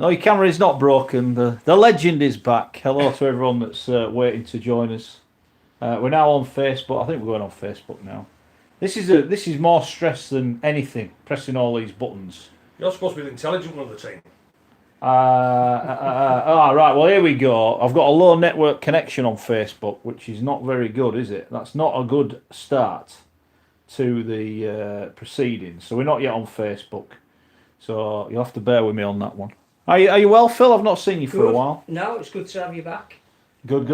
No, your camera is not broken. The legend is back. Hello to everyone that's waiting to join us. We're now on Facebook. I think we're going on Facebook now. This is more stress than anything, pressing all these buttons. You're supposed to be the intelligent one of the team. Right, well, here we go. I've got a low network connection on Facebook, which is not very good, is it? That's not a good start to the proceedings. So we're not yet on Facebook. So you'll have to bear with me on that one. Are you well, Phil? I've not seen you for a while. No, it's good to have you back. Good.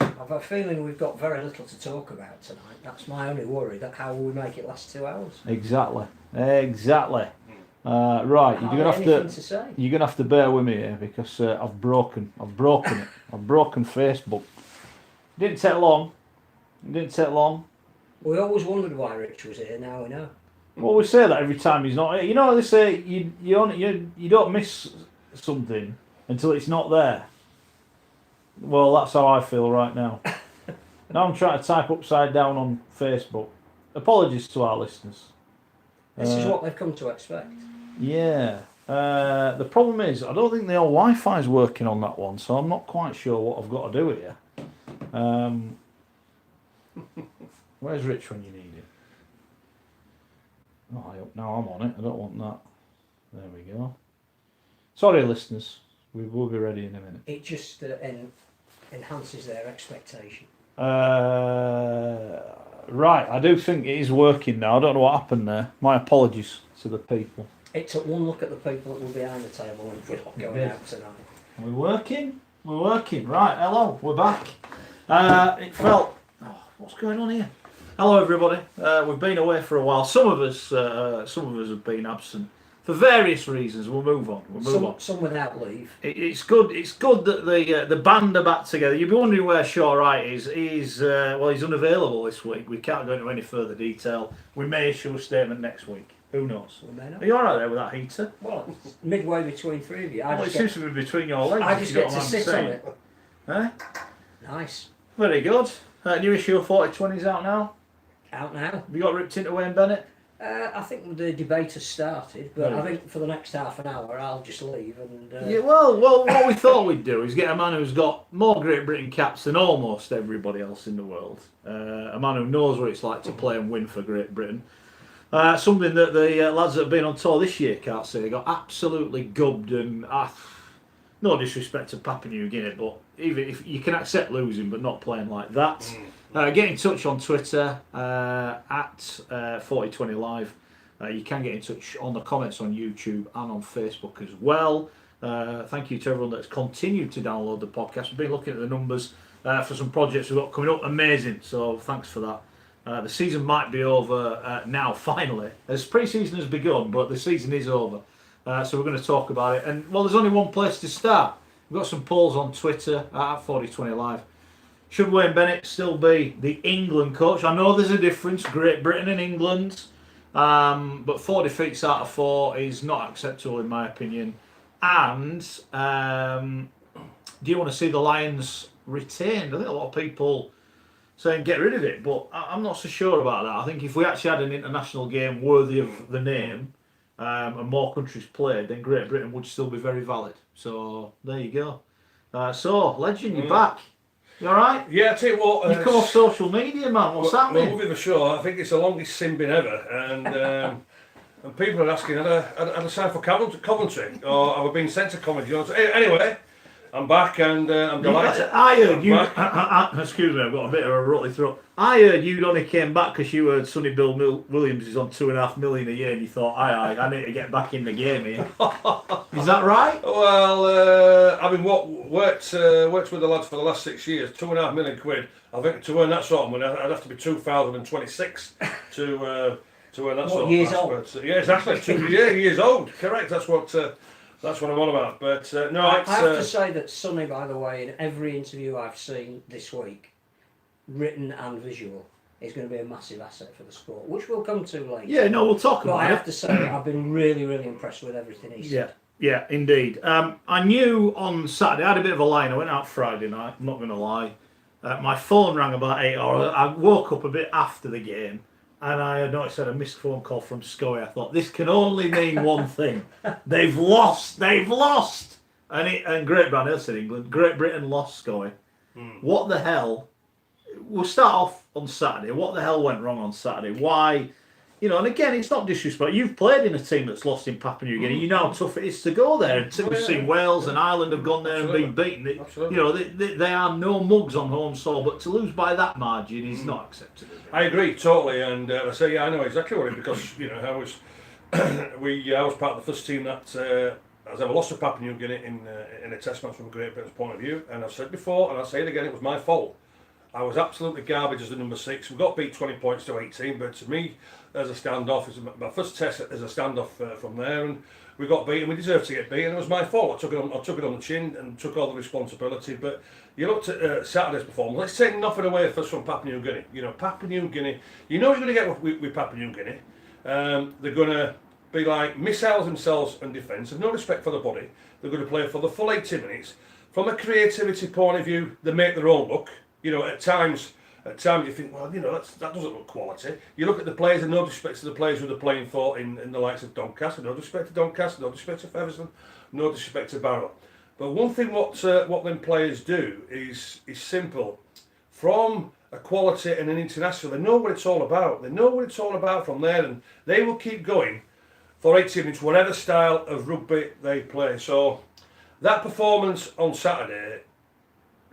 I've a feeling we've got very little to talk about tonight. That's my only worry, that how will we make it last 2 hours? Exactly. Right, you're gonna have to bear with me here because I've broken it. I've broken Facebook. It didn't take long. We always wondered why Rich was here. Now we know. Well, we say that every time he's not here. You know, they say you don't miss something until it's not there. Well, that's how I feel right now. Now I'm trying to type upside down on Facebook. Apologies to our listeners. This is what they've come to expect. Yeah. The problem is, I don't think the old Wi-Fi is working on that one, so I'm not quite sure what I've got to do here. Where's Rich when you need him? Oh, now I'm on it. I don't want that. There we go. Sorry, listeners. We will be ready in a minute. It just enhances their expectation. Right, I do think it is working now. I don't know what happened there. My apologies to the people. It took one look at the people that were behind the table and we're not going out tonight. We're working. Right, hello, we're back. It felt... Oh, what's going on here? Hello, everybody. We've been away for a while. Some of us have been absent for various reasons. We'll move on. Some without leave. It's good. It's good that the band are back together. You'll be wondering where Shaw Wright is. He's unavailable this week. We can't go into any further detail. We may issue a statement next week. Who knows? We may not. Are you all right there with that heater? Well, it's midway between three of you. It seems to be between your legs. I just get to sit on it. Eh? Nice. Very good. New issue of 4020 is out now. Out now. Have you got ripped into Wayne Bennett? I think the debate has started, but I think for the next half an hour I'll just leave and... Yeah, well, what we thought we'd do is get a man who's got more Great Britain caps than almost everybody else in the world. A man who knows what it's like to play and win for Great Britain. Something that the lads that have been on tour this year can't say. They got absolutely gubbed and... no disrespect to Papua New Guinea, but even if you can accept losing but not playing like that... get in touch on Twitter at 4020 Live. You can get in touch on the comments on YouTube and on Facebook as well. Thank you to everyone that's continued to download the podcast. We've been looking at the numbers for some projects we've got coming up. Amazing. So thanks for that. The season might be over now, finally. As pre-season has begun, but the season is over. So we're going to talk about it. And, well, there's only one place to start. We've got some polls on Twitter at 4020 Live. Should Wayne Bennett still be the England coach? I know there's a difference, Great Britain and England, but 4 defeats out of 4 is not acceptable in my opinion. And do you want to see the Lions retained? I think a lot of people saying get rid of it, but I'm not so sure about that. I think if we actually had an international game worthy of the name and more countries played, then Great Britain would still be very valid. So there you go. So, Legend, you're back. You alright? Yeah, I tell you what... You've come off social media, man. What's happening? Well, with the show, I think it's the longest sin bin ever. And and people are asking, had I signed for Coventry? Or have I been sent to Coventry? Anyway, I'm back and I'm delighted. I heard you... excuse me, I've got a bit of a rutty throat. I heard you only came back because you heard Sonny Bill Williams is on $2.5 million a year and you thought, I need to get back in the game here. Is that right? Well, having worked with the lads for the last 6 years, £2.5 million. I think to earn that sort of money, I'd have to be 2026 to earn that sort of years cash. old? But, yeah, exactly. 2 years old. Correct. That's what I'm on about. But no, I have to say that Sonny, by the way, in every interview I've seen this week, written and visual, is going to be a massive asset for the sport, which we'll come to later. Yeah, no, we'll talk about it. But I have to say, I've been really, really impressed with everything he said. Yeah, indeed. I knew on Saturday, I had a bit of a line. I went out Friday night, I'm not going to lie. My phone rang about 8 hours. I woke up a bit after the game, and I noticed I had a missed phone call from Scully. I thought, this can only mean one thing. They've lost. And Great Britain, I said England, Great Britain lost, Scully. What the hell? We'll start off on Saturday. What the hell went wrong on Saturday? Why? And again, it's not disrespect. You've played in a team that's lost in Papua New Guinea. You know how tough it is to go there. We've seen Wales and Ireland have gone there and been beaten. They are no mugs on home soil, but to lose by that margin is not acceptable. I agree totally, and I say, I know exactly what it is, because I was I was part of the first team that has ever lost to Papua New Guinea in a test match from Great Britain's point of view. And I've said before, and I'll say it again, it was my fault. I was absolutely garbage as the number 6. We got beat 20 points to 18, but to me, as a standoff, as my first test as a standoff from there, and we got beaten. We deserved to get beaten. It was my fault. I took it on the chin and took all the responsibility. But you looked at Saturday's performance. Let's take nothing away first from Papua New Guinea. Papua New Guinea. You know what you're going to get with Papua New Guinea. They're going to be like missiles themselves and defence. Have no respect for the body. They're going to play for the full 80 minutes. From a creativity point of view, they make their own look. At times you think, well, that doesn't look quality. You look at the players, and no disrespect to the players who they're playing for in the likes of Doncaster, no disrespect to Doncaster, no disrespect to Featherstone, no disrespect to Barrow. But one thing what them players do is simple. From a quality and an international, they know what it's all about. They know what it's all about from there, and they will keep going for 80 minutes, whatever style of rugby they play. So that performance on Saturday,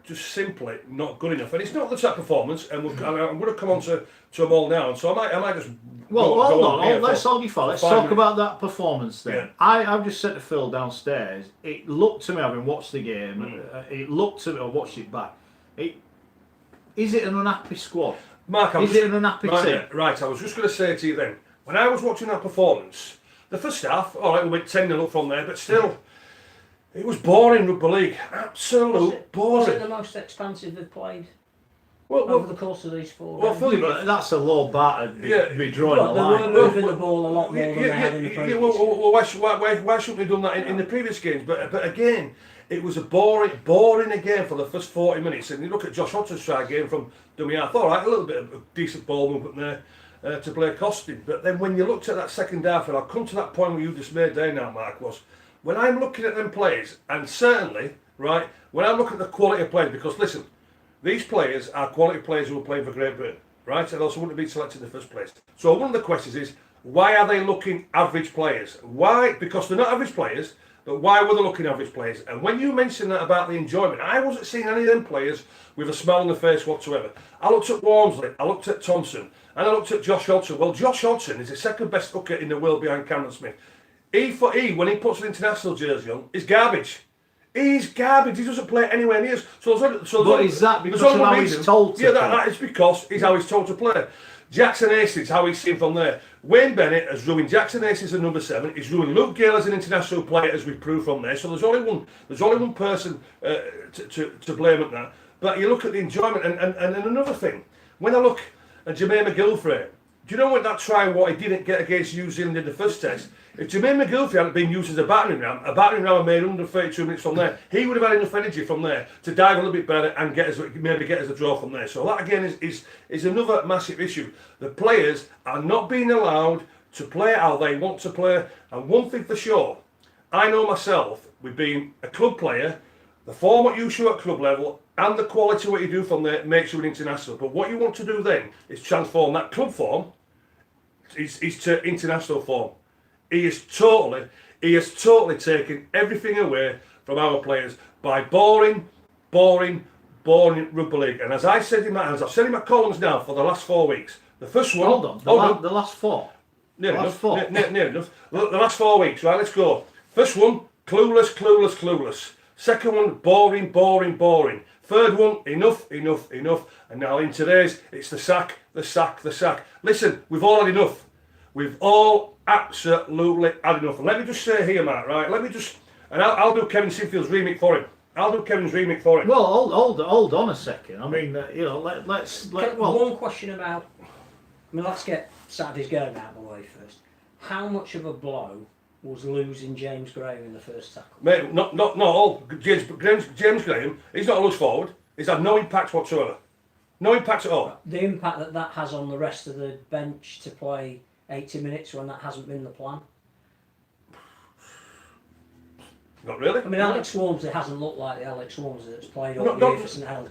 just simply not good enough, and it's not the top performance. And I'm going to come on to them all now, and so I might just. Well, hold on. Let's hold you for. Let's talk about that performance then. Yeah. I've just said to Phil downstairs. It looked to me, having watched the game, it looked to me. I watched it back. Is it an unhappy squad? Mark, is it an unhappy team? Right. I was just going to say to you then, when I was watching that performance, the first half, all right, we went 10-0 up from there, but still. It was boring, Rugby League. Absolute boring. Was it the most expansive they've played over the course of these 4 Well, games? But that's a low bar to be drawing a They line. were moving the ball a lot more than they had in the previous. Why shouldn't they have done that in the previous games? But again, it was a boring again for the first 40 minutes. And you look at Josh Hodgson's try game from dummy half. All right, a little bit of a decent ball movement there to play costing. But then when you looked at that second half, and I'll come to that point where you just made there now, Mark, was when I'm looking at them players, and certainly, right, when I'm looking at the quality of players, because listen, these players are quality players who are playing for Great Britain, right, and also wouldn't have been selected in the first place. So one of the questions is, why are they looking average players? Why? Because they're not average players, but why were they looking average players? And when you mentioned that about the enjoyment, I wasn't seeing any of them players with a smile on their face whatsoever. I looked at Walmsley, I looked at Thompson, and I looked at Josh Hodgson. Well, Josh Hodgson is the second best hooker in the world behind Cameron Smith. E for E, when he puts an international jersey on, is garbage. He's garbage. He doesn't play anywhere near us. But is that because of how he's told to play? Yeah, that is because he's how he's told to play. Jackson Hastings, how he's seen from there. Wayne Bennett has ruined Jackson Hastings at number 7. He's ruined Luke Gale as an international player, as we proved from there. So there's only one person to blame at that. But you look at the enjoyment, and another thing. When I look at Jermaine McGillivray, do you know what that try what he didn't get against New Zealand in the first test? If Jermaine McGillivray hadn't been used as a battering ram and made 132 minutes from there, he would have had enough energy from there to dive a little bit better and maybe get us a draw from there. So that again is another massive issue. The players are not being allowed to play how they want to play. And one thing for sure, I know myself, with being a club player, the form what you show at club level and the quality what you do from there makes you an international. But what you want to do then is transform that club form is to international form. He has totally taken everything away from our players by boring rugby league. And as I've said in my columns now for the last 4 weeks, the first one. Hold on, the last 4. Near enough. The last 4 weeks, right? Let's go. First one, clueless. Second one, boring. Third one, enough. And now in today's, it's the sack. Listen, we've all had enough. We've all absolutely had enough. And let me just say here, Mark, right? And I'll do Kevin Sinfield's remake for him. Well, hold on a second. I mean, let's. One question about. Let's get Saturday's game out of the way first. How much of a blow was losing James Graham in the first tackle? Mate, not all. James Graham, he's not a loose forward. He's had no impact whatsoever. No impact at all. The impact that has on the rest of the bench to play 80 minutes when that hasn't been the plan. Not really. I mean, Alex Walmsley hasn't looked like the Alex Walmsley that's played all No, year for St Helens.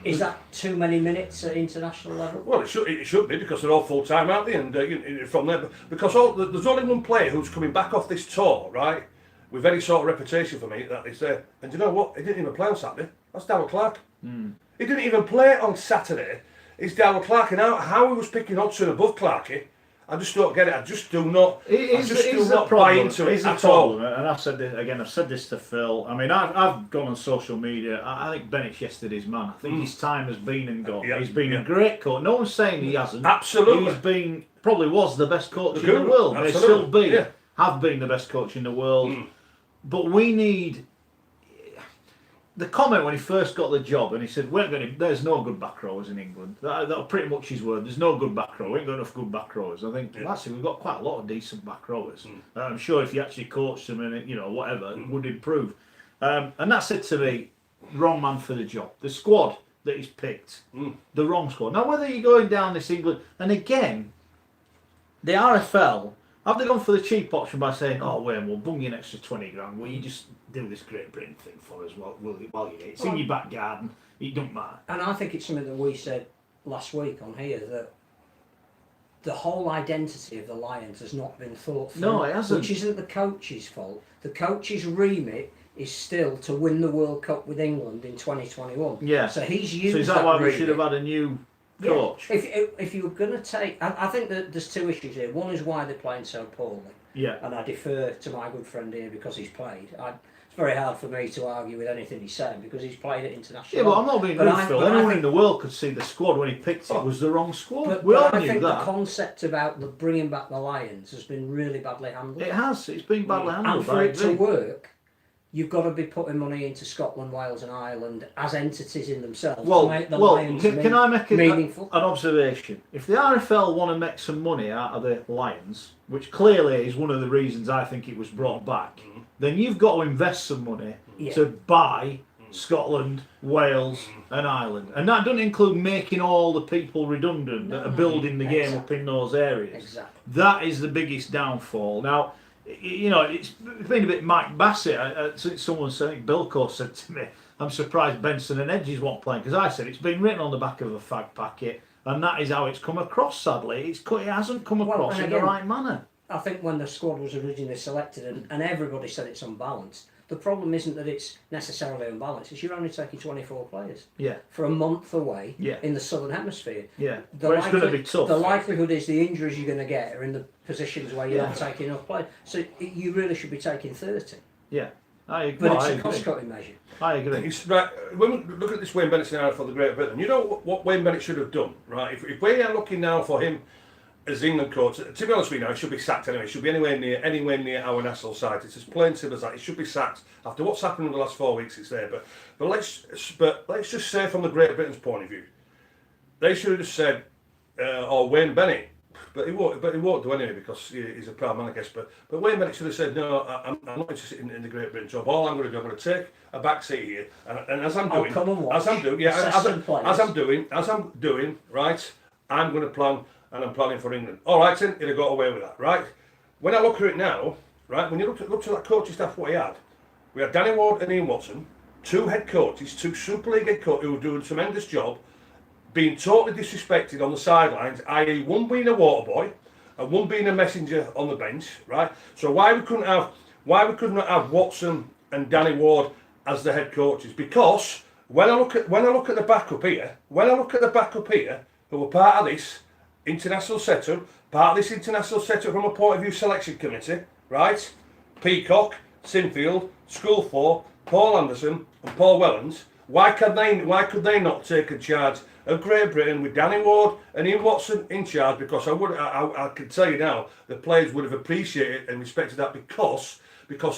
Is that too many minutes at international level? Well, it should be because they're all full time, aren't they? And from there, because there's only one player who's coming back off this tour, right, with any sort of reputation for me that is there. And do you know what? He didn't even play on Saturday. That's Darrell Clark. He didn't even play on Saturday. It's Darrell Clark, and how he was picking Hodgson above Clarkey. I just don't get it. I just do not. I just do not buy into it at all. And I've said this again. I've said this to Phil. I mean, I've gone on social media. I think Bennett's yesterday's man. I think his time has been and gone. Yeah, He's been a great coach. No one's saying he hasn't. Absolutely. He's been probably was the best coach in the world. May still be. Have been the best coach in the world. But we need. The comment when he first got the job, and he said, there's no good back rowers in England. That was pretty much his word. There's no good back row. We ain't got enough good back rowers. I think, actually, we've got quite a lot of decent back rowers. I'm sure if you actually coached them and, whatever, it would improve. And that said to me, wrong man for the job. The squad that he's picked, the wrong squad. Now, whether you're going down this England, and again, the RFL, have they gone for the cheap option by saying, "Oh, Wayne, we'll bung you an extra 20 grand. Will you just do this Great Britain thing for us while you're here? It's in your back garden. It don't matter." And I think it's something that we said last week on here, that the whole identity of the Lions has not been thought through. No, it hasn't. Which isn't the coach's fault. The coach's remit is still to win the World Cup with England in 2021. Yeah. So he's used. So is that why we remit. should have had a new coach? Yeah. If you're going to take, I think that there's two issues here. One is why they're playing so poorly. Yeah. And I defer to my good friend here because he's played. It's very hard for me to argue with anything he's saying because he's played at international. Yeah, but I'm not being rude, Phil. Anyone in the world could see the squad when he picked it was the wrong squad. We all knew that. I think the concept about bringing back the Lions has been really badly handled. It has. It's been badly handled. And for it to work, you've got to be putting money into Scotland, Wales and Ireland as entities in themselves to make the Lions can I make meaningful. An observation? If the RFL want to make some money out of the Lions, which clearly is one of the reasons I think it was brought back, then you've got to invest some money to buy Scotland, Wales and Ireland. And that doesn't include making all the people redundant that are building the game up in those areas. Exactly. That is the biggest downfall. Now, it's been a bit Mike Bassett. Someone said, Bilko said to me, I'm surprised Benson and Edges won't play, because I said it's been written on the back of a fag packet, and that is how it's come across, sadly. It hasn't come across in the right manner. I think when the squad was originally selected and everybody said it's unbalanced, the problem isn't that it's necessarily unbalanced, it's you're only taking 24 players for a month away in the southern hemisphere. It's going to be tough. The likelihood is the injuries you're going to get are in the positions where you're not taking enough players. So you really should be taking 30. Yeah, I agree. But it's a cost-cutting measure. I agree. Right, when we look at this Wayne Bennett scenario for the Great Britain, you know what Wayne Bennett should have done, right? If we are looking now for him as England coach, to be honest with you now, he should be sacked anyway. He should be anywhere near our national side. It's as plain simple as that. He should be sacked after what's happened in the last 4 weeks. It's there, but let's just say from the Great Britain's point of view, they should have just said, Wayne Bennett, but he won't do anyway because he's a proud man, I guess. But Wayne Bennett should have said, no, I'm not interested in the Great Britain job. All I'm going to do, I'm going to take a back seat here, and as I'm doing, right, I'm going to plan. And I'm planning for England. All right, then, he'd have got away with that, right? When I look at it now, right, when you look at that coaching staff, what he had, we had Danny Ward and Ian Watson, two head coaches, two Super League head coaches who were doing a tremendous job, being totally disrespected on the sidelines, i.e. one being a water boy and one being a messenger on the bench, right? So why we couldn't not have Watson and Danny Ward as the head coaches? Because when I look at the backup here, who were part of this international setup, from a point of view selection committee, right? Peacock, Sinfield, School 4, Paul Anderson and Paul Wellens. Why could they not take a charge of Great Britain with Danny Ward and Ian Watson in charge? Because I can tell you now, the players would have appreciated and respected that because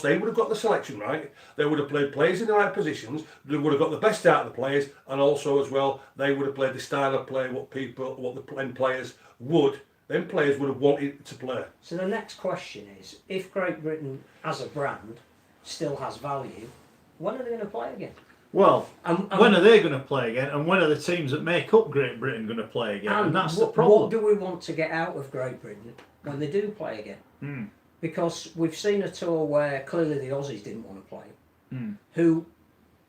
they would have got the selection right, they would have played players in the right positions, they would have got the best out of the players, and also as well, they would have played the style of play what the players would have wanted to play. So the next question is, if Great Britain as a brand still has value, when are they going to play again? Well, when are they going to play again, and when are the teams that make up Great Britain going to play again? And that's the problem. What do we want to get out of Great Britain when they do play again? Because we've seen a tour where clearly the Aussies didn't want to play, who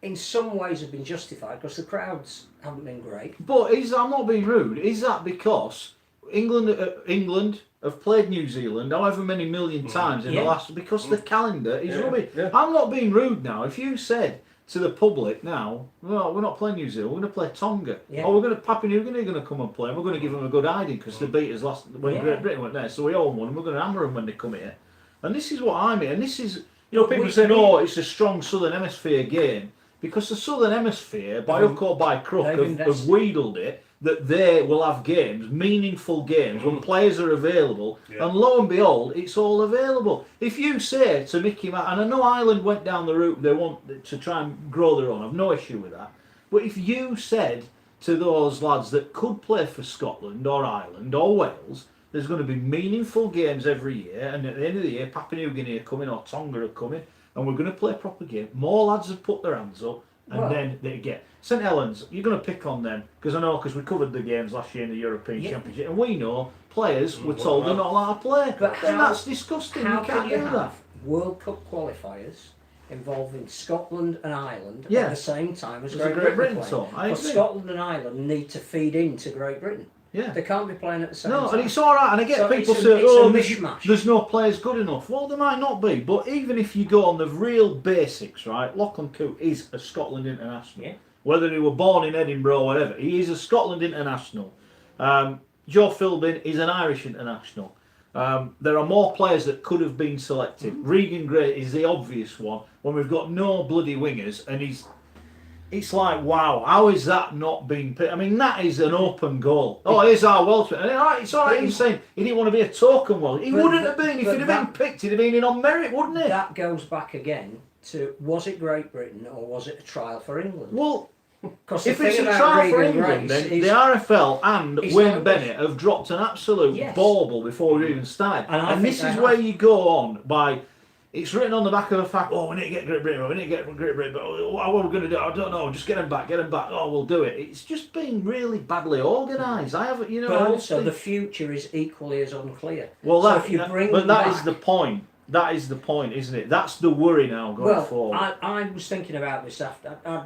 in some ways have been justified because the crowds haven't been great. But I'm not being rude, is that because England have played New Zealand however many million times in the last, because the calendar is rubbish. Yeah. I'm not being rude now. If you said to the public now, well, we're not playing New Zealand, we're going to play Tonga. Yeah. Or we're going to, Papua New Guinea are going to come and play, and we're going to give them a good hiding because they beat us when Great Britain went there, so we owe them one, and we're going to hammer them when they come here. And this is what I mean, and this is, people saying, it's a strong Southern Hemisphere game, because the Southern Hemisphere, by hook or by crook, have wheedled it, that they will have games, meaningful games, when players are available, and lo and behold, it's all available. If you say to Mickey Mouse, and I know Ireland went down the route they want to try and grow their own, I've no issue with that, but if you said to those lads that could play for Scotland or Ireland or Wales, there's going to be meaningful games every year, and at the end of the year, Papua New Guinea are coming or Tonga are coming, and we're going to play a proper game, more lads have put their hands up, and then they get St Helens. You're going to pick on them because we covered the games last year in the European Championship, and we know players were told they're not allowed to play. But that's disgusting. You can't do that. World Cup qualifiers involving Scotland and Ireland at the same time as Great Britain. But Scotland and Ireland need to feed into Great Britain. Yeah. They can't be playing at the same time. No, and it's all right. And I get people say, there's no players good enough. Well, there might not be. But even if you go on the real basics, right, Lachlan Coote is a Scotland international. Yeah. Whether he were born in Edinburgh or whatever, he is a Scotland international. Joe Philbin is an Irish international. There are more players that could have been selected. Regan Gray is the obvious one when we've got no bloody wingers, and it's like, wow, how is that not being picked? I mean, that is an open goal. Here's our Welshman. And it's all right, he's saying he didn't want to be a token Welsh. He wouldn't have been. If he'd have been picked, he'd have been in on merit, wouldn't he? That goes back again to, was it Great Britain or was it a trial for England? Well, if it's a trial for England, then the RFL and Wayne Bennett have dropped an absolute bauble before we even started. And this is where you go on by... It's written on the back of the fact, we need to get Great Britain, but what are we going to do? I don't know, just get them back, we'll do it. It's just been really badly organised. But also, the future is equally as unclear. Well, that is the point. That is the point, isn't it? That's the worry now going forward. I was thinking about this after. I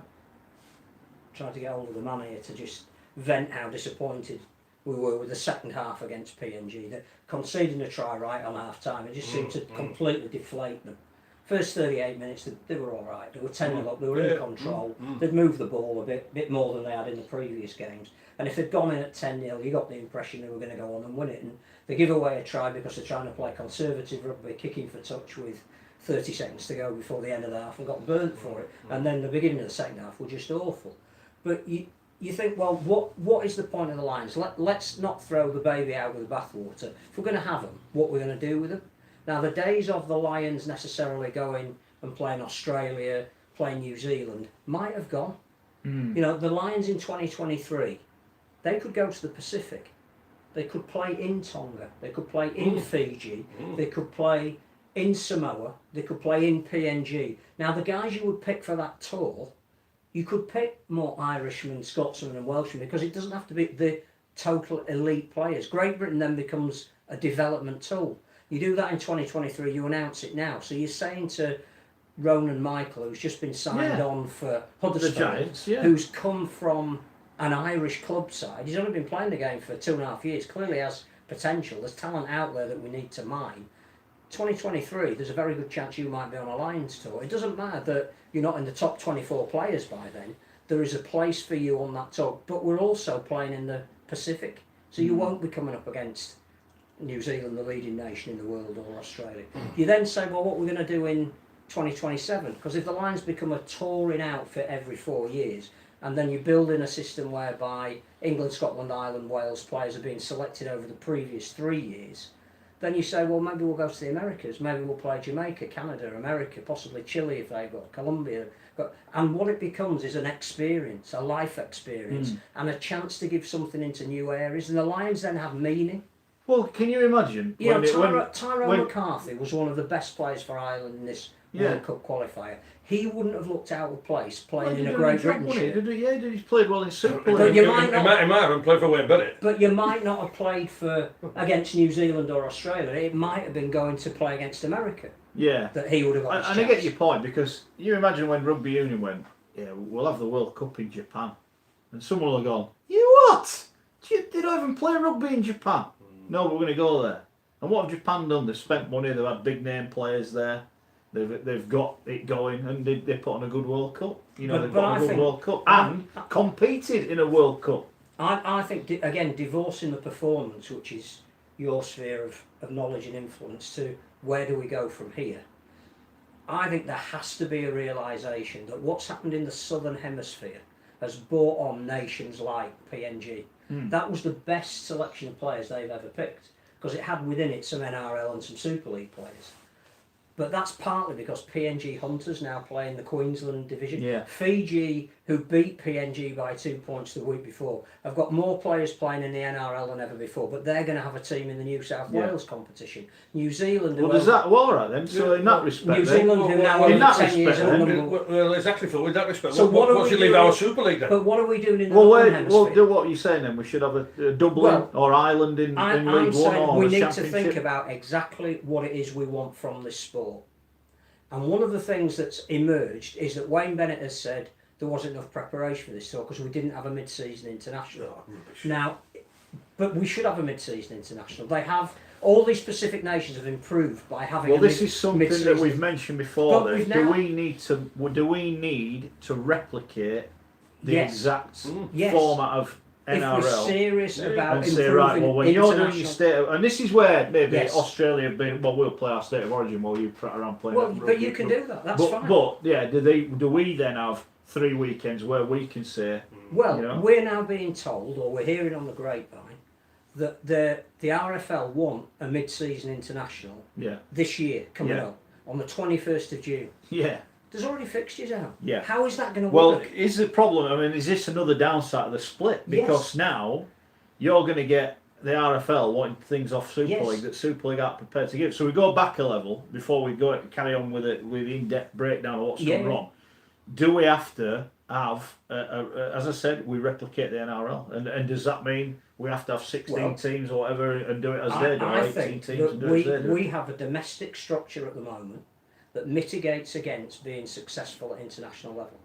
tried to get hold of the man here to just vent how disappointed we were with the second half against PNG. That conceding a try right on half time, it just seemed to completely deflate them. First 38 minutes, they were all right. They were 10-0 up. They were in control. They'd moved the ball a bit more than they had in the previous games. And if they'd gone in at 10-0, you got the impression they were going to go on and win it. And they give away a try because they're trying to play conservative rugby, kicking for touch with 30 seconds to go before the end of the half, and got burnt for it. And then the beginning of the second half were just awful. But you think, well, what is the point of the Lions? Let's not throw the baby out with the bathwater. If we're going to have them, what we're going to do with them? Now, the days of the Lions necessarily going and playing Australia, playing New Zealand, might have gone. The Lions in 2023, they could go to the Pacific. They could play in Tonga. They could play in Fiji. They could play in Samoa. They could play in PNG. Now, the guys you would pick for that tour... You could pick more Irishmen, Scotsmen and Welshmen because it doesn't have to be the total elite players. Great Britain then becomes a development tool. You do that in 2023, you announce it now. So you're saying to Ronan Michael, who's just been signed on for Huddersfield, who's come from an Irish club side, he's only been playing the game for 2.5 years, clearly has potential, there's talent out there that we need to mine. 2023, there's a very good chance you might be on a Lions tour. It doesn't matter that you're not in the top 24 players by then. There is a place for you on that tour. But we're also playing in the Pacific. So you won't be coming up against New Zealand, the leading nation in the world, or Australia. You then say, well, what we're going to do in 2027? Because if the Lions become a touring outfit every 4 years, and then you build in a system whereby England, Scotland, Ireland, Wales players are being selected over the previous 3 years, then you say, well, maybe we'll go to the Americas. Maybe we'll play Jamaica, Canada, America, possibly Chile if they've got Colombia. And what it becomes is an experience, a life experience, and a chance to give something into new areas. And the Lions then have meaning. Well, can you imagine? Tyrone McCarthy was one of the best players for Ireland in this World Cup qualifier, he wouldn't have looked out of place playing in a Well, Great Britain shirt. He's played well in Super But League. you He might not- might have played for Wayne Bennett. But you might not have played against New Zealand or Australia. It might have been going to play against America Yeah. that he would have got his And I chance. get your point, because you imagine when Rugby Union went, yeah, we'll have the World Cup in Japan. And someone will have gone, you what? They don't even play rugby in Japan. No, we're going to go there. And what have Japan done? They've spent money, they've had big name players there. They've got it going, and they put on a good World Cup. You know, they've got a good World Cup and competed in a World Cup. I think, again, divorcing the performance, which is your sphere of knowledge and influence, to where do we go from here, I think there has to be a realisation that what's happened in the Southern Hemisphere has brought on nations like PNG. That was the best selection of players they've ever picked, because it had within it some NRL and some Super League players. But that's partly because PNG Hunters now play in the Queensland division. Yeah. Fiji, who beat PNG by 2 points the week before, have got more players playing in the NRL than ever before, but they're going to have a team in the New South Wales competition. New Zealand... Well, does that all right then? So in that respect, New Zealand, who now in over that 10 years respect, old. Well, exactly, Phil, with that respect. So what should leave our Super League then? But what are we doing in the well, Northern Hemisphere? do what you're saying then. We should have a Dublin or Ireland in I'm League One saying or we a need to Championship. think about exactly what it is we want from this sport. And one of the things that's emerged is that Wayne Bennett has said there wasn't enough preparation for this tour because we didn't have a mid-season international. Now, but we should have a mid-season international. They have, all these Pacific nations have improved by having. Well, this is something that we've mentioned before. But Do we need to replicate the exact format of NRL? If we're serious about and say, improving right, well, when you're doing your international... state of, and this is where maybe Australia have been, well, we'll play our state of origin while you prat around playing. Well, but you can do that, that's fine. But yeah, do we then have 3 weekends where we can say, well, you know, we're now being told, or we're hearing on the grapevine, that the RFL want a mid-season international this year coming up on the 21st of June. Yeah. There's already fixtures out. Yeah. How is that going to Well, work? is the problem? I mean, is this another downside of the split? Because now you're going to get the RFL wanting things off Super League that Super League aren't prepared to give. So we go back a level before we go carry on with the in-depth breakdown of what's going wrong. Do we have to have, as I said, we replicate the NRL, and does that mean we have to have 16 teams or whatever and do it as they do, or 18 teams and do it as they do? We have a domestic structure at the moment that mitigates against being successful at international level.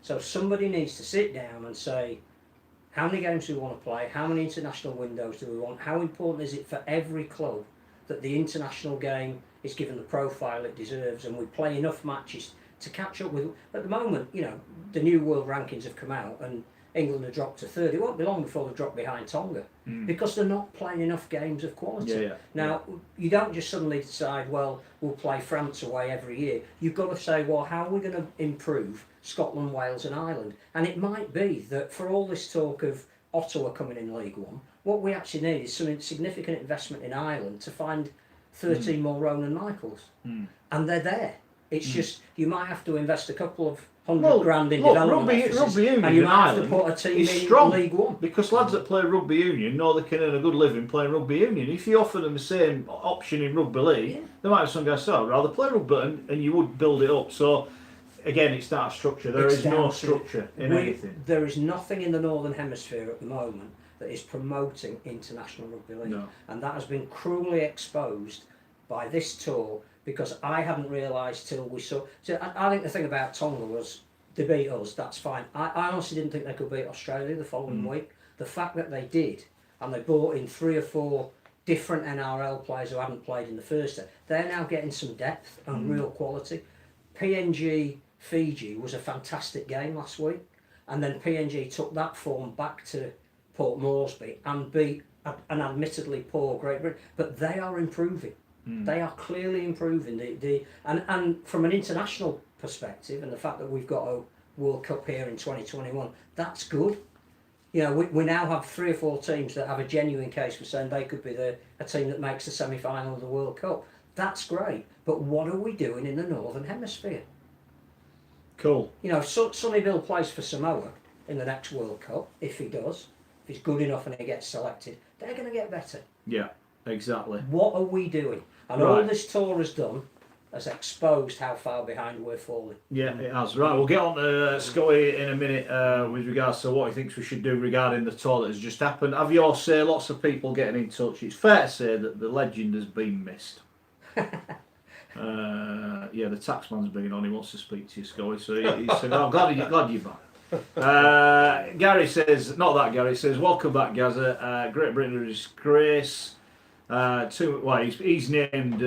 So somebody needs to sit down and say, how many games do we want to play? How many international windows do we want? How important is it for every club that the international game is given the profile it deserves and we play enough matches to catch up with? At the moment, you know, the new world rankings have come out and England have dropped to third. It won't be long before they drop behind Tonga because they're not playing enough games of quality. Now, you don't just suddenly decide, well, we'll play France away every year. You've got to say, well, how are we going to improve Scotland, Wales and Ireland? And it might be that for all this talk of Ottawa coming in League One, what we actually need is some significant investment in Ireland to find 13 more Ronan Michaels. And they're there. It's just, you might have to invest a couple of $100,000 in development rugby union and you in might have Ireland to put a team is in strong League One. because lads that play rugby union know they can earn a good living playing rugby union. If you offer them the same option in rugby league, they might have some guys say, I'd rather play rugby, and you would build it up. So again, it's that structure. There is no structure in anything. There is nothing in the Northern Hemisphere at the moment that is promoting international rugby league, and that has been cruelly exposed by this tour. Because I hadn't realised till we saw... So I think the thing about Tonga was they beat us, that's fine. I honestly didn't think they could beat Australia the following week. The fact that they did, and they brought in 3 or 4 different NRL players who hadn't played in the first set, they're now getting some depth and real quality. PNG Fiji was a fantastic game last week, and then PNG took that form back to Port Moresby and beat an admittedly poor Great Britain, but they are improving. They are clearly improving. And from an international perspective, and the fact that we've got a World Cup here in 2021, that's good. You know, we now have 3 or 4 teams that have a genuine case for saying they could be a team that makes the semi-final of the World Cup. That's great. But what are we doing in the Northern Hemisphere? Cool. You know, if Sonny Bill plays for Samoa in the next World Cup, if he does, if he's good enough and he gets selected, they're going to get better. Yeah, exactly. What are we doing? And all this tour has done has exposed how far behind we're falling. Yeah, it has. Right, we'll get on to Scotty in a minute with regards to what he thinks we should do regarding the tour that has just happened. Have your say, lots of people getting in touch. It's fair to say that the legend has been missed. Yeah, the taxman's been on. He wants to speak to you, Scotty. So he said, I'm glad you're back. Gary says, not that Gary, says, welcome back, Gaza. Great Britain is disgrace. He's named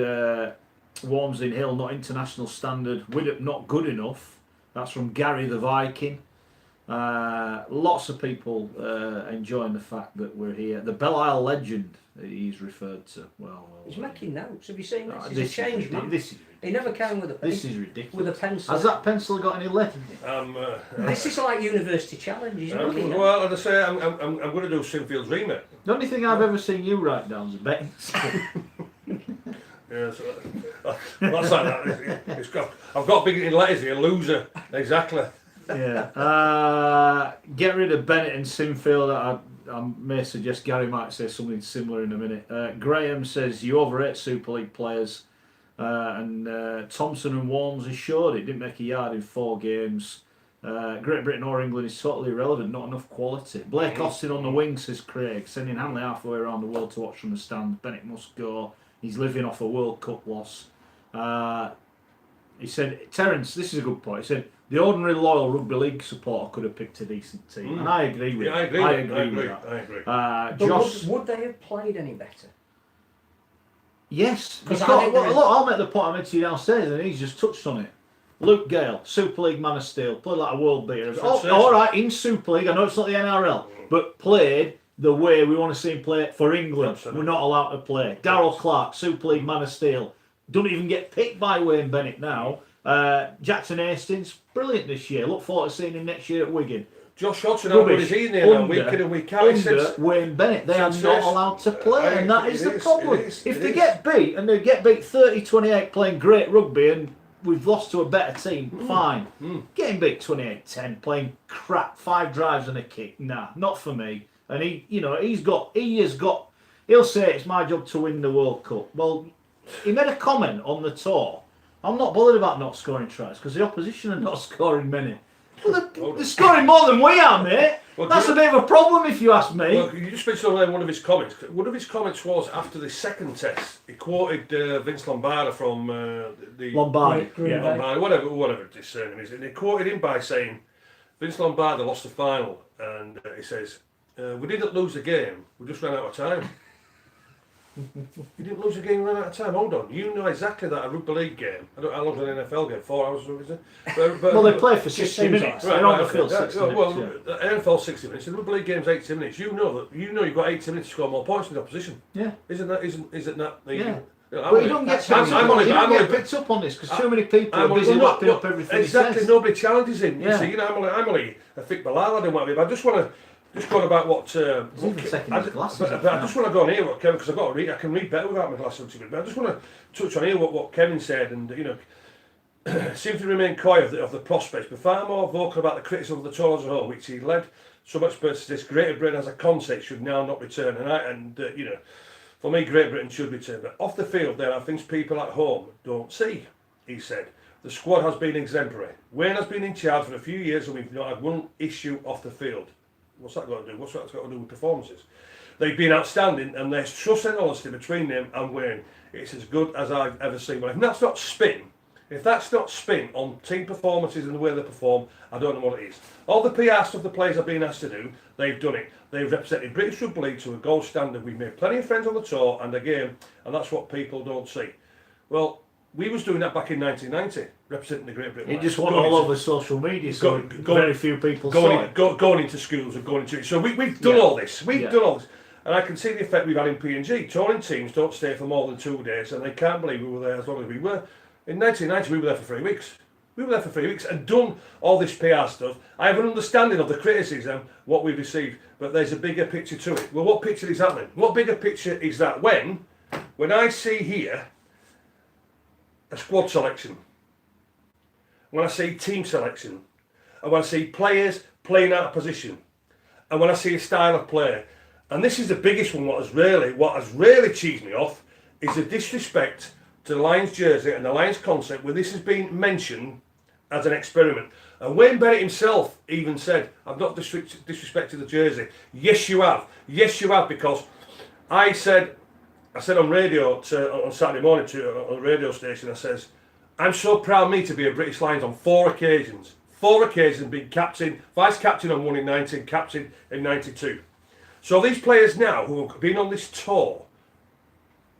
Wormsley Hill not international standard, Widdop not good enough. That's from Gary the Viking. Lots of people enjoying the fact that we're here. The Belle Isle legend he's referred to. Well, he's making notes. Have you seen this? He's this a change man. This is he never came with a pen. This is ridiculous. With a pencil. Has that pencil got any lead? This is like University Challenge. He's making notes. Well, as I say, I'm going to do Sinfield's remake. The only thing I've ever seen you write down is a betting. Yeah, so that's like that. I've got big in letters here, loser. Exactly. Yeah. Get rid of Bennett and Sinfield. I may suggest Gary might say something similar in a minute. Graham says you overrate Super League players. And Thompson and Worms assured it didn't make a yard in 4 games. Great Britain or England is totally irrelevant, not enough quality. Blake Austin on the wing, says Craig, sending Hanley halfway around the world to watch from the stand. Bennett must go. He's living off a World Cup loss. He said, Terence, this is a good point. He said, the ordinary loyal Rugby League supporter could have picked a decent team. And I agree with that. I agree with that. I agree. But would they have played any better? Yes. Look, I'll make the point I made to you downstairs, and he's just touched on it. Luke Gale, Super League man of steel, played like a world beater. All right, in Super League, I know it's not the NRL, but played the way we want to see him play for England. Absolutely. We're not allowed to play. Darryl Clark, Super League man of steel, don't even get picked by Wayne Bennett now. Jackson Hastings, brilliant this year. Look forward to seeing him next year at Wigan. Josh Hodgson, how good is he there now, week in and week out? Under Wayne Bennett, they are not allowed to play, and that is the problem. If they get beat, and they get beat 30-28 playing great rugby, and we've lost to a better team, fine. Getting beat 28-10, playing crap, 5 drives and a kick, nah, not for me. And he'll say it's my job to win the World Cup. Well, he made a comment on the tour. I'm not bothered about not scoring tries, because the opposition are not scoring many. Well, they're scoring more than we are, mate. Well, that's a bit of a problem, if you ask me. Well, you just mentioned one of his comments. One of his comments was after the second test. He quoted Vince Lombardi from the Lombardi, whatever his surname is, and he quoted him by saying, "Vince Lombardi lost the final," and he says, "We didn't lose the game. We just ran out of time." You didn't lose a game, ran out of time. Hold on, you know exactly that a rugby league game. I don't know how long an NFL game, 4 hours or is it? Well, they play for 60 minutes. They're on the field 60 minutes. Well, the NFL 60 minutes. The rugby league game's 80 minutes. You know you've got 80 minutes to score more points than the opposition. Yeah. Isn't that? Yeah. But you don't get picked up on this because too many people are busy wrapping up everything. Exactly. Nobody challenges him. Yeah. You see, I'm only a thick Bilal. I don't want to be. I just want to. Just going about what. I just want to go on here what Kevin, because I've got to read. I can read better without my glasses. But I just want to touch on here what Kevin said, and seems to remain coy of the prospects, but far more vocal about the criticism of the tour as a whole, which he led some experts to this. Great Britain as a concept should now not return, for me, Great Britain should return. But off the field, there are things people at home don't see. He said the squad has been exemplary. Wayne has been in charge for a few years, and we've not had one issue off the field. What's that got to do? What's that got to do with performances? They've been outstanding, and there's trust and honesty between them and Wayne. It's as good as I've ever seen. But if that's not spin on team performances and the way they perform, I don't know what it is. All the PR stuff the players have been asked to do, they've done it. They've represented British Rugby League to a gold standard. We've made plenty of friends on the tour and again, and that's what people don't see. Well, we was doing that back in 1990, representing the Great Britain. It just went all over social media, so very few people saw it. Going into schools and going into it. So we've done all this. We've done all this. And I can see the effect we've had in PNG. Touring teams don't stay for more than 2 days, and they can't believe we were there as long as we were. In 1990, we were there for 3 weeks. We were there for 3 weeks and done all this PR stuff. I have an understanding of the criticism, what we've received, but there's a bigger picture to it. Well, what picture is happening? What bigger picture is that when I see here a squad selection, when I see team selection, and when I see players playing out of position, and when I see a style of play, and this is the biggest one, what has really cheesed me off, is the disrespect to the Lions jersey and the Lions concept where this has been mentioned as an experiment. And Wayne Bennett himself even said, I've not disrespected the jersey. Yes, you have. Yes, you have, because I said on radio on Saturday morning on the radio station, I says, I'm so proud of me to be a British Lions on 4 occasions. 4 occasions, being captain, vice captain on 1 in 90, and captain in 92. So these players now who have been on this tour,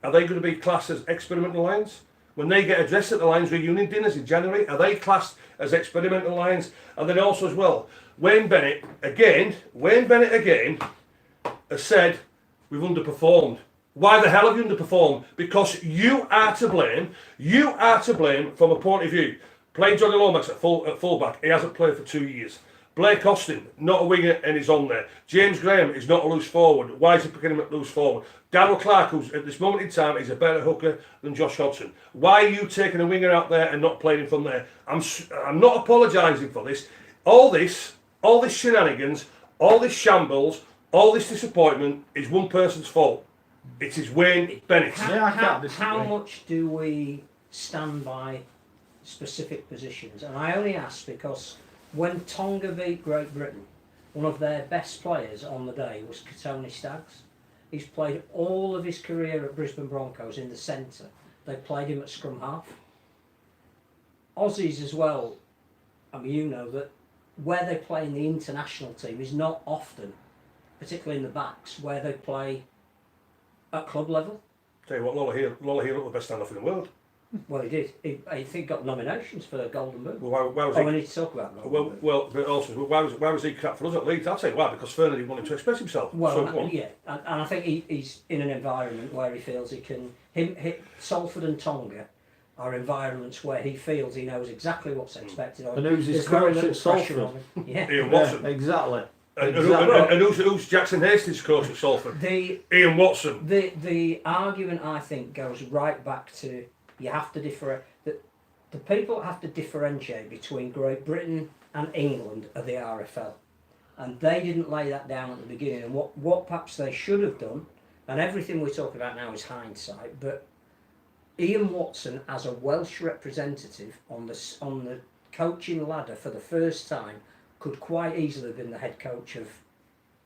are they going to be classed as experimental Lions? When they get addressed at the Lions reunion dinners in January, are they classed as experimental Lions? And then also as well, Wayne Bennett again has said, we've underperformed. Why the hell have you underperformed? Because you are to blame. You are to blame from a point of view. Playing Johnny Lomax at fullback, he hasn't played for 2 years. Blake Austin, not a winger, and he's on there. James Graham is not a loose forward. Why is he picking him at loose forward? Darryl Clark, who's at this moment in time is a better hooker than Josh Hodgson. Why are you taking a winger out there and not playing him from there? I'm not apologising for this. All this shenanigans, all this shambles, all this disappointment is one person's fault. It is Wayne Bennett. How much do we stand by specific positions? And I only ask because when Tonga beat Great Britain, one of their best players on the day was Tony Staggs. He's played all of his career at Brisbane Broncos in the centre. They played him at scrum half. Aussies as well, I mean, you know that where they play in the international team is not often, particularly in the backs, where they play at club level. Tell you what, Lola here looked the best stand-off in the world. Well, he did. I think he got nominations for the Golden Boot. Well, why was we need to talk about that. Well, but also, why was he crap for us at Leeds? I'll tell you why, because Fernandes wanted to express himself. Well, so, yeah, and I think he's in an environment where he feels he can. Salford and Tonga are environments where he feels he knows exactly what's expected of him. And who's his coach at Salford? Yeah. Ian Watson. Exactly. And who's Jackson Hastings' coach at Salford? Ian Watson. The argument, I think, goes right back to you have to the people have to differentiate between Great Britain and England are the RFL, and they didn't lay that down at the beginning. And what perhaps they should have done, and everything we're talking about now is hindsight, but Ian Watson as a Welsh representative on the coaching ladder for the first time could quite easily have been the head coach of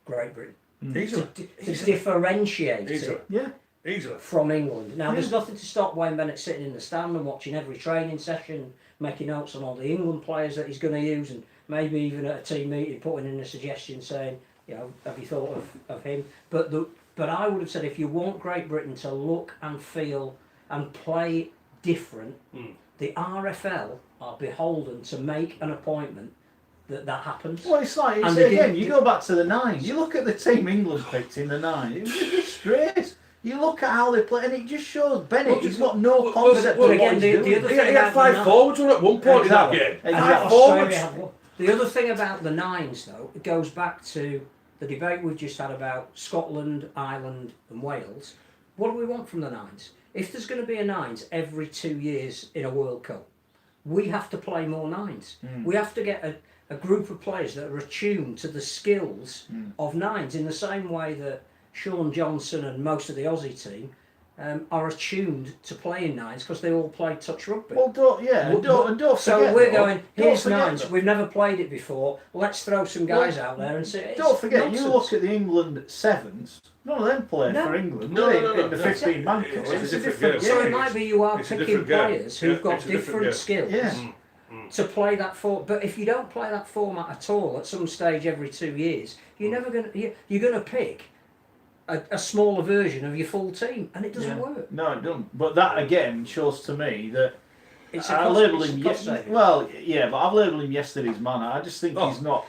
Great Britain. Easily. To differentiate it. Yeah. Easily. From England. Now, there's nothing to stop Wayne Bennett sitting in the stand and watching every training session, making notes on all the England players that he's going to use, and maybe even at a team meeting putting in a suggestion saying, you know, have you thought of him? But I would have said if you want Great Britain to look and feel and play different, the RFL are beholden to make an appointment that happens. Well, it's like, again, you go back to the nines. You look at the team England picked in the nines. It was a disgrace. You look at how they play, and it just shows Bennett. He's got no concept of what he's doing. He had 5 forwards at one point in that game. Exactly. The other thing about the nines, though, it goes back to the debate we've just had about Scotland, Ireland, and Wales. What do we want from the nines? If there's going to be a nines every 2 years in a World Cup, we have to play more nines. We have to get a group of players that are attuned to the skills of nines in the same way that Sean Johnson and most of the Aussie team are attuned to playing nines because they all play touch rugby. Well, don't forget. So we're going, here's nines, we've never played it before, let's throw some guys out there and see. Don't forget, you look at the England sevens, none of them played for England, in the 15-man cup. It's a different game. So it might be you are picking players who've got different skills. To play that but if you don't play that format at all at some stage every 2 years, you're never going to. You're going to pick a smaller version of your full team, and it doesn't work. No, it doesn't. But that again shows to me that I labelled him. Well, yeah, but I've labelled him yesterday's man. I just think he's not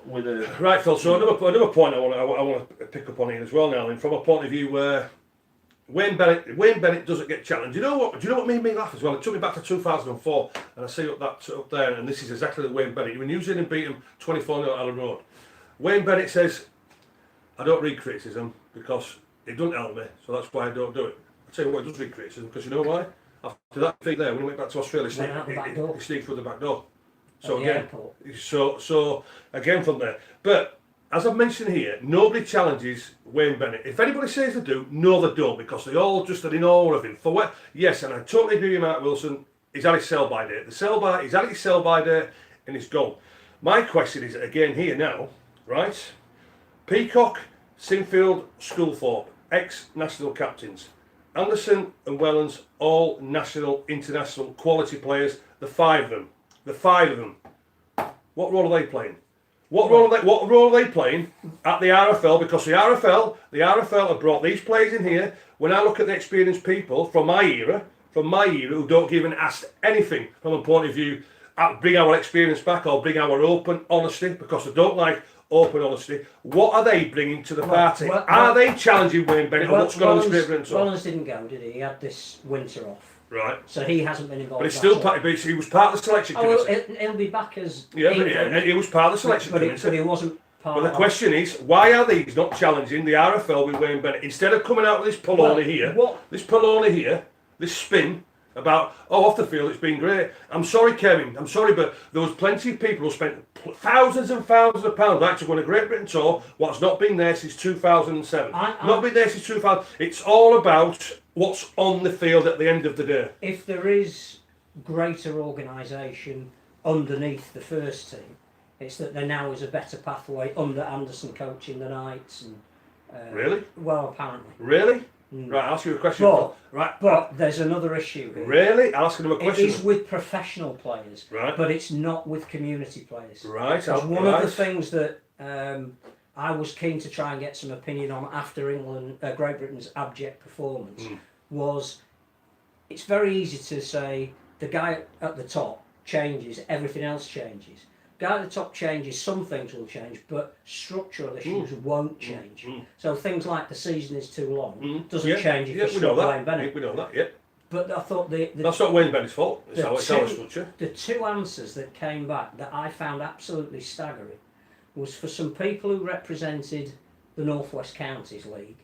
with a right, Phil. So another point I want to pick up on here as well now, and from a point of view where Wayne Bennett doesn't get challenged. Do you know what made me laugh as well? It took me back to 2004, and I see up there, and this is exactly the Wayne Bennett. When New Zealand beat him 24-0 at Allen Road, Wayne Bennett says, "I don't read criticism because it doesn't help me, so that's why I don't do it." I tell you what, it does read criticism because you know why? After that feat there, when he went back to Australia, he sneaked through the back door. So again, so again from there, but as I've mentioned here, nobody challenges Wayne Bennett. If anybody says they do, no they don't, because they all just are in awe of him. For what? Yes, and I totally agree with Mark Wilson, he's had his sell-by date. He's had his sell-by date and he's gone. My question is, again here now, right? Peacock, Sinfield, Schoolthorpe, ex-national captains. Anderson and Wellens, all national, international quality players. The five of them. What role are they playing? What role are they playing at the RFL? Because the RFL have brought these players in here. When I look at the experienced people from my era who don't give an ask anything from a point of view, bring our experience back or bring our open honesty, because I don't like open honesty. What are they bringing to the party? Are they challenging Wayne Bennett on what's going on in Great Britain? Wellens didn't go, did he? He had this winter off. Right. So he hasn't been involved. But he's still he was part of the selection committee. He'll be back as he was part of the selection committee. But he wasn't part But the question is, why are these not challenging the RFL with Wayne Bennett? Instead of coming out with this baloney here, this spin about, off the field, it's been great. I'm sorry, Kevin, but there was plenty of people who spent thousands and thousands of pounds actually going to Great Britain tour, what's not been there since 2007. Not been there since 2000. It's all about what's on the field at the end of the day. If there is greater organisation underneath the first team, it's that there now is a better pathway under Anderson coaching the Knights. And, really? Well, apparently. Really? Right, I'll ask you a question. But there's another issue here. Really? Asking them a question. It is with professional players, right? But it's not with community players. Right. One of the things that I was keen to try and get some opinion on after Great Britain's abject performance was, it's very easy to say the guy at the top changes, everything else changes. Guy at the top changes, some things will change, but structural issues won't change. So things like the season is too long doesn't change if you swap Wayne Bennett. We know that, yeah. But I thought that's not Wayne Bennett's fault. It's our structure. The two answers that came back that I found absolutely staggering was for some people who represented the North West Counties League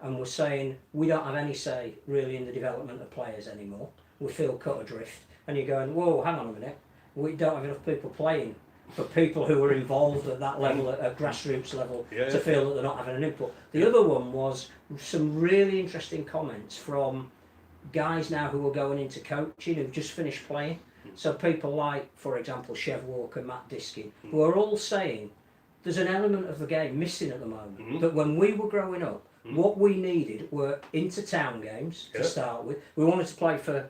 and were saying, we don't have any say really in the development of players anymore. We feel cut adrift. And you're going, whoa, hang on a minute. We don't have enough people playing for people who are involved at that level, at grassroots level, to feel that they're not having an input. The other one was some really interesting comments from guys now who are going into coaching who've just finished playing. So people like, for example, Chev Walker, Matt Diskin, who are all saying there's an element of the game missing at the moment. That when we were growing up, what we needed were inter-town games to start with. We wanted to play for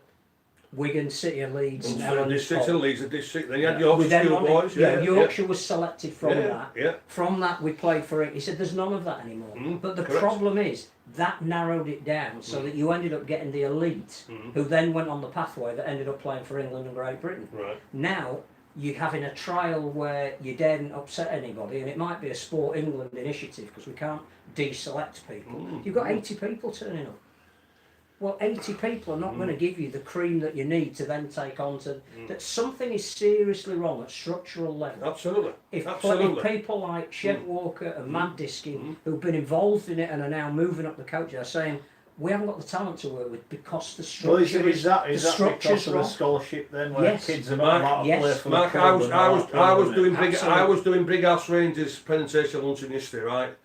Wigan, City and Leeds. District and Leeds, the district. Then you had Yorkshire schoolboys. Yorkshire was selected from that. Yeah. From that we played for it. He said there's none of that anymore. But the problem is that narrowed it down so that you ended up getting the elite who then went on the pathway that ended up playing for England and Great Britain. Right. Now you're having a trial where you daren't upset anybody, and it might be a Sport England initiative because we can't deselect people. You've got 80 people turning up. Well, 80 people are not going to give you the cream that you need to then take on to... That something is seriously wrong at structural level. Absolutely. If people like Chev Walker and Matt Diskin, who've been involved in it and are now moving up the coach, are saying, we haven't got the talent to work with because the structure is that because of the scholarship then, where kids are not allowed to play for Mark, the club? I was doing Brig House Rangers presentation luncheon yesterday, right?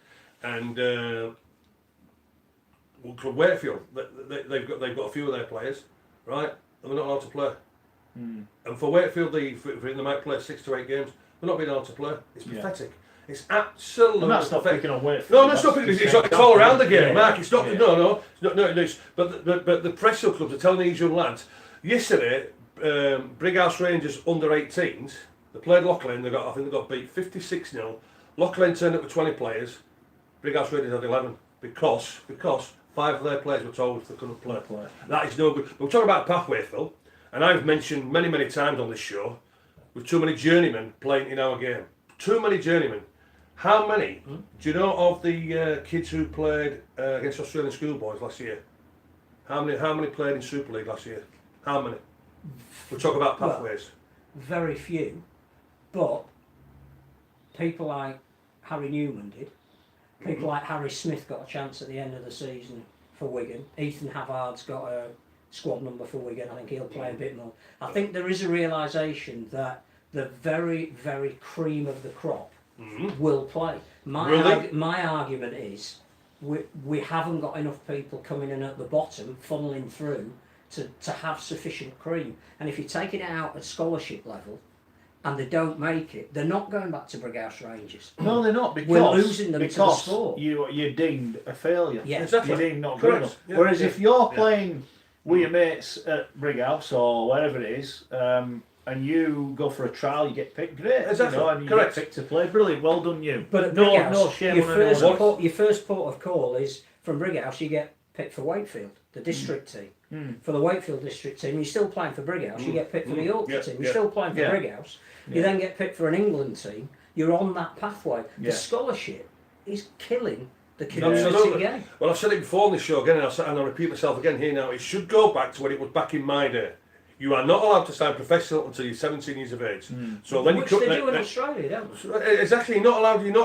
And... Club Wakefield, they've got a few of their players, right? And they're not allowed to play. And for Wakefield, they might play 6 to 8 games. They're not being allowed to play. It's pathetic. It's absolutely. And that's not picking on Wakefield. No, that's not picking. It's all around the game, Mark. It's not. No. It's, but the Preshill clubs are telling these young lads. Yesterday, Brig House Rangers under 18s. They played Loughlin. I think they got beat 56-0. Loughlin turned up with 20 players. Brig House Rangers had 11 because 5 of their players were told they couldn't play. That is no good. But we're talking about pathway, Phil, and I've mentioned many times on this show, with too many journeymen playing in our game. Too many journeymen. How many do you know of the kids who played against Australian schoolboys last year? How many played in Super League last year? How many? We're talking about pathways. Well, very few, but people like Harry Newman did. People like Harry Smith got a chance at the end of the season for Wigan. Ethan Havard's got a squad number for Wigan. I think he'll play a bit more. I think there is a realisation that the very, very cream of the crop will play. My argument is we haven't got enough people coming in at the bottom, funneling through to have sufficient cream. And if you're taking it out at scholarship level and they don't make it, they're not going back to Brighouse Rangers. No, they're not, because we're losing them to the sport. You're deemed a failure. Yeah, exactly. You're deemed not good enough. Yeah. Whereas if you're playing with your mates at Brighouse or wherever it is, and you go for a trial, you get picked, great. Exactly. And you get picked to play, brilliant, well done you. But at no Brighouse, shame your on first anyone else. your first port of call is from Brighouse. You get picked for Wakefield, the district team. For the Wakefield district team, you're still playing for Brighouse. You get picked for the Yorkshire team. You're still playing for Brighouse. You then get picked for an England team. You're on that pathway. The scholarship is killing the community game. Well, I've said it before on this show again, and I'll repeat myself again here now. It should go back to when it was back in my day. You are not allowed to sign professional until you're 17 years of age. So then Which they do in Australia, don't they? Exactly, you're not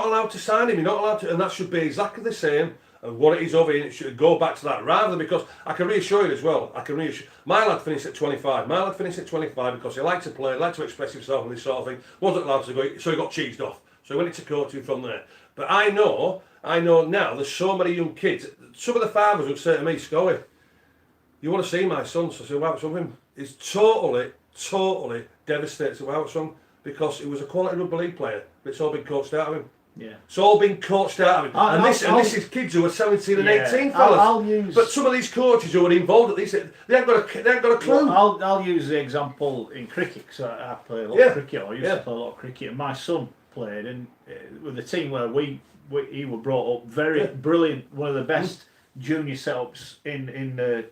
allowed to sign him. You're not allowed to, and that should be exactly the same. And what it is over here, it should go back to that rather than, because I can reassure you as well. My lad finished at 25. My lad finished at 25 because he liked to play, liked to express himself and this sort of thing. Wasn't allowed to go, so he got cheesed off. So he went into coaching from there. But I know now. There's so many young kids. Some of the fathers would say to me, "Scully, you want to see my son?" So I said, "What's with him?" He's totally devastated with our son because he was a quality rugby league player, but it's all been coached out of him. Yeah. It's all been coached out of him. And this is kids who are 17 and 18, fellas. But some of these coaches who are involved at these, they haven't got a clue. Well, I'll use the example in cricket, because I play a lot of cricket, or I used to play a lot of cricket, and my son played in with the team where he was brought up, very brilliant, one of the best junior setups in the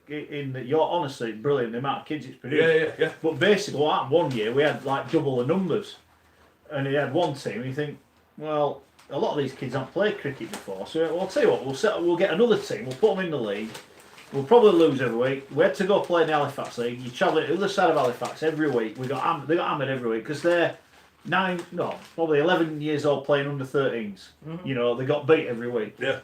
you're honestly brilliant, the amount of kids it's produced. Yeah. But basically what happened one year, we had like double the numbers, and he had one team, and you think, well, a lot of these kids haven't played cricket before, so I'll tell you what, we'll get another team, we'll put them in the league, we'll probably lose every week. We had to go play in the Halifax League. You travel to the other side of Halifax every week. They got hammered every week because they're probably 11 years old playing under 13s. You know, they got beat every week. Yeah.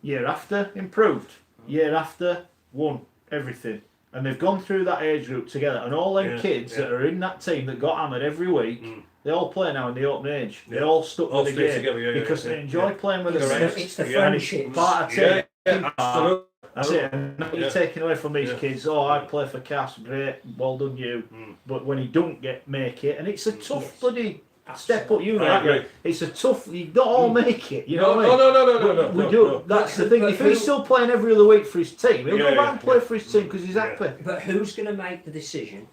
Year after, improved. Year after, won everything. And they've gone through that age group together. And all them kids that are in that team that got hammered every week, they all play now in the open age. They all stuck with the game together, because they enjoy playing with the rest. It's the friendship. It's part of team. Absolutely. That's it. And now you're taking away from these kids. Oh, I play for Cass, great, well done you. But when he don't make it, and it's a tough bloody step up. You know, it's a tough. You don't all make it. You know what I mean? No. We do. That's the thing. If he's still playing every other week for his team, he'll go back and play for his team because he's happy. But who's going to make the decision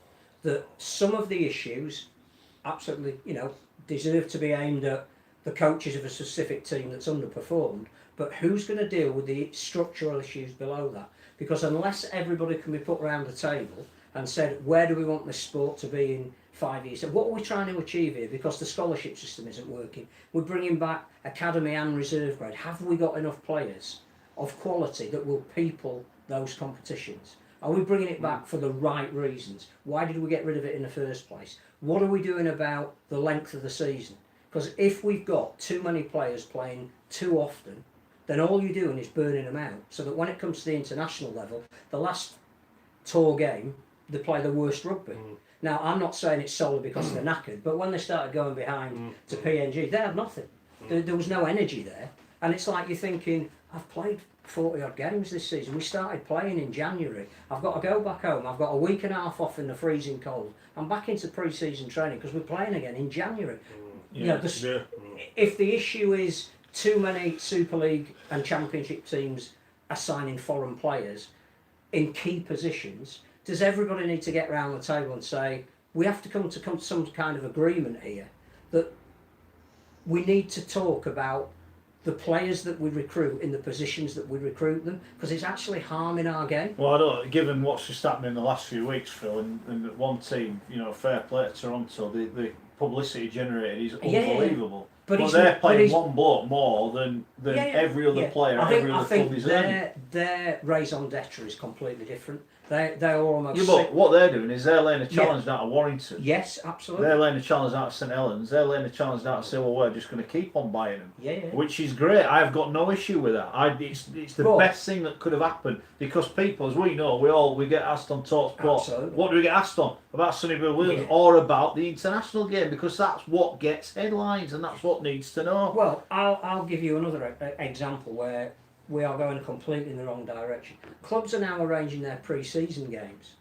that some of the issues absolutely, deserve to be aimed at the coaches of a specific team that's underperformed, but who's going to deal with the structural issues below that? Because unless everybody can be put around the table and said, where do we want this sport to be in 5 years? So what are we trying to achieve here? Because the scholarship system isn't working. We're bringing back academy and reserve grade. Have we got enough players of quality that will people those competitions? Are we bringing it back for the right reasons? Why did we get rid of it in the first place? What are we doing about the length of the season? Because if we've got too many players playing too often, then all you're doing is burning them out. So that when it comes to the international level, the last tour game, they play the worst rugby. Now, I'm not saying it's solely because they're knackered, but when they started going behind to PNG, they had nothing. There was no energy there. And it's like you're thinking, I've played 40 odd games this season. We started playing in January. I've got to go back home. I've got a week and a half off in the freezing cold. I'm back into pre-season training because we're playing again in January. If the issue is too many Super League and Championship teams assigning foreign players in key positions, does everybody need to get round the table and say, we have to come to some kind of agreement here that we need to talk about the players that we recruit in the positions that we recruit them, because it's actually harming our game. Well, I don't. Given what's just happened in the last few weeks, Phil, and one team, fair play to Toronto, the publicity generated is unbelievable. But they're playing one bloke more than every other player, every other club is earning. Their raison d'etre is completely different. They're almost. Yeah, but what they're doing is they're laying a challenge down to Warrington. Yes, absolutely. They're laying a challenge out to St Helens. They're laying a challenge out to say, well, we're just going to keep on buying them. Which is great. I've got no issue with that. It's the best thing that could have happened, because people, as we know, we get asked on Talk Sport. What do we get asked on? About Sonny Bill Williams or about the international game, because that's what gets headlines and that's what sport needs to know. Well, I'll give you another example where we are going completely in the wrong direction. Clubs are now arranging their pre-season games.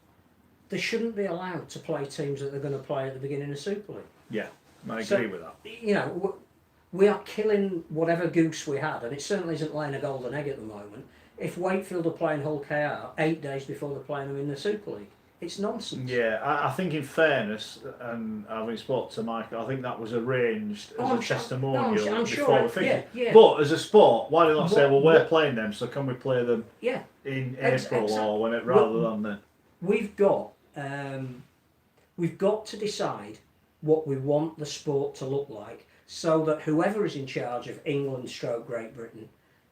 They shouldn't be allowed to play teams that they're going to play at the beginning of Super League. Yeah, I agree with that. You know, we are killing whatever goose we had, and it certainly isn't laying a golden egg at the moment. If Wakefield are playing Hull KR 8 days before they're playing them in the Super League, it's nonsense. Yeah, I think in fairness, and having spoke to Mike, I think that was arranged as a testimonial I'm before sure, the thing. yeah. But as a sport, why do they not say, well, we're playing them, so can we play them in April or when rather than then? We've got to decide what we want the sport to look like, so that whoever is in charge of England / Great Britain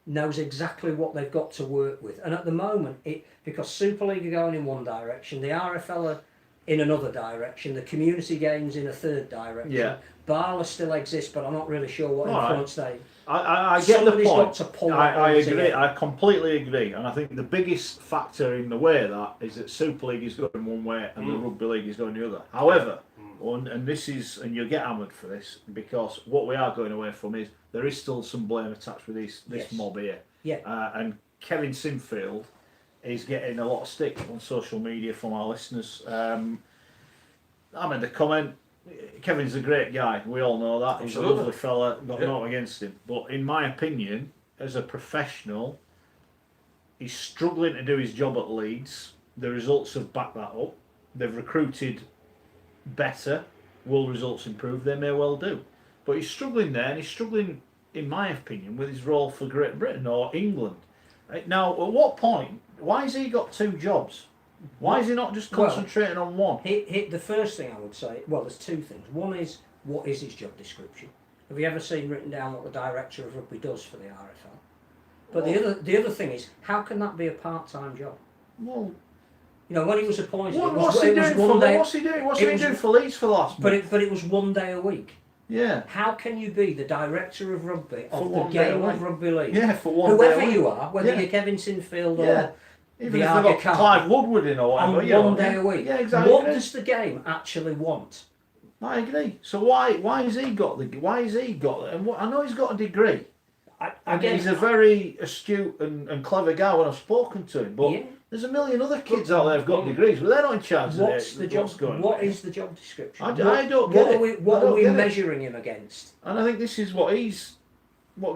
knows exactly what they've got to work with. And at the moment, because Super League are going in one direction, the RFL are in another direction, the community games in a third direction. Yeah. BARLA still exists, but I'm not really sure what influence they... I get the point. Got to pull I agree. together. I completely agree, and I think the biggest factor in the way of that is that Super League is going one way and the Rugby League is going the other. However, and this is, and you'll get hammered for this, because what we are going away from is there is still some blame attached with this mob here. Yeah. And Kevin Sinfield is getting a lot of stick on social media from our listeners. I made the comment. Kevin's a great guy. We all know that. He's a lovely fella. Got nothing against him. But in my opinion, as a professional, he's struggling to do his job at Leeds. The results have backed that up. They've recruited better. Will results improve? They may well do. But he's struggling there, and he's struggling, in my opinion, with his role for Great Britain or England. Now, at what point? Why has he got two jobs? Why is he not just concentrating on one? The first thing I would say, well, there's two things. One is, what is his job description? Have you ever seen written down what the director of rugby does for the RFL? But the other thing is, how can that be a part-time job? Well, you know, when he was appointed, what's he doing for Leeds for the last month? But it was 1 day a week. Yeah. How can you be the director of rugby of the game of Rugby League? Yeah, for 1 day. Whoever you are, whether you're Kevin Sinfield or even if they've got Clive Woodward in or whatever, on 1 day a week. Yeah, exactly. What does the game actually want? I agree. So why has he got and I know he's got a degree. He's a very astute and clever guy when I've spoken to him, but there's a million other kids out there who've got degrees, but they're not in charge What is the job description? I don't get it. What are we measuring him against? And I think this is what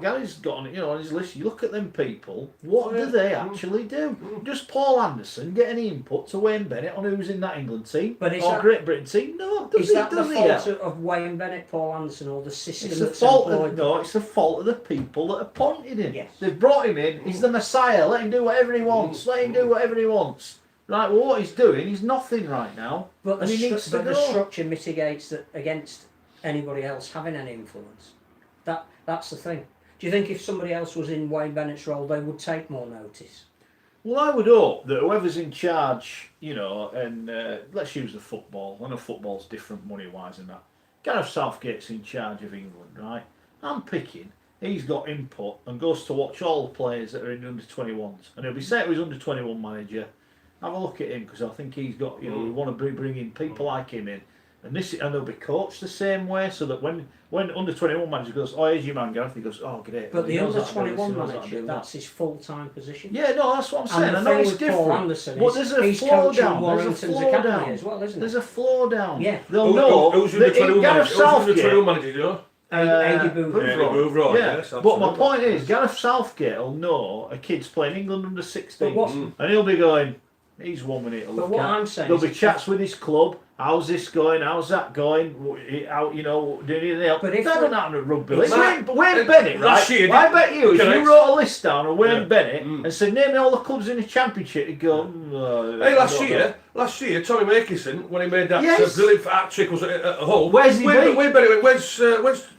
Gary's got on his list. You look at them people, what do they actually do? Does Paul Anderson get any input to Wayne Bennett on who's in that England team or Great Britain team? No, is that the fault of Wayne Bennett, Paul Anderson, or the system that's employed? No, it's the fault of the people that appointed him. Yes. They've brought him in, he's the Messiah, let him do whatever he wants, Right, well, what he's doing is nothing right now, but and he needs to go. The structure mitigates that against anybody else having any influence. That's the thing. Do you think if somebody else was in Wayne Bennett's role, they would take more notice? Well, I would hope that whoever's in charge, and let's use the football. I know football's different money-wise and that. Gareth Southgate's in charge of England, right? I'm picking. He's got input and goes to watch all the players that are in the under-21s. And he'll be saying to his under-21 manager, have a look at him, because I think he's got, we want to bring in people like him in. And they'll be coached the same way, so that when under-21 manager goes, oh, here's your man, Gareth, he goes, oh, great. But the under-21 manager, that's his full-time position. Yeah, no, that's what I'm saying. And I know it's with different. Paul Anderson but there's a flow down. Warrington's academy as well, isn't There's a flow down. Yeah. They'll know. Who's the Gareth Southgate. Who's the 21 manager, do you know? Eddie Booth. Yes, but my point is, Gareth Southgate will know a kid's playing England under 16s, and he'll be going, he's 1 minute to look at. What I'm saying There'll be chats with his club. How's this going? How's that going? How, do you need any help? But that doesn't happen at Rugby League. Wayne Bennett, right? I bet you, if you wrote a list down of Wayne Bennett and said, name me all the clubs in the Championship, he'd go, hey, last year, Tommy Makerson, when he made that brilliant hat-trick was at Hull. Where's he been? Wayne Bennett, where's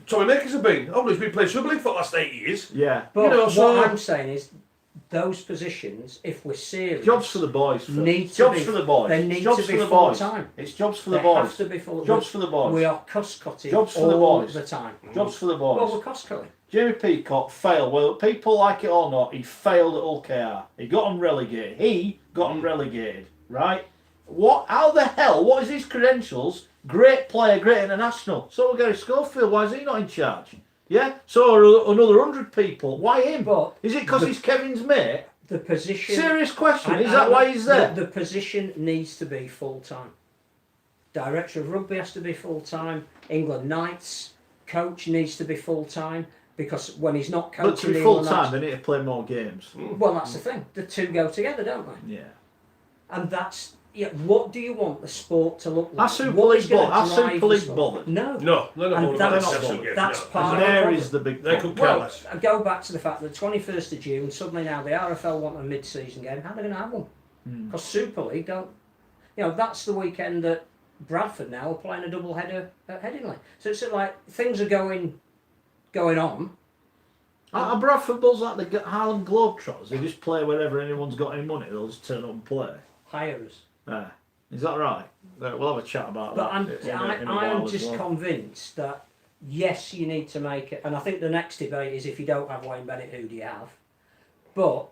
Tommy Makerson been? Oh, he's been playing Super League for the last 8 years. Yeah. But what I'm saying is, those positions, if we're serious, jobs for the boys. They need to be full time. It's jobs for the boys. Have to be full. Jobs for the boys. We are cost cutting all the time. Jobs for the boys. Well, we're cost cutting. Jamie Peacock failed. Well, people like it or not, he failed at Hull KR. He got them relegated. Right? What? How the hell? What is his credentials? Great player, great international. So we'll get Schofield. Why is he not in charge? Yeah, so are another 100 people. Why him? But Is it because he's Kevin's mate? the position. Serious question. Is that why he's there? The position needs to be full time. Director of rugby has to be full time. England Knights coach needs to be full time, because when he's not coaching, But to be the full England time, Knights, they need to play more games. well, that's the thing. The two go together, don't they? Yeah. And that's what do you want the sport to look like? Are Super What is League gonna bothered? Are drive Super the League sport? bothered? No. No, they're not And bothered about that's- exceptional games. that's no. part And of there the is the big They problem. could care Well, less. I go back to the fact that the 21st of June, suddenly now the RFL want a mid-season game. How are they going to have one? Because Super League don't. That's the weekend that Bradford now are playing a double header at Headingley. So it's like things are going on. Are Bradford Bulls like the Harlem Globetrotters? They just play wherever anyone's got any money. They'll just turn up and play. Hires. Is that right? We'll have a chat about But that. in a I'm while as just well. convinced that yes, you need to make it. And I think the next debate is, if you don't have Wayne Bennett, who do you have? But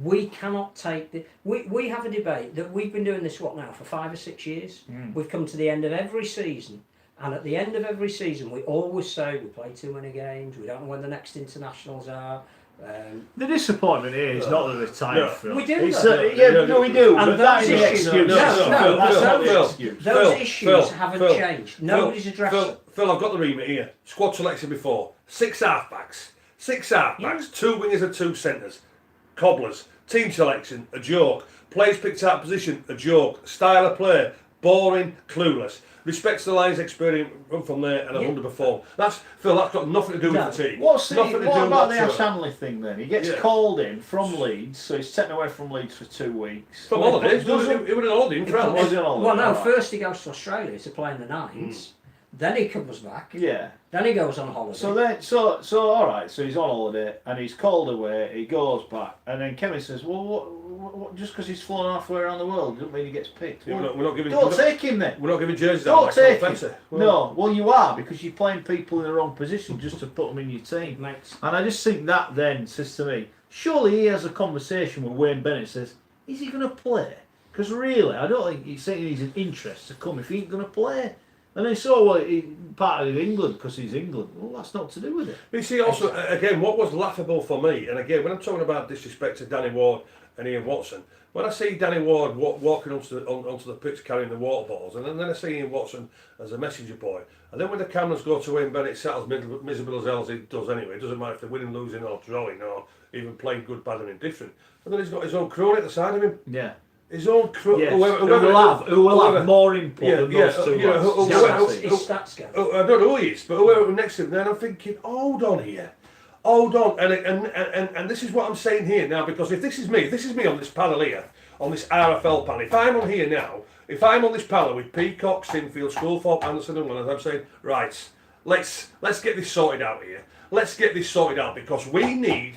we cannot take the. We have a debate that we've been doing this now for 5 or 6 years. We've come to the end of every season. And at the end of every season, we always say we play too many games. We don't know when the next internationals are. The disappointment here is not that they're tired, Phil. We do It's, that. we do. And but that those is the issues- excuse. no, That's not the Phil, excuse. Those issues haven't changed. Nobody's addressed them. Phil, I've got the remit here. Squad selection before. 6 halfbacks. 6 halfbacks. 2 wingers and 2 centres. Cobblers. Team selection, a joke. Players picked out position, a joke. Style of play, boring, clueless. Respects the line's experience, run from there and underperform. That's Phil. That's got nothing to do with fatigue. What about the whatsoever. Ash Hanley thing then? He gets called in from Leeds, so he's taken away from Leeds for 2 weeks. From holidays, he was on holiday in France. Was he on holiday? Well, no, Right. first he goes to Australia to play in the Nines. Then he comes back. Yeah. Then he goes on holiday. So all right. So he's on holiday and he's called away. He goes back, and then Kevin says, "Well, what just because he's flown halfway around the world doesn't mean he gets picked." Yeah, Well, we're not giving. don't take him then. We're not giving jerseys out Don't like take Spencer. him. No, well you are, because you're playing people in the wrong position just to put them in your team. Mates. And I just think that then says to me, surely he has a conversation with Wayne Bennett. Says, is he going to play? Because really, I don't think he's saying he's an interest to come if he ain't going to play. And they saw, well, he part of England because he's England. Well, that's not to do with it. But you see, also, again, what was laughable for me, and again, when I'm talking about disrespect to Danny Ward and Ian Watson, when I see Danny Ward walking onto the pitch carrying the water bottles, and then I see Ian Watson as a messenger boy, and then when the cameras go to Wayne Bennett, sat as miserable as hell as he does anyway, it doesn't matter if they're winning, losing, or drawing, or even playing good, bad, and indifferent. And then he's got his own crony at the side of him. Yeah. His own crew. Yes. Who will have more input than those two lads. His stats go. I don't know who he is, but whoever next to him, then I'm thinking, hold on here. Hold on. And this is what I'm saying here now, because if this is me on this panel here, on this RFL panel, if I'm on here now, if I'm on this panel with Peacock, Sinfield, Schoolthorpe, Anderson and Williams, I'm saying, right, let's get this sorted out here. Let's get this sorted out, because we need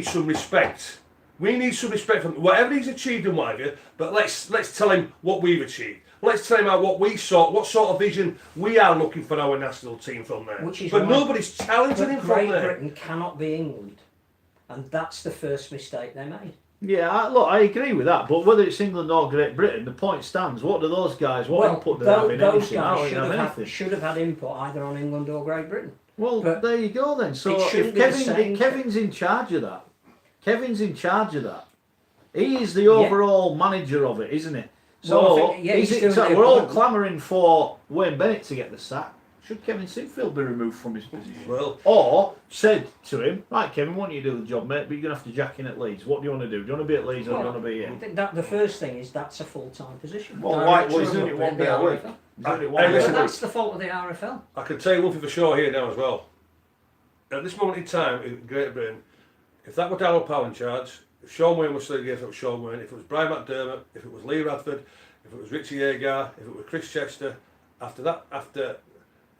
some respect. We need some respect from whatever he's achieved and whatever, but let's tell him what we've achieved. Let's tell him about what we saw, what sort of vision we are looking for our national team from there. But nobody's challenging him from there. Great Britain cannot be England, and that's the first mistake they made. Yeah, I agree with that. But whether it's England or Great Britain, the point stands. What do those guys? What input do they have in those anything? I guys don't have anything. should have had input either on England or Great Britain. Well, But there you go then. So it shouldn't if be the same. Kevin's in charge of that, he is the overall manager of it, isn't he? So Well, I think, he's doing the we're all appointment. clamouring for Wayne Bennett to get the sack. Should Kevin Sinfield be removed from his position? Well, Or said to him, right, Kevin, why don't you do the job, mate? But you're going to have to jack in at Leeds. What do you want to do? Do you want to be at Leeds or do you want to be here? I think that the first thing is that's a full-time position. Well, why? Director Well, he's of doing it rugby, one day the a week. RFL. He's doing it Hey, one day listen, a But week. that's the fault of the RFL. I can tell you one thing for sure here now as well. At this moment in time in Great Britain, if that were Darryl Powell in charge, if Sean Wayne was still here, if it was Sean Wayne, if it was Brian Mcdermott, if it was Lee Radford, if it was Richie Agar, if it was Chris Chester, after that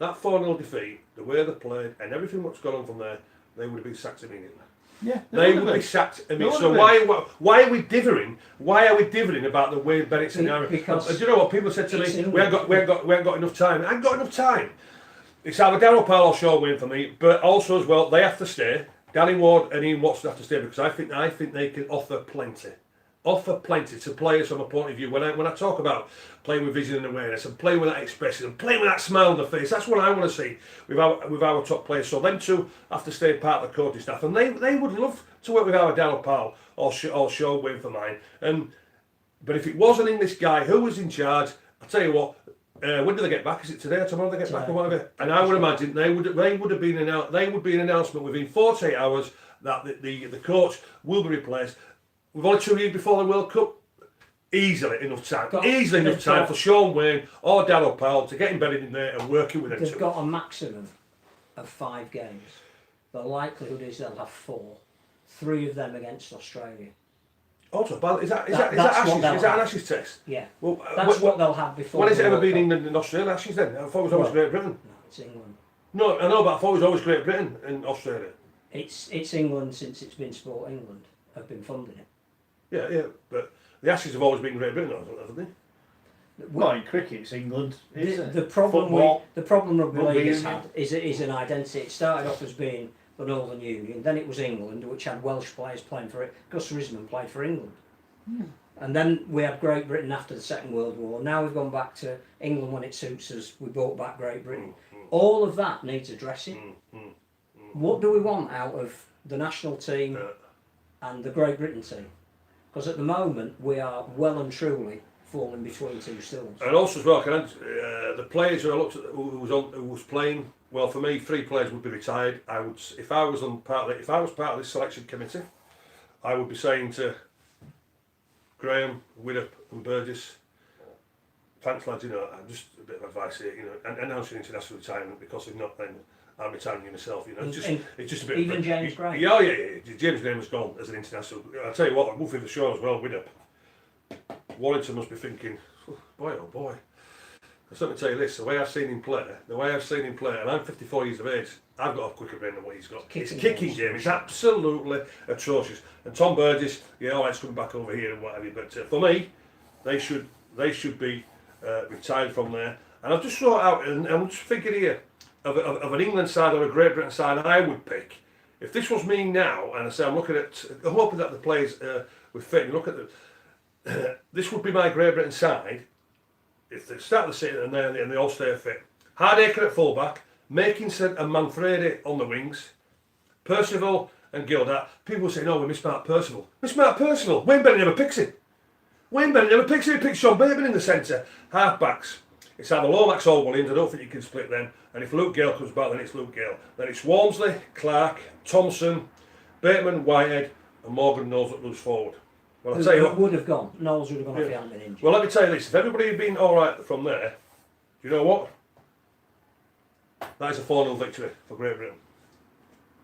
4-0 defeat, the way they played and everything what's gone on from there, they would have been sacked immediately. Yeah, They would be sacked immediately. So why are we dithering? Why are we dithering about the Wayne Bennett scenario? Because do you know what people said to me? England. We ain't got enough time. I ain't got enough time. It's either Darryl Powell or Sean Wayne for me, but also as well they have to stay. Danny Ward and Ian Watson have to stay because I think they can offer plenty. offer plenty to players from a point of view. When I talk about playing with vision and awareness and playing with that expression and playing with that smile on the face, that's what I want to see with our top players. So them two have to stay part of the coaching staff, and they would love to work with our Darryl Powell or Sean Wayne for mine. But if it was an English guy who was in charge, I'll tell you what. When do they get back? Is it today or tomorrow they get back or whatever? And I would imagine they would be an announcement within 48 hours that the coach will be replaced. We've only 2 years before the World Cup. Easily enough time for Sean Wayne or Darryl Powell to get embedded in there and working with them. They've got a maximum of 5 games. The likelihood is they'll have 4. 3 of them against Australia. Also, is that an Ashes test? Yeah. Well, that's what they'll have before. When has it ever been England and Australia Ashes then? I thought it was always Great Britain. No, it's England. No, I know, but I thought it was always Great Britain and Australia. It's England since it's been Sport England have been funding it. Yeah, but the Ashes have always been Great Britain, haven't they? Well, in cricket, it's England. The problem Rugby League has had is an identity. It started off as being the Northern Union, then it was England, which had Welsh players playing for it. Gus Risman played for England. And then we had Great Britain after the Second World War. Now we've gone back to England when it suits us. We brought back Great Britain. All of that needs addressing. What do we want out of the national team and the Great Britain team? Because at the moment we are well and truly falling between two stools. And also as well, the players who I looked at who was playing, well, for me, 3 players would be retired. I would, if I was part of this selection committee, I would be saying to Graham, Widdop and Burgess, thanks lads, just a bit of advice here, and announcing international retirement, because if not, then I'm retiring myself, it's just a bit. Even James Graham. Yeah. James Graham has gone as an international. I'll tell you what, I'm moving the show as well, Widdop. Warrington must be thinking, boy oh boy. So let me tell you this, the way I've seen him play, and I'm 54 years of age, I've got a quicker brain than what he's got. His kicking game is absolutely atrocious. And Tom Burgess, it's coming back over here and whatever, but for me, they should be retired from there. And I've just thought out, and I'm just thinking here, of an England side or a Great Britain side I would pick. If this was me now, and I say I'm hoping that the players with fit, and look at this would be my Great Britain side. If they start the season and they all stay fit. Hardacre at fullback, Makinson and Manfredi on the wings, Percival and Gildat. People say, no, we miss Mark Percival. Miss Mark Percival. Wayne Bennett never picks him. He picks Sean Bateman in the centre. Half-backs. It's either Lomax or Williams. I don't think you can split them. And if Luke Gale comes back, then it's Luke Gale. Then it's Walmsley, Clark, Thompson, Bateman, Whitehead, and Morgan Knowles that moves forward. Well, I'll tell you what. Would have gone. Knowles would have gone if he hadn't been injured. Well, let me tell you this. If everybody had been all right from there, do you know what? That is a 4-0 victory for Great Britain.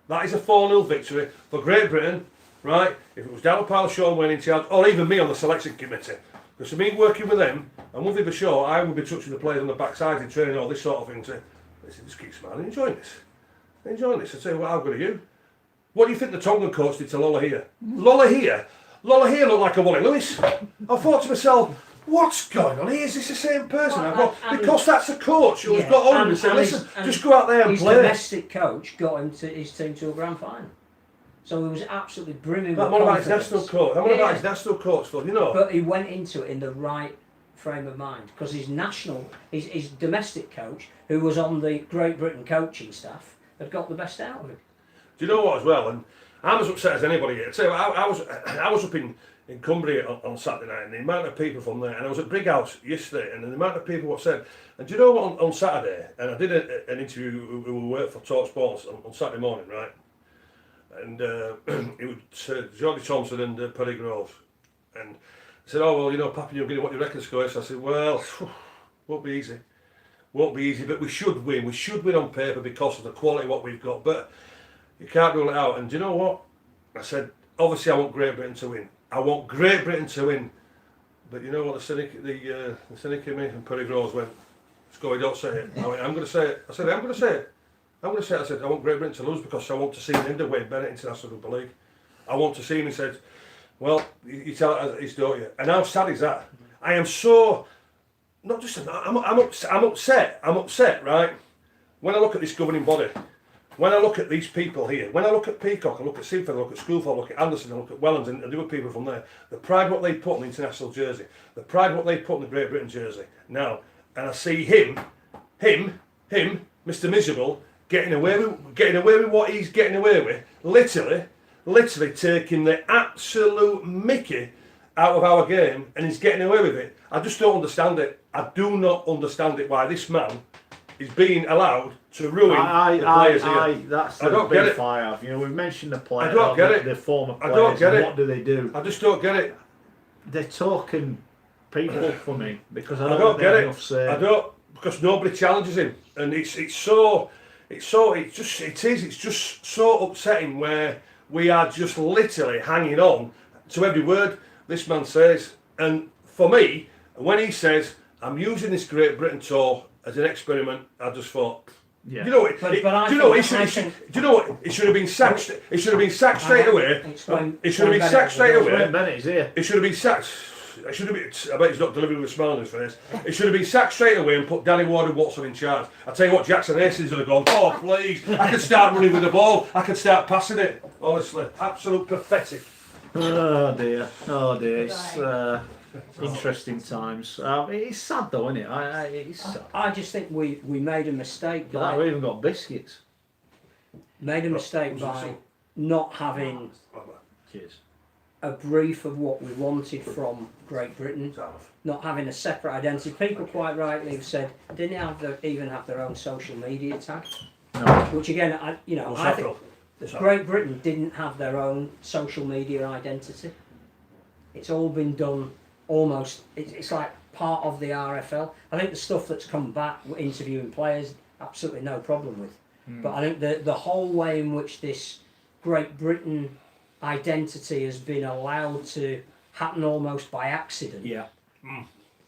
That is a 4-0 victory for Great Britain, right? If it was Darryl Powell, Sean Wayne in charge, or even me on the selection committee. Because for me working with them, and one thing for sure, I would be touching the players on the backside and training all this sort of thing. Say, listen, just keep smiling, enjoying this. I tell you what, how good are you? What do you think the Tongan coach did to Lola here? Lola here looked like a Wally Lewis. I thought to myself, what's going on here? Is this the same person? Because that's a coach who's got on and said, listen, just go out there and play. His domestic coach got his team to a grand final. So he was absolutely brimming with confidence. What about his national coach? About his national coach, Phil? But he went into it in the right frame of mind, because his domestic coach, who was on the Great Britain coaching staff, had got the best out of him. Do you know what as well? And I'm as upset as anybody here. So I was up in Cumbria on Saturday night, and the amount of people from there, and I was at Brighouse yesterday, and the amount of people what said. And do you know what? On Saturday, and I did an interview who worked for Talk Sports on Saturday morning, right? And it was Jordy Thompson and Perry Groves, and I said, oh well, Papua New Guinea, what do you reckon score? So I said, well, won't be easy, but we should win. We should win on paper because of the quality of what we've got, but you can't rule it out. And do you know what? I said, obviously I want Great Britain to win. But you know what? The cynic in me and Perry Groves went, Scully, don't say it. I went, I'm going to say it. I said, I'm going to say it. I said, I want Great Britain to lose because I want to see him in the Wayne Bennett International Rugby League. I want to see him. He said, well, you tell it as it is, don't you? And how sad is that? I am so, not just, I'm upset, right? When I look at this governing body, when I look at these people here, when I look at Peacock, I look at Sinfield, I look at Schoolford, I look at Anderson, I look at Wellens and the other people from there, the pride what they put in the international jersey, the pride what they put in the Great Britain jersey. Now, and I see him, Mr. Miserable, getting away with what he's getting away with, literally taking the absolute mickey out of our game, and he's getting away with it. I just don't understand it. I do not understand it why this man is being allowed to ruin the players here. That's I the don't get beef it. I have. You know, we've mentioned the players, I don't get it. the former players. I don't get and it. What do they do? I just don't get it. They're talking people for me because I I don't don't get enough it. say. I don't, because nobody challenges him, and it's just so upsetting where we are just literally hanging on to every word this man says. And for me, when he says I'm using this Great Britain tour as an experiment, I just thought, Yeah. you know what? But Do I you know what? think- Do you know what? It should have been sacked. It should have been sacked straight away. It should have been sacked straight away. Wayne Bennett is here. It should have been sacked. It should have been. I bet he's not delivering with a smile on his face. It should have been sacked straight away and put Danny Ward and Watson in charge. I tell you what, Jackson Hastings would have gone. Oh please! I could start running with the ball. I could start passing it. Honestly, absolute pathetic. Oh dear. It's interesting times. It's sad though, isn't it? It's sad. I just think we made a mistake. But that, we even got biscuits. Made a mistake by not having Cheers. a brief of what we wanted from Great Britain, not having a separate identity. People quite rightly have said didn't even have their own social media tag, No. which again, I think that Great Britain didn't have their own social media identity. It's all been done almost. It's like part of the RFL. I think the stuff that's come back, interviewing players, absolutely no problem with. But I think the whole way in which this Great Britain identity has been allowed to happen almost by accident Yeah.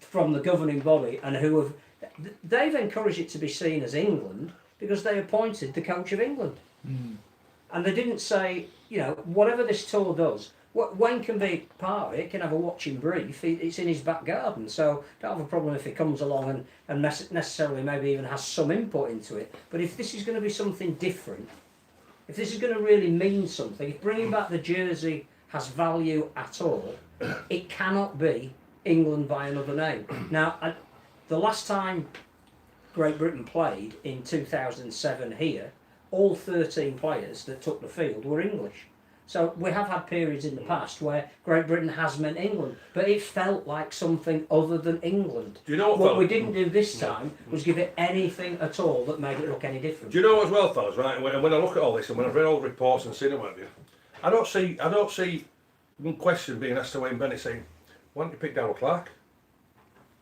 from the governing body, and they've encouraged it to be seen as England because they appointed the coach of England. And they didn't say, whatever this tour does, Wayne can be part of it, can have a watching brief, it's in his back garden, so don't have a problem if he comes along and necessarily maybe even has some input into it. But if this is going to be something different, if this is going to really mean something, if bringing back the jersey has value at all, it cannot be England by another name. Now, the last time Great Britain played in 2007 here, all 13 players that took the field were English. So we have had periods in the past where Great Britain has meant England, but it felt like something other than England. Do you know what we didn't do this time was give it anything at all that made it look any different. Do you know as well, fellas? Right, and when I look at all this and when I've read all the reports and seen it, what have you, I don't see one question being asked to Wayne Bennett saying, "Why don't you pick Darryl Clark?"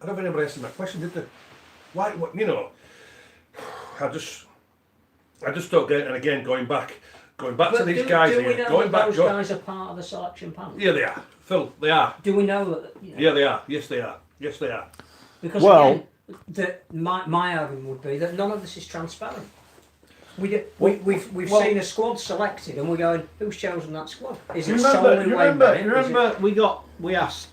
I don't think anybody asked him that question, did they? Why? I just don't get it. And again, going back to these guys do we here, know that those guys are part of the selection panel? Yeah, they are. Phil, they are. Do we know that? Yeah, they are. Yes, they are. Yes, they are. Because again, my argument would be that none of this is transparent. We've seen a squad selected, and we're going, who's chosen that squad? Is it solely Wayne Bennett? Remember, we asked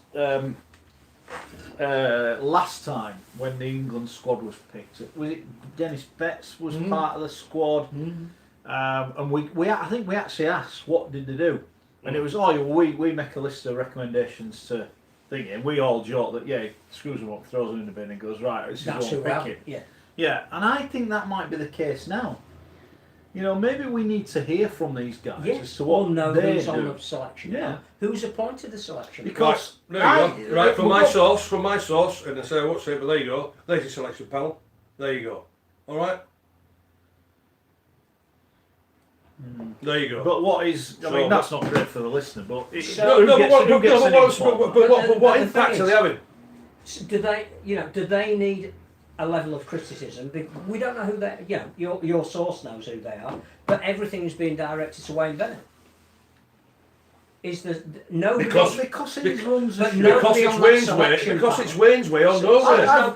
last time when the England squad was picked. Was it Dennis Betts was part of the squad? And I think we actually asked what did they do, and it was we make a list of recommendations to thingy, and we all joke that screws them up, throws them in the bin, and goes right. This is what we're picking. Yeah, and I think that might be the case now. Maybe we need to hear from these guys as to what they who's do. on the selection. Yeah, who's appointed the selection? because from my source, and I say but there you go. There's your selection panel. There you go. All right. There you go. But what is? I mean, that's not great for the listener. But what impact are they having? Do they need a level of criticism? We don't know who they. Your source knows who they are, but everything is being directed to Wayne Bennett. Is there no because it's Wayne's way or no way? I've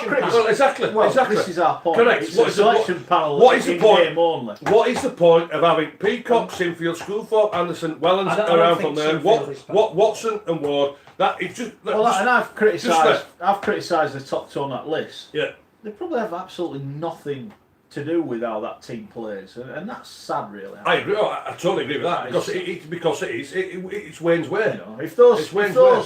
criticised. Exactly. This is our point. Correct. It's a selection panel. What is the point? Game only. What is the point of having Peacock, Sinfield, Schoolthorpe, Anderson, Wellens around from there? What Watson and Ward? That it's just. And I've criticised. I've criticised the top two on that list. Yeah. They probably have absolutely nothing to do with how that team plays, and that's sad, really. I agree. I totally agree with that because it's Wayne's way. You know, if those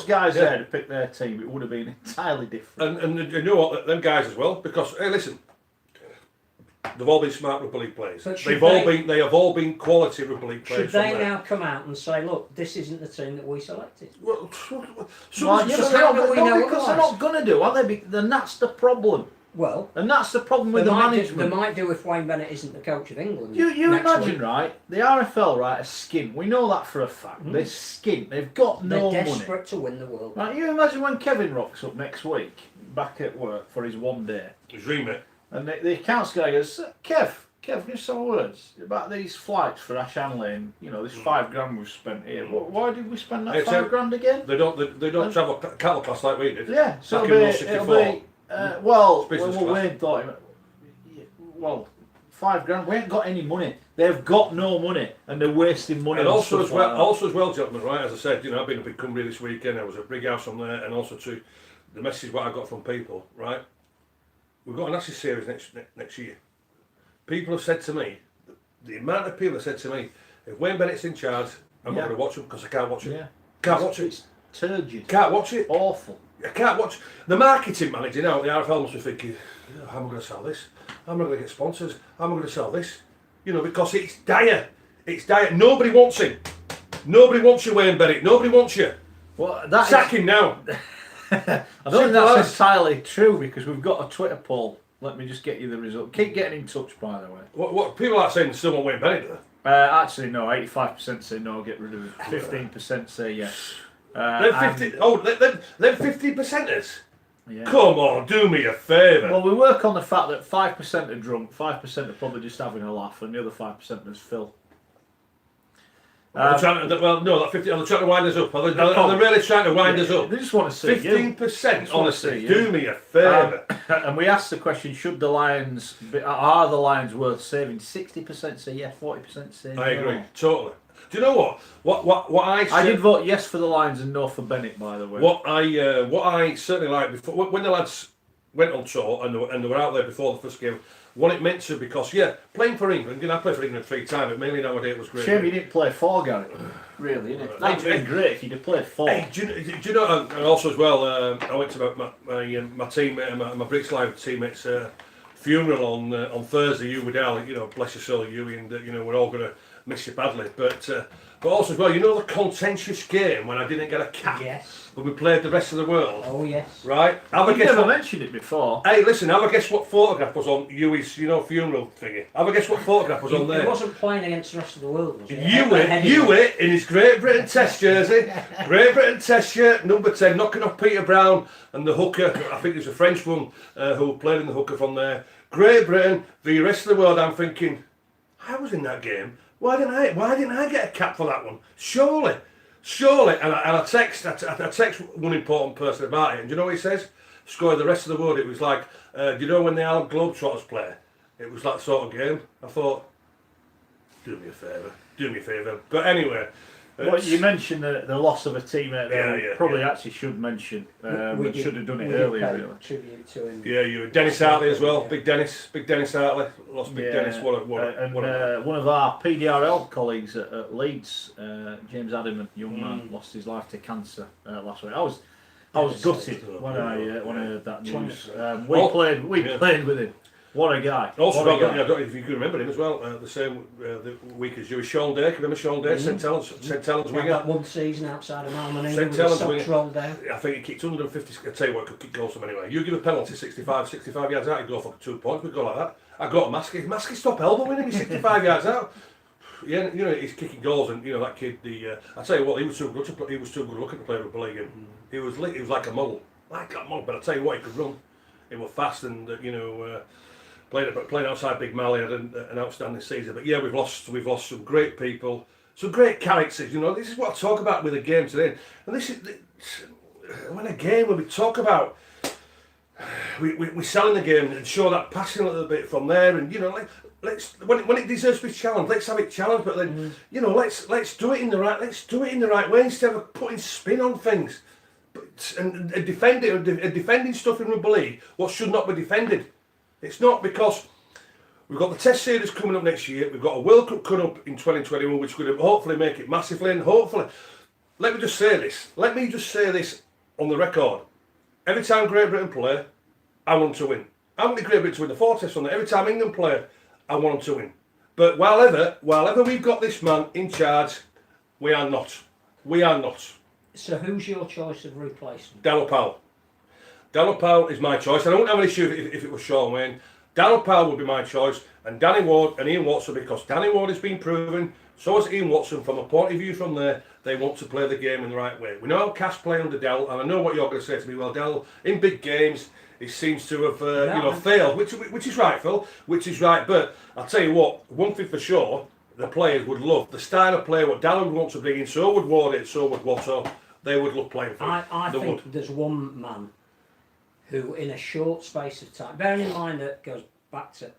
guys there had picked their team, it would have been entirely different. And you know what, them guys as well, because hey, listen, they've all been smart Rugby League players. They have all been quality Rugby League players. Should they now come out and say, look, this isn't the team that we selected? Well, because they're not going to do, are they? Then that's the problem. Well, and that's the problem with the management. They might do if Wayne Bennett isn't the coach of England. You imagine, right? The RFL, right, are skint. We know that for a fact. They're skint. They've got no money. They're desperate to win the World Cup. Right, you imagine when Kevin rocks up next week, back at work for his one day. His remit. And the accounts guy goes, Kev, give some words about these flights for Ash Hanley and, you know, this $5,000 we've spent here. Why did we spend that $5,000 again? They don't travel cattle class like we did. Yeah, so it'll be Wayne thought, well, $5,000. We ain't got any money. They've got no money, and they're wasting money. And also as well, gentlemen, right? As I said, you know, I've been up in Cumbria this weekend. I was at Brig House on there, and also to the message what I got from people, right? We've got an Ashes series next year. People have said to me, the amount of people have said to me, if Wayne Bennett's in charge, I'm not going to watch him because I can't watch it. Yeah. Can't watch it. It's turgid. Can't watch it. Awful. I can't watch. The marketing manager now, the RFL must be thinking, how am I going to sell this? How am I going to get sponsors? How am I going to sell this? You know, because it's dire. It's dire. Nobody wants him. Nobody wants you, Wayne Bennett. Nobody wants you. Well, sack him now. I don't think that's entirely true because we've got a Twitter poll. Let me just get you the result. Keep getting in touch, by the way. What people are saying still want Wayne Bennett, do they? Actually, no. 85% say no, get rid of it. 15% say yes. Them 50%ers? Yeah. Come on, do me a favour. Well, we work on the fact that 5% are drunk, 5% are probably just having a laugh, and the other 5% is Phil. They're trying to wind us up. Are they really trying to wind us up? They just want to see 15%, honestly. Do me a favour. And we asked the question: are the Lions worth saving? 60% say yes, 40% say no. I agree, totally. Do you know what I did vote yes for the Lions and no for Bennett, by the way. What I certainly liked before when the lads went on tour and they were out there before the first game. What it meant to, because playing for England, I played for England 3 times, but mainly nowadays it was great. Shame you didn't play 4, Gary. Really, isn't it? That'd been great if you'd have played 4. Hey, do you know? And also as well, I went to my teammate, my Bricks Live teammate's funeral on Thursday. You, Waddell, you know, bless your soul, you, and you know we're all gonna miss you badly. But also as well, you know the contentious game when I didn't get a cap. Yes. When we played the rest of the world. Oh yes. Right. I've never mentioned it before. Hey, listen. Have a guess what photograph was on Huey's, funeral thingy. Have a guess what photograph was on there. He wasn't playing against the rest of the world, was he? Huey in his Great Britain Test jersey, Great Britain Test shirt, number 10, knocking off Peter Brown and the hooker. I think it was a French one who played in the hooker from there. Great Britain, the rest of the world. I'm thinking, I was in that game. Why didn't I get a cap for that one? Surely. And I text one important person about it, and do you know what he says? Score the rest of the world. It was like, do you know when the Harlem Globetrotters play? It was that sort of game. I thought, do me a favour. But anyway. Well, you mentioned the loss of a teammate there. Probably actually should mention. We should have done it earlier, really. Tribute to him. Yeah, you Dennis Hartley as well. Big Dennis Hartley. Lost Big Dennis. What a one of our PDRL colleagues at Leeds, James Adamant, young man, lost his life to cancer last week. I was gutted when I heard that news. We played with him. What a guy. Also, I don't know if you can remember him as well, the same the week as you, Sean Day. Can you remember Sean Day? St Helens winger. That one season outside of Malmö, St Helens winger. Rolled down. I think he kicked 150. I tell you what, could kick goals from anywhere. You give a penalty 65 yards out, he'd go for 2 points. We'd go like that. I got a Maskey stop elbowing him. He's 65 yards out. Yeah, you know he's kicking goals, and you know that kid. I tell you what, he was too good to play. He was too good looking to play Rugby League. And he was like a model, But I tell you what, he could run. He was fast, and playing outside Big Mally had an outstanding season. But yeah, we've lost some great people, some great characters. You know, this is what I talk about with the game today. And this is when we talk about we selling the game and show that passion a little bit from there. And you know, let's when it deserves to be challenged, let's have it challenged. But then you know, let's do it in the right way instead of putting spin on things. And defending stuff in Rugby League what should not be defended. It's not because We've got the Test series coming up next year. We've got a World Cup coming up in 2021, which is going to hopefully make it massively. And hopefully, let me just say this on the record. Every time Great Britain play, I want to win. I want the Great Britain to win the 4 Tests on there. Every time England play, I want them to win. But while ever we've got this man in charge, we are not. We are not. So who's your choice of replacement? Darryl Powell. Darryl Powell is my choice. I don't have an issue if it was Sean Wayne. Darryl Powell would be my choice, and Danny Ward and Ian Watson, because Danny Ward has been proven, so has Ian Watson, from a point of view from there, they want to play the game in the right way. We know how Cass play under Dell, and I know what you're going to say to me. Well, Dell, in big games, he seems to have failed, which is right, Phil, which is right. But I'll tell you what, one thing for sure, the players would love the style of play what Dell would want to bring in. So would Ward, so would Watto. They would love playing for him. I think there's one man who, in a short space of time, bearing in mind that goes back to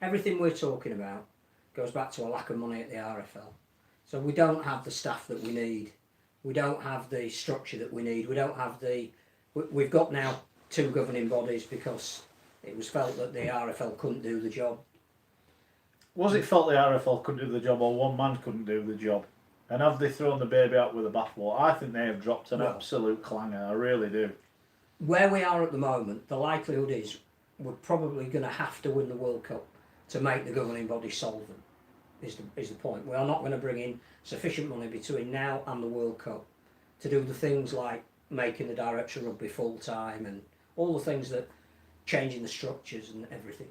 everything we're talking about, goes back to a lack of money at the RFL. So we don't have the staff that we need. We don't have the structure that we need. We don't have the. We've got now 2 governing bodies because it was felt that the RFL couldn't do the job. Was it felt the RFL couldn't do the job, or one man couldn't do the job? And have they thrown the baby out with the bathwater? I think they have dropped an absolute clanger. I really do. Where we are at the moment, the likelihood is we're probably going to have to win the World Cup to make the governing body solvent. Is the point. We are not going to bring in sufficient money between now and the World Cup to do the things like making the director of rugby full time and all the things that changing the structures and everything.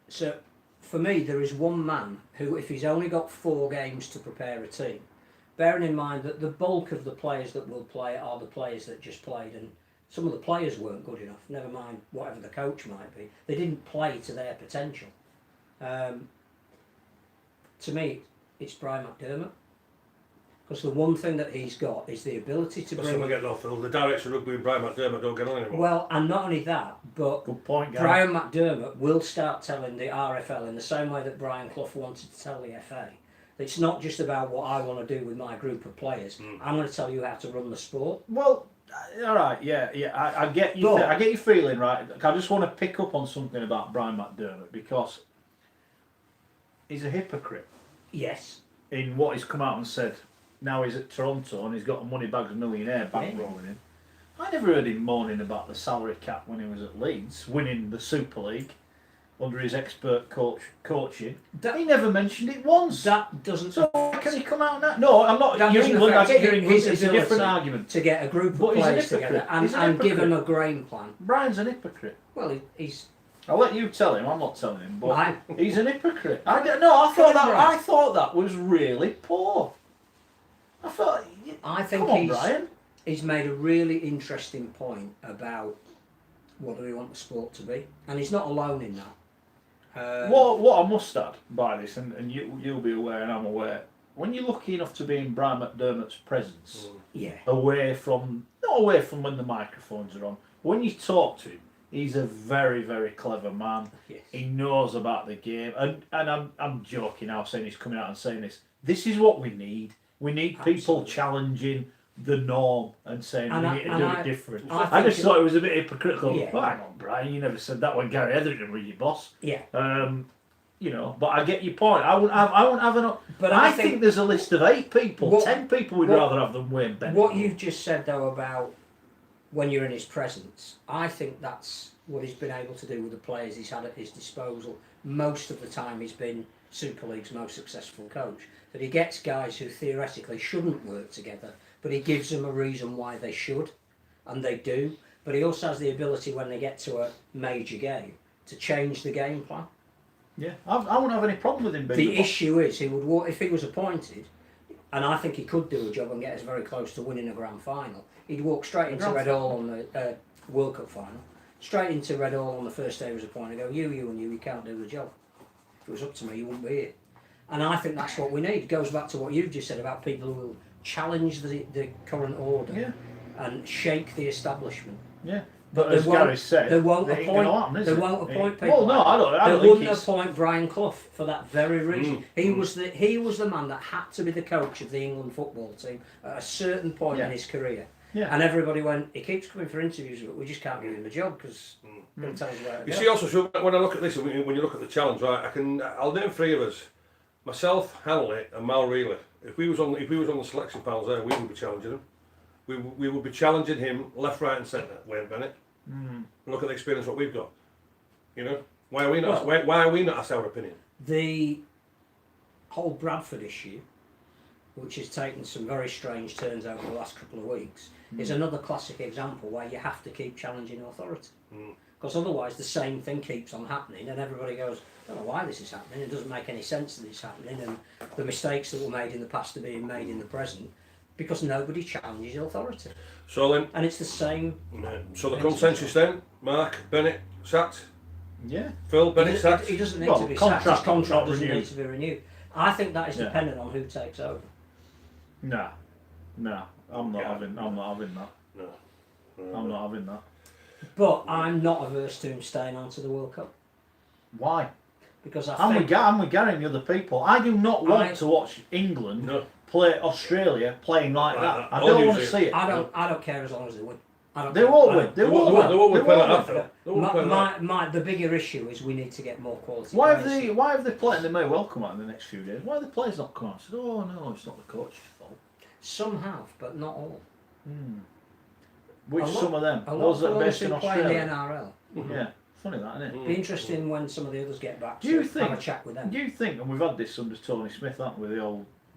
So for me, there is one man who, if he's only got 4 games to prepare a team, bearing in mind that the bulk of the players that will play are the players that just played, and some of the players weren't good enough, never mind whatever the coach might be. They didn't play to their potential. To me, it's Brian Mcdermott. Because the one thing that he's got is the ability to bring... Get off, Phil. The director of rugby and Brian Mcdermott don't get on anymore. Well, and not only that, but Good point, Gary. Brian Mcdermott will start telling the RFL in the same way that Brian Clough wanted to tell the FA. It's not just about what I want to do with my group of players. I'm going to tell you how to run the sport. Well, all right, yeah, I get you. I get your feeling, right? I just want to pick up on something about Brian Mcdermott because he's a hypocrite. Yes. In what he's come out and said. Now he's at Toronto and he's got a moneybags millionaire bankrolling him. I never heard him moaning about the salary cap when he was at Leeds, winning the Super League under his expert coaching. He never mentioned it once. That doesn't... So can he come out now? No, I'm not. That doesn't affect It's a different argument. To get a group of players together and give them a game plan. Brian's an hypocrite. Well, he's... I'll let you tell him. I'm not telling him, but he's an hypocrite. I thought that was really poor. I think he's made a really interesting point about what do we want the sport to be, and he's not alone in that. What I must add by this, and you'll be aware and I'm aware, when you're lucky enough to be in Brian McDermott's presence, not away from when the microphones are on, when you talk to him, he's a very, very clever man. Yes. He knows about the game, and I'm joking now saying he's coming out and saying this. This is what we need. We need people challenging the norm and saying we need to do it different. I just thought it was a bit hypocritical. Yeah. Well, hang on, Brian, you never said that when Gary Etherington was your boss. Yeah. But I get your point. I wouldn't have enough. But I think there's a list of 8 people, 10 people we'd rather have than Wayne Bennett. What you've just said though about when you're in his presence, I think that's what he's been able to do with the players he's had at his disposal. Most of the time he's been Super League's most successful coach. That he gets guys who theoretically shouldn't work together, but he gives them a reason why they should, and they do. But he also has the ability when they get to a major game to change the game plan. Yeah, I wouldn't have any problem with him being the issue is he would walk, if he was appointed, and I think he could do a job and get us very close to winning a grand final, he'd walk straight into Red Hall on the World Cup final, straight into Red Hall on the first day he was appointed and go, you can't do the job. If it was up to me, you wouldn't be here. And I think that's what we need. It goes back to what you just said about people who will challenge the current order and shake the establishment. Yeah. But as Gary said, they won't appoint people. Well, no, I don't. They wouldn't appoint Brian Clough for that very reason. He was the man that had to be the coach of the England football team at a certain point in his career. Yeah. And everybody went, he keeps coming for interviews, but we just can't give him a job because he tells us where to You go. see, also, so when I look at this, when you look at the challenge, right, I'll name 3 of us: myself, Hanley, and Mal Reilly. If we was on the selection panels there, we would be challenging him. We would be challenging him left, right, and centre. Wayne Bennett. Look at the experience what we've got. You know, why are we not? Why are we not asked our opinion? The whole Bradford issue, which has taken some very strange turns over the last couple of weeks, is another classic example where you have to keep challenging authority. Because otherwise the same thing keeps on happening and everybody goes, I don't know why this is happening, it doesn't make any sense that it's happening, and the mistakes that were made in the past are being made in the present because nobody challenges authority. So then, And it's the same. so the consensus then, Mark Bennett sacked. Yeah. Phil Bennett sacked. He doesn't need Well, to be sacked, his contract contract not doesn't renewed. need to be renewed. I think that is Yeah. dependent on who takes over. Nah. I'm not having that. No. I'm not having that. But I'm not averse to him staying on to the World Cup. Why? Because I'm with Gary and the other people. I do not want to watch England No. play Australia playing like Right, that. I all don't New want to Zealand. see it. I don't care as long as they win. I don't They care. will I win. don't- They will win. They will They play will like win. that, though. They will play like that. The bigger issue is we need to get more quality. Why have players. they played? They may well come out in the next few days. Why have the players not come out? I said, oh no, it's not the coach's fault. Some have, but not all. Which some of them? A lot Those that of are those based who in play in the Australia. NRL. Yeah, funny that, isn't it? Be interesting when some of the others get back Do you to have a think? chat with them. Do you think? And we've had this under Tony Smith, haven't we?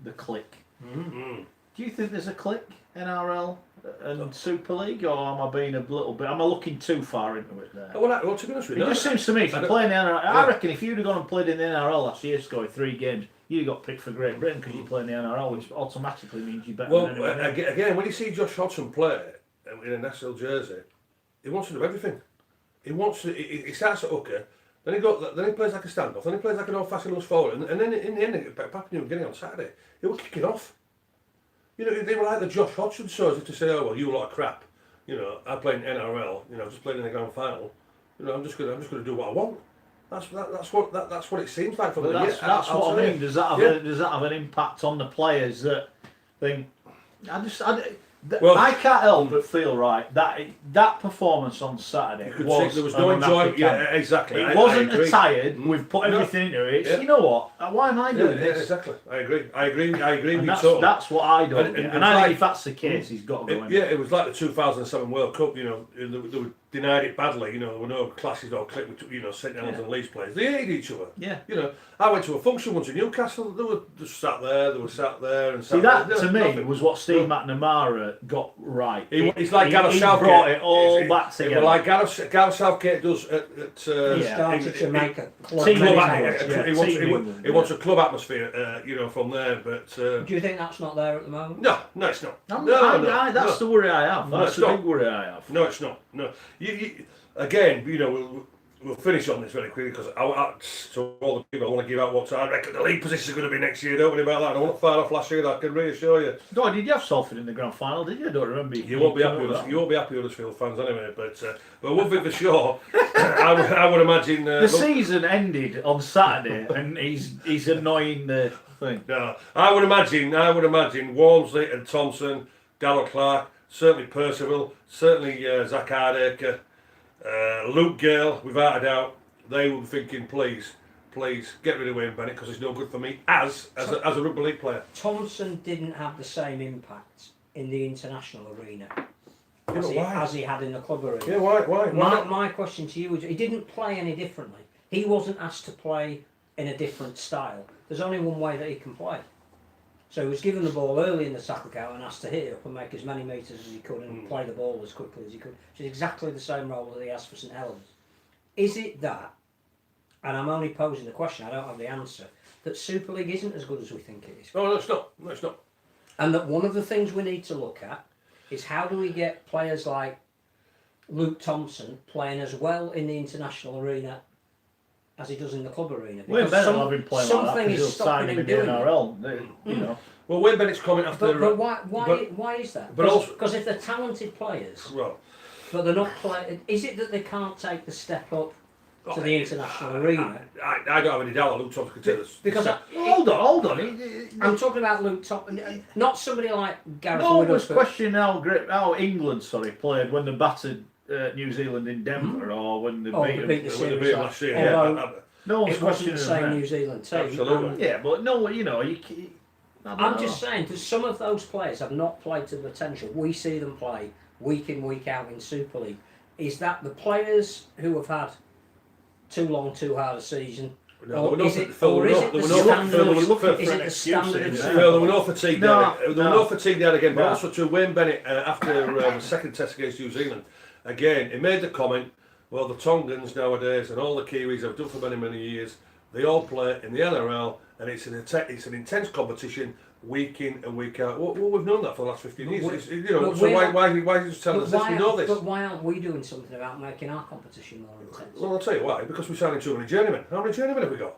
The click. Do you think there's a click NRL and Super League, or am I being a little bit? Am I looking too far into it there? Well, to be honest with you, It just seems to me if you I play in the NRL, I Yeah. reckon if you'd have gone and played in the NRL last year, scored 3 games, you'd have got picked for Great Britain because you play in the NRL, which automatically means you're better well, than anyone else. again, when you see Josh Hodgson play in a national jersey, he wants to do everything. He wants to. He starts at hooker, then he plays like a standoff, then he plays like an old-fashioned loose forward, and then in the end, Papua New Guinea on Saturday, he was kicking off. You know, they were like the Josh Hodgson shows to say, oh well, you lot of crap. You know, I played in NRL. You know, just played in the grand final. You know, I'm just gonna do what I want. That's what it seems like from But the. that's what I mean. Does that have an impact on the players that think? I can't help but feel that performance on Saturday You could was see there was no an enjoyment. unhappy Yeah, camp. exactly. It I wasn't agree. a tired. We've put everything into it. It's, Yeah. you know what? Why am I doing Yeah, this? exactly. I agree And with you. that's what I don't And- get. and And I like- think if that's the case, he's got to go in. Yeah, it was like the 2007 World Cup. You know, they were denied it badly. You know, there were no clashes or click. You know, St Helens and Leeds players. They hated each other. Yeah. You know, I went to a function once in Newcastle. They were just sat there. They were sat there and sat See, that there. to me Nothing. was what Steve McNamara got right. He's like Gareth he Southgate. brought it all It's- back It together. was like Gareth Southgate does at He Yeah. started to make a club Team club England, mentality. yeah. he wants, Team he, England, he wants a club atmosphere, you know, from there. But Do you think that's not there at the moment? no, it's not. That's the worry I have. No, That's it's the not. big worry I have. No, it's not. No, again, you know, we'll finish on this very quickly because to all the people, I want to give out what I reckon the league position is going to be next year. Don't worry about that. I wasn't far off last year. I can reassure you. No, did you have Salford in the grand final? Did you? I don't remember. You won't be happy with us. You won't be happy with Huddersfield fans anyway. But one thing for sure, I would imagine the season ended on Saturday, and he's annoying the thing. No, I would imagine Walmsley and Thompson, Darrell Clark, certainly Percival, certainly Zach Hardacre, Luke Gale, without a doubt, they will be thinking, please get rid of Wayne Bennett because it's no good for me as a rugby league player. Thompson didn't have the same impact in the international arena why? as he had in the club arena. Yeah, why? My question to you is, he didn't play any differently. He wasn't asked to play in a different style. There's only one way that he can play. So he was given the ball early in the tackle count and asked to hit it up and make as many metres as he could and play the ball as quickly as he could. Which is exactly the same role that he has for St Helens. Is it that, and I'm only posing the question, I don't have the answer, that Super League isn't as good as we think it is? No, it's not. No, it's not. And that one of the things we need to look at is how do we get players like Luke Thompson playing as well in the international arena as he does in the club arena? Wayne Because Bennett will have been playing like that something because he'll is sign stopping him him in the doing it. NRL. You know. Well, Wayne Bennett's coming after. But why is that? but also- Because if they're talented players, Well, but they're not playing, is it that they can't take the step up to the international arena. I don't have any doubt that Luke Thompson could take this. Because Hold on. I'm talking about Luke Thompson, not somebody like Gareth No one was Widdowspoon. questioning how England played when they battered New Zealand in Denver or when they beat them. the When they beat series. last year, Although No one's it wasn't the questioning same that. New Zealand team. Absolutely. Yeah, but no, I'm just saying that some of those players have not played to the potential. We see them play week in, week out in Super League. Is that the players who have had too long, too hard a season? No, Or there is were it no fatigue No, there. There were no fatigue there again. But No. also to Wayne Bennett after the second test against New Zealand, again he made the comment. Well, the Tongans nowadays and all the Kiwis have done for many, many years. They all play in the NRL, and it's an intense competition week in and week out. Well, we've known that for the last 15 years. So why are you just telling us this? We know this. But why aren't we doing something about making our competition more intense? Well, I'll tell you why. Because we're signing too many journeymen. How many journeymen have we got?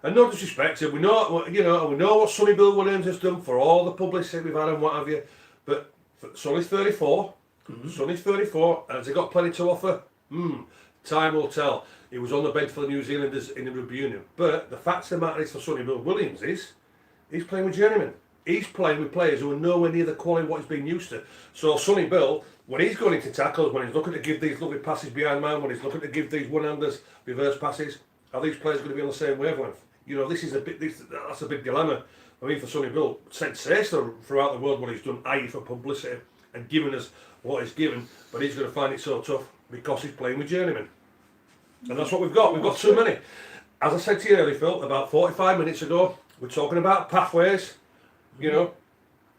And no disrespect, we know what Sonny Bill Williams has done for all the publicity we've had and what have you. But Sonny's 34. Sonny's 34, and has he got plenty to offer? Time will tell. He was on the bench for the New Zealanders in the Rugby Union. But the fact of the matter is for Sonny Bill Williams is he's playing with journeymen. He's playing with players who are nowhere near the quality of what he's been used to. So Sonny Bill, when he's going into tackles, when he's looking to give these lovely passes behind man, when he's looking to give these one-handers reverse passes, are these players going to be on the same wavelength? This is that's a big dilemma. I mean, for Sonny Bill, sensational throughout the world what he's done, i.e. for publicity and giving us what he's given, but he's going to find it so tough because he's playing with journeymen. And that's what we've got. We've got too many. As I said to you earlier, Phil, about 45 minutes ago, we're talking about pathways.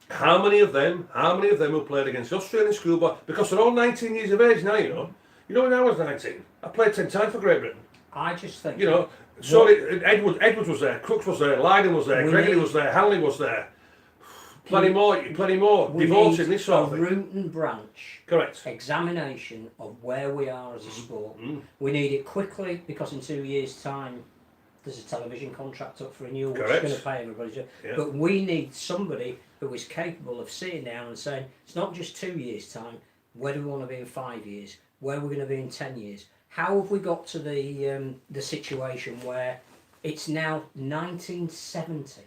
How many of them who played against the Australian schoolboy? Because they're all 19 years of age now, when I was 19, I played 10 times for Great Britain. I just think... Edwards was there, Crooks was there, Lydon was there, Gregory was there, Hanley was there. Plenty more. Devoted, this sort of thing. Root and branch. Correct. Examination of where we are as a sport. We need it quickly because in 2 years' time there's a television contract up for renewal which is going to pay everybody. Yeah. But we need somebody who is capable of sitting down and saying, it's not just 2 years' time, where do we want to be in 5 years? Where are we going to be in 10 years? How have we got to the situation where it's now 1970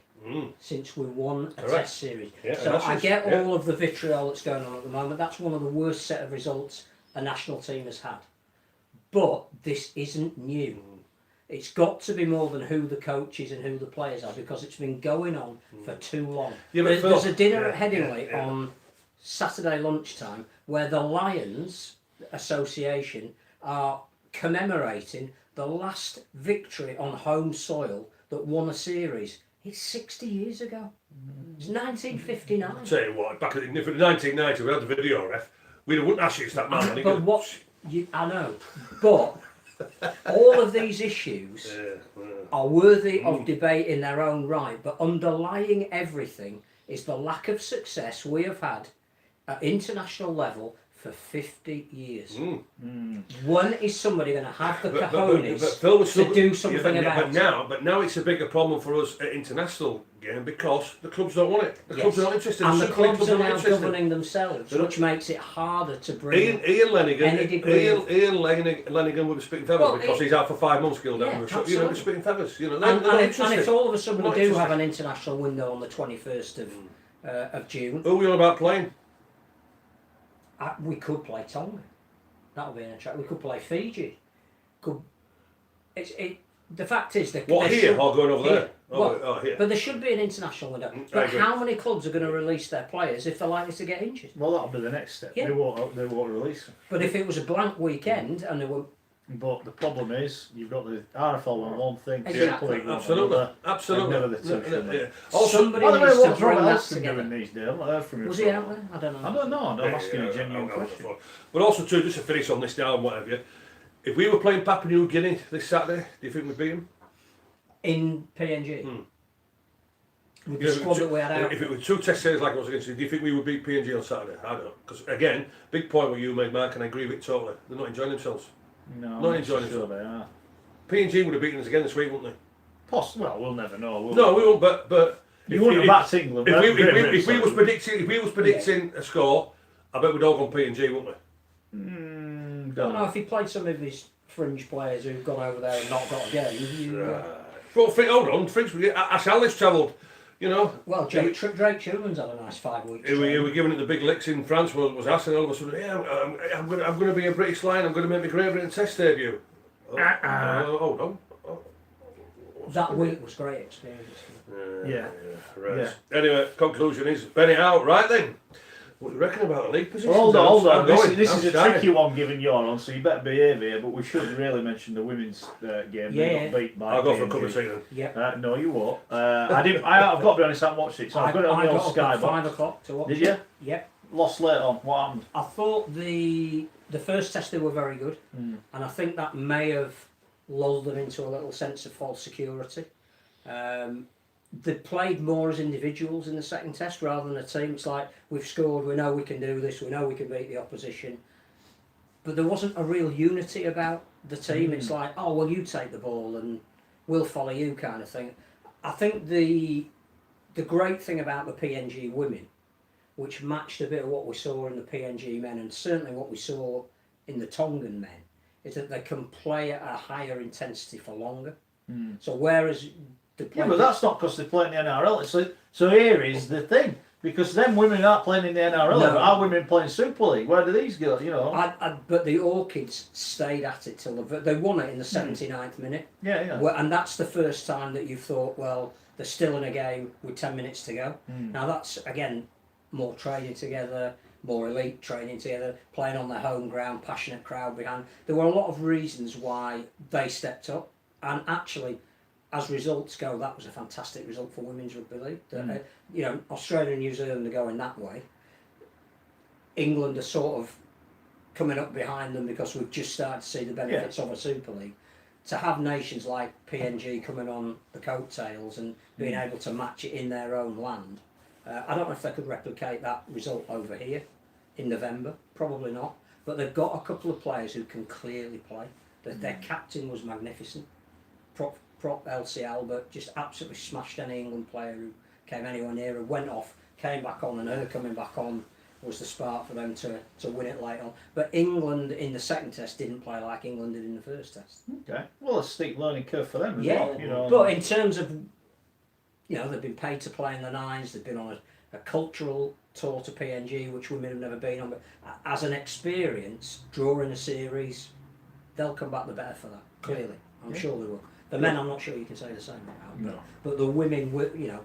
since we won a test series? Yeah, so I get all of the vitriol that's going on at the moment. That's one of the worst set of results a national team has had. But this isn't new. It's got to be more than who the coaches and who the players are because it's been going on for too long. There's a dinner at Headingley on Saturday lunchtime where the Lions Association are commemorating the last victory on home soil that won a series. It's 60 years ago. It's 1959. I'll tell you what, back in 1990 we had the video ref, we wouldn't ask you that man. I know, but all of these issues are worthy of debate in their own right, but underlying everything is the lack of success we have had at international level for 50 years. When is somebody going to have the cojones to do something about it? But now it's a bigger problem for us at international game because the clubs don't want it. The clubs are not interested. And the clubs are now governing themselves, which makes it harder to bring Ian Lenigan will be spitting feathers because he's out for 5 months, Gildan. We're spitting feathers. And if all of a sudden we do have an international window on the 21st of June... Who are we on about playing? We could play Tonga. That would be an attraction. We could play Fiji. The fact is that here or going over there? Here. But there should be an international window. But how many clubs are going to release their players if they're likely to get injured? Well, that'll be the next step. Yeah. They won't release them. But if it was a blank weekend and there were... But the problem is, you've got the RFL on one thing, Exactly. Absolutely. Never the two. Also, somebody by the way, needs to what's bring Robert that Elston together. doing these days? I heard from him. Was he out there? I don't know. I don't know. I'm asking a genuine question. But also, too, just to finish on this now and whatever, if we were playing Papua New Guinea this Saturday, do you think we'd beat them? In PNG? With the squad that we had out? If it were 2 test series like it was against you, do you think we would beat PNG on Saturday? I don't. Because, again, big point what you made, Mark, and I agree with it totally. They're not enjoying themselves. No, not enjoying themselves. They are. PNG would have beaten us again this week, wouldn't they? Possibly. Well, we'll never know. We won't. But you wouldn't have backed England. If we was predicting a score, I bet we'd all gone PNG, wouldn't we? I don't know if he played some of his fringe players who've gone over there and not got a game. Well, hold on, Fringe, Ash Alice travelled, you know. Well, Drake Schuman's had a nice 5 weeks. He was giving it the big licks in France, was asking all of a sudden, yeah, I'm going to be a British Lion, I'm going to make my Great Britain Test debut. Hold on. That week was great experience. Right. Yeah. Anyway, conclusion is Bennett out, right then. What do you reckon about the league position? Hold on. This is a tricky one given you're on, so you better behave here. But we should really mention the women's game. They got beat by I'll go for a cup of tea then. Yep. No, you won't. I've got to be honest, I haven't watched it, so I've got it on the old Sky box. 5 o'clock to watch. Did you? Yep. Lost late on. What happened? I thought the first test they were very good, and I think that may have lulled them into a little sense of false security. They played more as individuals in the second test rather than a team. It's like, we've scored, we know we can do this, we know we can beat the opposition. But there wasn't a real unity about the team. It's like, oh, well, you take the ball and we'll follow you kind of thing. I think the great thing about the PNG women, which matched a bit of what we saw in the PNG men and certainly what we saw in the Tongan men, is that they can play at a higher intensity for longer. So whereas... Yeah, but that's not because they play in the NRL. So here is the thing. Because them women aren't playing in the NRL. No. Our women playing Super League. Where do these go? You know. But the Orchids stayed at it till they won it in the 79th minute. Yeah. And that's the first time that you thought, well, they're still in a game with 10 minutes to go. Now that's, again, more training together, more elite training together, playing on their home ground, passionate crowd behind. There were a lot of reasons why they stepped up. And actually, as results go, that was a fantastic result for women's rugby league. You know, Australia and New Zealand are going that way. England are sort of coming up behind them because we've just started to see the benefits of a Super League. To have nations like PNG coming on the coattails and being able to match it in their own land, I don't know if they could replicate that result over here in November. Probably not. But they've got a couple of players who can clearly play. Their captain was magnificent. Prop Elsie Albert just absolutely smashed any England player who came anywhere near her, went off, came back on, and her coming back on was the spark for them to win it late on. But England in the second test didn't play like England did in the first test. Okay. Well, a steep learning curve for them as well. You know. But in terms of, you know, they've been paid to play in the nines, they've been on a cultural tour to PNG, which women have never been on. But as an experience, drawing a series, they'll come back the better for that, clearly. I'm sure they will. The men, I'm not sure you can say the same about. But the women, you know,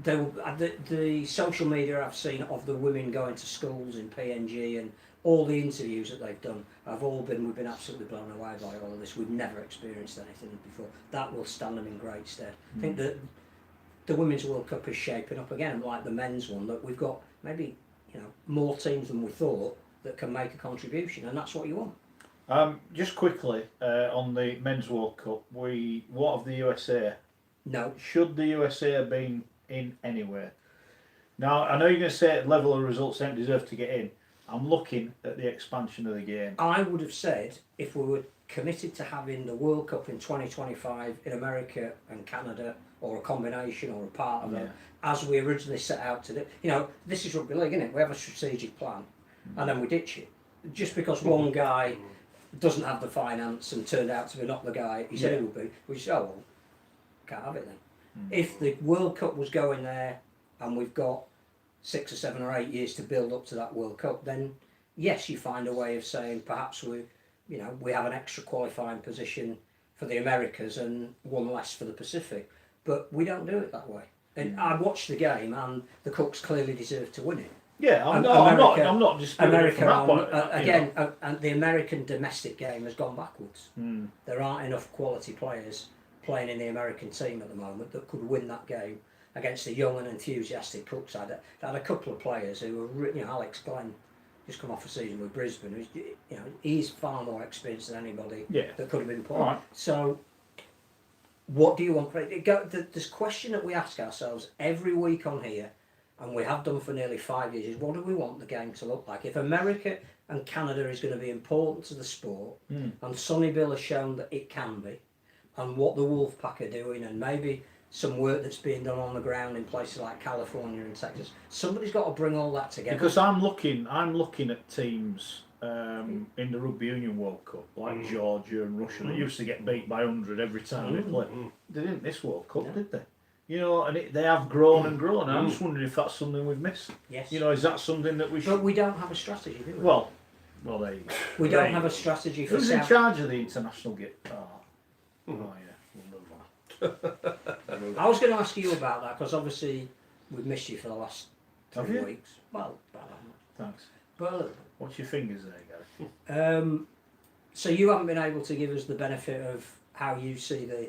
the social media I've seen of the women going to schools in PNG and all the interviews that they've done, we've been absolutely blown away by all of this. We've never experienced anything before. That will stand them in great stead. I think that the Women's World Cup is shaping up again, like the men's one, that we've got maybe, you know, more teams than we thought that can make a contribution, and that's what you want. Just quickly on the Men's World Cup, what of the USA? No. Should the USA have been in anywhere? Now, I know you're going to say level of results don't deserve to get in. I'm looking at the expansion of the game. I would have said if we were committed to having the World Cup in 2025 in America and Canada, or a combination or a part of it, as we originally set out to do. You know, this is rugby league, isn't it? We have a strategic plan, and then we ditch it. Just because one guy doesn't have the finance and turned out to be not the guy he said he would be, we say, oh, well, can't have it then. If the World Cup was going there and we've got 6 or 7 or 8 years to build up to that World Cup, then yes, you find a way of saying perhaps we have an extra qualifying position for the Americas and one less for the Pacific, but we don't do it that way. And I watched the game, and the Cooks clearly deserved to win it. Yeah, I'm not disputing America from that point. again, and the American domestic game has gone backwards. There aren't enough quality players playing in the American team at the moment that could win that game against a young and enthusiastic Cooks side. They had a couple of players who were, Alex Glenn, just come off a season with Brisbane. He's far more experienced than anybody that could have been put. Right. So, what do you want? This question that we ask ourselves every week on here, and we have done for nearly 5 years, is what do we want the game to look like? If America and Canada is going to be important to the sport, and Sonny Bill has shown that it can be, and what the Wolfpack are doing, and maybe some work that's being done on the ground in places like California and Texas, somebody's got to bring all that together. Because I'm looking at teams in the Rugby Union World Cup, like Georgia and Russia, that used to get beat by 100 every time they played. They didn't this World Cup, did they? You know, and they have grown and grown. I'm just wondering if that's something we've missed. Yes. You know, is that something that we should... But we don't have a strategy, do we? Well, there you go. We don't have a strategy for Who's in charge of the international game? Oh, yeah, we'll move on. I was going to ask you about that, because obviously we've missed you for the last 3 weeks. Well, about that much. Thanks. But a little bit. Watch your fingers there, Gary. So you haven't been able to give us the benefit of how you see the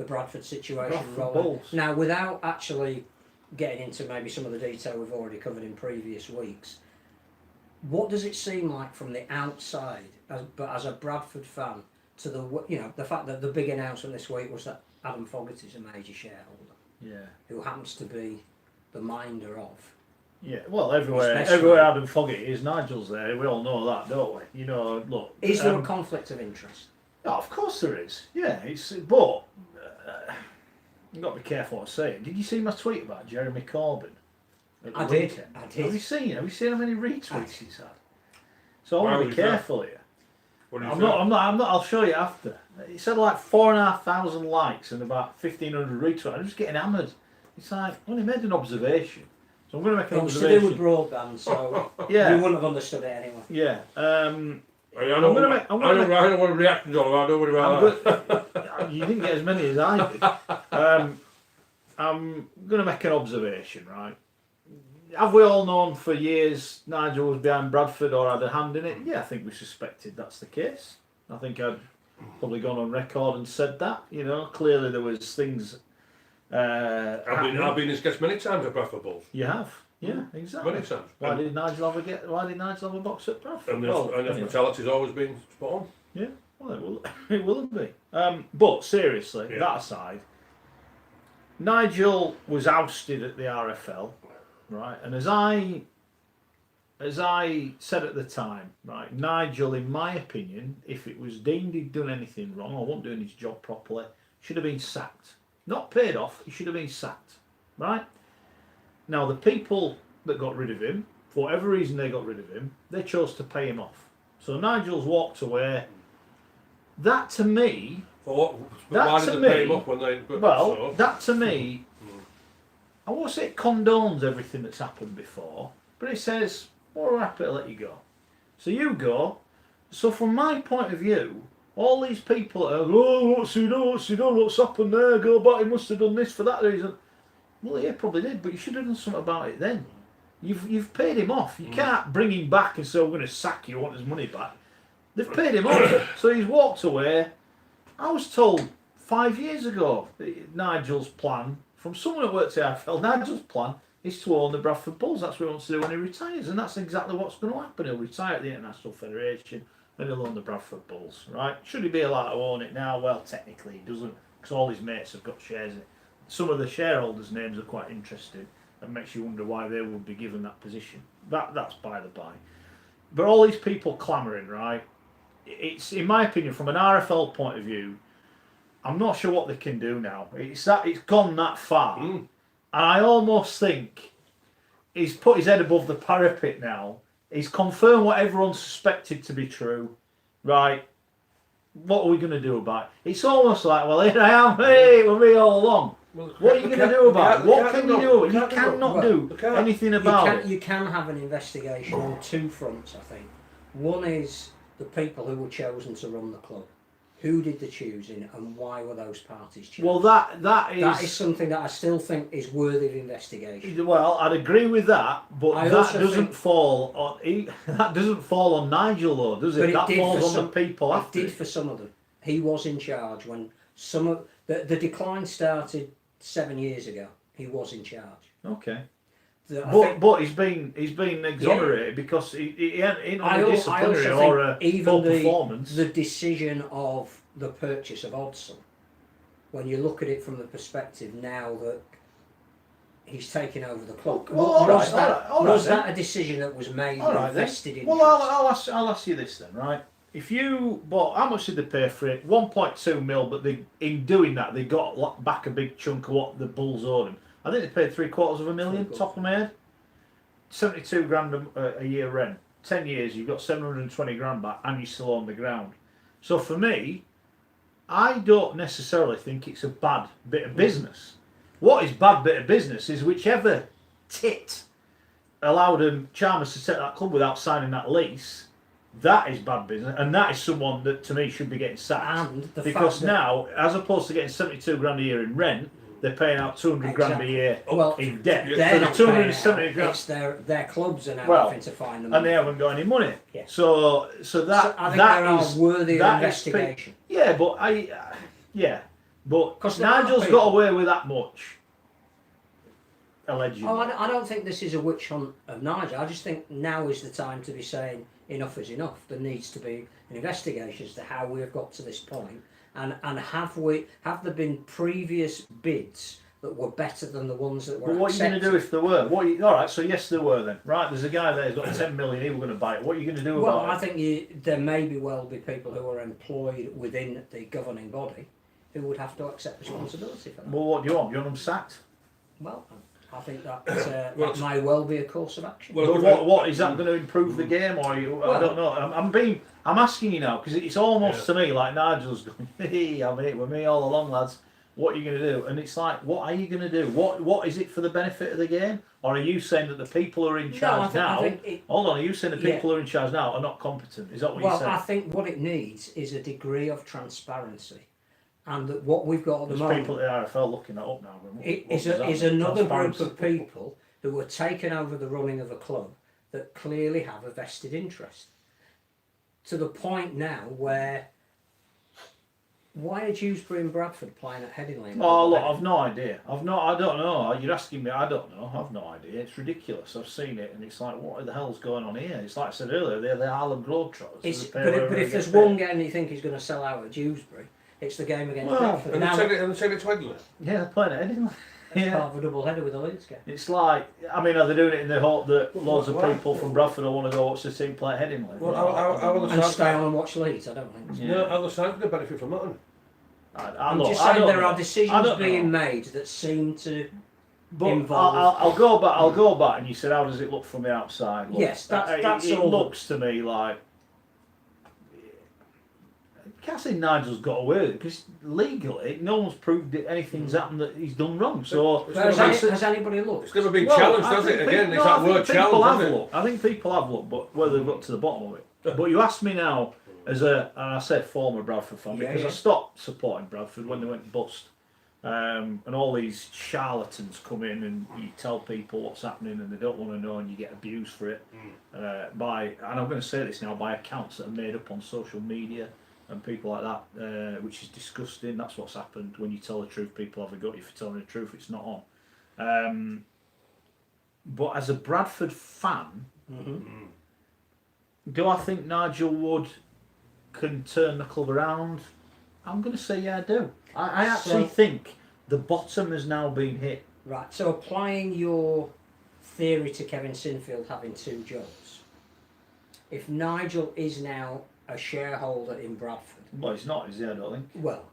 Bradford situation rolling. Now, without actually getting into maybe some of the detail we've already covered in previous weeks, what does it seem like from the outside, but as a Bradford fan, to the fact that the big announcement this week was that Adam Fogarty is a major shareholder, who happens to be the minder of. Yeah, well, everywhere Adam Fogarty is, Nigel's there. We all know that, don't we? You know, look. Is there a conflict of interest? Oh, of course there is. Yeah, but you've got to be careful what I say. Did you see my tweet about Jeremy Corbyn? I did. Have you seen how many retweets he's had? So I want to be careful here. I'm not. I'll show you after. He said like 4,500 likes and about 1,500 retweets. I'm just getting hammered. It's like, I only made an observation. So I'm going to make an observation. It was to do with broadband, so you wouldn't have understood it anyway. Yeah. I don't want to react to all. Don't worry about that. You didn't get as many as I did. I'm going to make an observation, right? Have we all known for years Nigel was behind Bradford or had a hand in it? Yeah, I think we suspected that's the case. I think I'd probably gone on record and said that. You know, clearly there was things. I've been his guest many times at Bradford Bulls. You have, yeah, exactly. Many times. Why did Nigel have a box at Bradford? And the hospitality's always been spot on. Yeah, well, it will be. But seriously, that aside, Nigel was ousted at the RFL, right? And as I said at the time, right, Nigel, in my opinion, if it was deemed he'd done anything wrong or wasn't doing his job properly, should have been sacked. Not paid off, he should have been sacked, right? Now, the people that got rid of him, for whatever reason they got rid of him, they chose to pay him off. So Nigel's walked away. That to me... Why did they pay him off when they... That to me, I won't say it condones everything that's happened before, but it says, well, we're happy to let you go. So you go. So from my point of view, all these people are, what's he done, what's happened there, go back, he must have done this for that reason. Well, yeah, probably did, but you should have done something about it then. You've paid him off. You can't bring him back and say, we're going to sack you, want his money back. They've paid him off, so he's walked away. I was told 5 years ago, Nigel's plan, from someone who works at AFL, Nigel's plan is to own the Bradford Bulls. That's what he wants to do when he retires, and that's exactly what's going to happen. He'll retire at the International Federation, and he'll own the Bradford Bulls, right? Should he be allowed to own it now? Well, technically he doesn't, because all his mates have got shares in it. Some of the shareholders' names are quite interesting, and makes you wonder why they would be given that position. That's by the by. But all these people clamouring, right? It's, in my opinion, from an RFL point of view, I'm not sure what they can do now. It's gone that far, and I almost think he's put his head above the parapet now. He's confirmed what everyone suspected to be true, right? What are we going to do about it? It's almost like, well, here I am, hey, we're me all along. Well, what are you going to do about it? What can you do? You cannot do anything about it. You can have an investigation on two fronts, I think. One is the people who were chosen to run the club. Who did the choosing and why were those parties chosen? Well, that is something that I still think is worthy of investigation. Well, I'd agree with that, but that doesn't fall on Nigel, though, does it? That falls on the people after. It did for some of them. He was in charge when some of the decline started 7 years ago. He was in charge. Okay. But he's been exonerated because he ain't on a disciplinary or a poor performance. The decision of the purchase of Odson, when you look at it from the perspective now that he's taken over the club, was that a decision that was made and vested in? Well, I'll ask you this then, right? If you bought, how much did they pay for it? 1.2 mil, but in doing that they got back a big chunk of what the Bulls owed him. I think they paid $750,000, top of my head. 72 grand a year rent. 10 years, you've got 720 grand back, and you're still on the ground. So for me, I don't necessarily think it's a bad bit of business. What is bad bit of business is whichever tit allowed Chalmers to set that club without signing that lease. That is bad business, and that is someone that to me should be getting sacked. Because now, as opposed to getting 72 grand a year in rent, they're paying out 200 grand a year in debt. They're not 270 grand. It's their clubs are now having to find them, and they haven't got any money. Yeah. So that I think that is worthy of investigation. Yeah, but but Nigel's got away with that much. Allegedly. Oh, I don't think this is a witch hunt of Nigel. I just think now is the time to be saying enough is enough. There needs to be an investigation as to how we have got to this point, and have there been previous bids that were better than the ones that were But what accepted? are you going to do if there were? All right, so yes, there were then. Right, there's a guy there who's got 10 million. He was going to buy it. What are you going to do about it? Well, I think there may well be people who are employed within the governing body who would have to accept responsibility for that. Well, what do you want? You want them sacked? Well, I think that that may well be a course of action. Well, what is that going to improve the game, or I don't know. I'm asking you now because it's almost to me like Nigel's going. Hey, I'm here with me all along, lads. What are you going to do? And it's like, what are you going to do? What is it for the benefit of the game, or are you saying that the people who are in charge hold on, are you saying the people who are in charge now are not competent? Is that what you're saying? Well, I think what it needs is a degree of transparency. And that what we've got at the moment... people at the RFL looking that up now. Is another group of people who are taking over the running of a club that clearly have a vested interest. To the point now where... Why are Dewsbury and Bradford playing at Headingley? Oh, look, I've no idea. I don't know. You're asking me, I don't know. I've no idea. It's ridiculous. I've seen it, and it's like, what the hell's going on here? It's like I said earlier, they're the Harlem Globetrotters. But if there's one game you think he's going to sell out at Dewsbury, it's the game against Bradford. And they're taking it to Headingley? Yeah, they're playing at Headingley. It's part of a double header with the Leeds game. It's like, I mean, are they doing it in the hope that loads of people from Bradford will want to go watch the team play at Headingley? Well, and stay on and watch Leeds, I don't think. No, other side going to benefit from that. I'm just saying there are decisions being made that seem to involve... I'll go back, and you said, how does it look from the outside? Look, yes, that's it all. Looks to me like... I can't say Nigel's got away with it, because legally, no one's proved that anything's happened that he's done wrong. So has anybody looked? It's never been challenged, has it? Again, it's that word challenge, I think people have looked, but whether they've got to the bottom of it. But you asked me now, and I said former Bradford fan, because I stopped supporting Bradford when they went bust. And all these charlatans come in and you tell people what's happening and they don't want to know, and you get abused for it and I'm going to say this now, by accounts that are made up on social media and people like that, which is disgusting. That's what's happened. When you tell the truth, people have a go at you for telling the truth. It's not on. But as a Bradford fan, do I think Nigel Wood can turn the club around? I'm going to say yeah, I do. I actually think the bottom has now been hit. Right, so applying your theory to Kevin Sinfield having two jobs, if Nigel is now a shareholder in Bradford... Well, he's not, is he? I don't think. Well,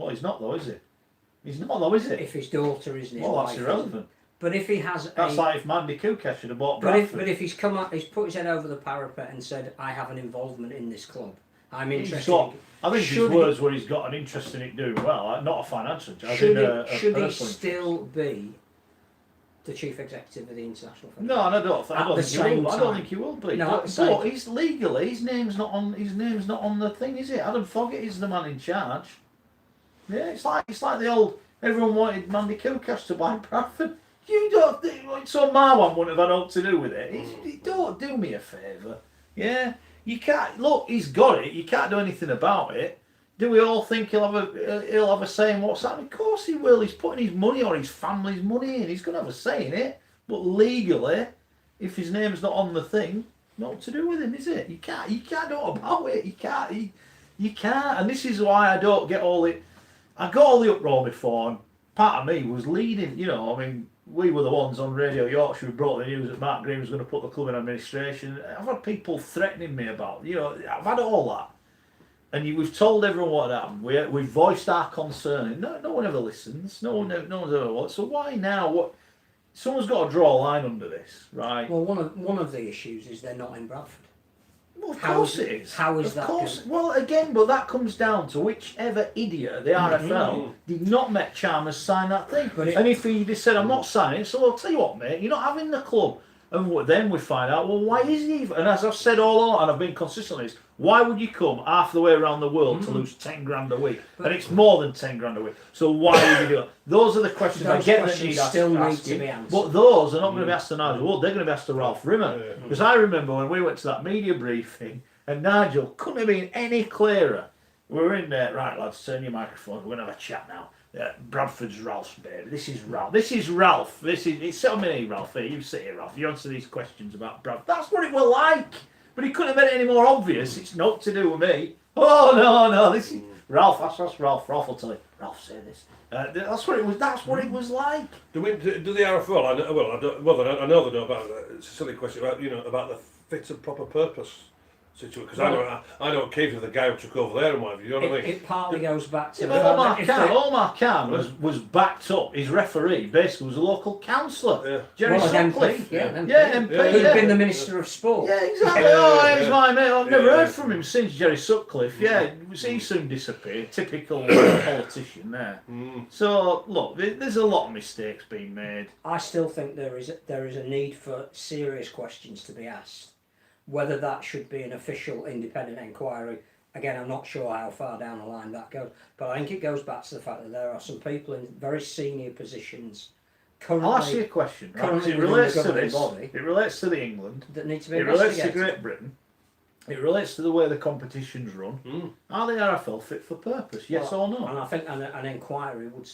he's not though, is he? He's not though, is he? If his daughter isn't his wife... Well, that's irrelevant. But if he has That's like if Mandy Kukash should have bought Bradford. But if he's come up, he's put his head over the parapet and said, I have an involvement in this club. I'm interested. I think his words were he's got an interest in it doing well, not a financial. Should he still be the chief executive of the international federation? No, I don't think he will be. No, but he's legally, his name's not on the thing, is it? Adam Foggett is the man in charge. Yeah, it's like the old, everyone wanted Mandy Kukash to buy Bradford. You don't think, so Marwan wouldn't have had all to do with it. Don't do me a favour. Yeah? You can't, look, he's got it, you can't do anything about it. Do we all think he'll have a say in what's happening? Of course he will. He's putting his money or his family's money in. He's going to have a say in it. But legally, if his name's not on the thing, not to do with him, is it? You can't do about it. You can't. And this is why I don't get all it. I got all the uproar before, and part of me was leading. You know, I mean, we were the ones on Radio Yorkshire who brought the news that Mark Green was going to put the club in administration. I've had people threatening me about, I've had all that. And we've told everyone what happened. We've voiced our concern. No one ever listens. No one's ever watched. So why now? Someone's got to draw a line under this, right? Well, one of the issues is they're not in Bradford. Well, of course it is. How is of that? Course. Well, again, but that comes down to whichever idiot at the RFL did not make Chalmers sign that thing. And if he just said, I'm not signing it, so I'll tell you what, mate, you're not having the club. And then we find out, well, why is he? And as I've said all along, and I've been consistent on this, why would you come half the way around the world to lose 10 grand a week? And it's more than 10 grand a week. So why would you do it? Those are the questions I get that need still need asking, to be answered. but those are not going to be asked to Nigel Wood. They're going to be asked to Ralph Rimmer. Because I remember when we went to that media briefing, and Nigel couldn't have been any clearer. We were in there, right, lads, turn your microphone. We're going to have a chat now. Bradford's Ralph's baby. This is Ralph. It's sit on me, Ralph. Here, you sit here, Ralph. You answer these questions about Bradford. That's what it was like. But he couldn't have made it any more obvious. It's not to do with me. Oh no, this is Ralph. That's Ralph. Ralph will tell you. Ralph, say this. That's what it was. That's what it was like. Do the RFL? I know they know about that. It's a silly question about about the fit and proper purpose situation. Because I know occasionally the guy who took over there and whatever. You know what I mean? It partly goes back to Omar Khan was backed up. His referee basically was a local councillor, Jerry Sutcliffe. MP. Who'd been the Minister of Sport. Yeah, exactly. Oh, he's my mate. I've never heard from him since Jerry Sutcliffe. Yeah, he soon disappeared. Typical politician there. So look, there's a lot of mistakes being made. I still think there is a need for serious questions to be asked. Whether that should be an official independent inquiry, again, I'm not sure how far down the line that goes, but I think it goes back to the fact that there are some people in very senior positions currently. I'll ask you a question. Right? It relates to this. It relates to the England. That need to be investigated. It relates to Great Britain. It relates to the way the competition's run. Are the RFL fit for purpose? Yes or no? And I think an inquiry would,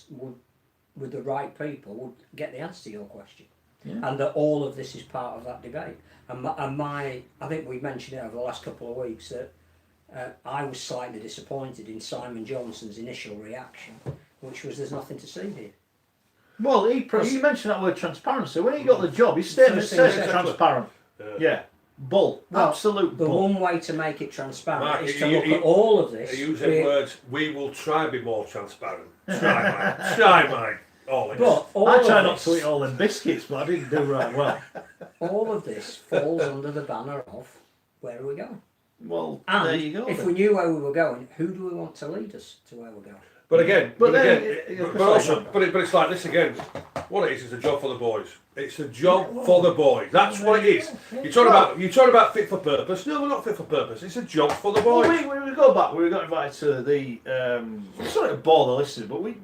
with the right people, would get the answer to your question. Yeah. And that all of this is part of that debate. I think we mentioned it over the last couple of weeks that I was slightly disappointed in Simon Johnson's initial reaction, which was there's nothing to see here. Well, you mentioned that word transparency. When he got the job, his statement says transparent. Yeah. Bull. Well, absolute bull. The one way to make it transparent is to look at all of this. Using words, we will try to be more transparent. Try, Mike. I try not to eat all them biscuits, but I didn't do right well. All of this falls under the banner of where are we going? Well, and there you go. If we knew where we were going, who do we want to lead us to where we're going? But it's like this again. What it is a job for the boys. It's a job for the boys. That's what it is. You're talking about fit for purpose. No, we're not fit for purpose. It's a job for the boys. Well, we go back. We got invited to the. Sorry to bore the listeners, but we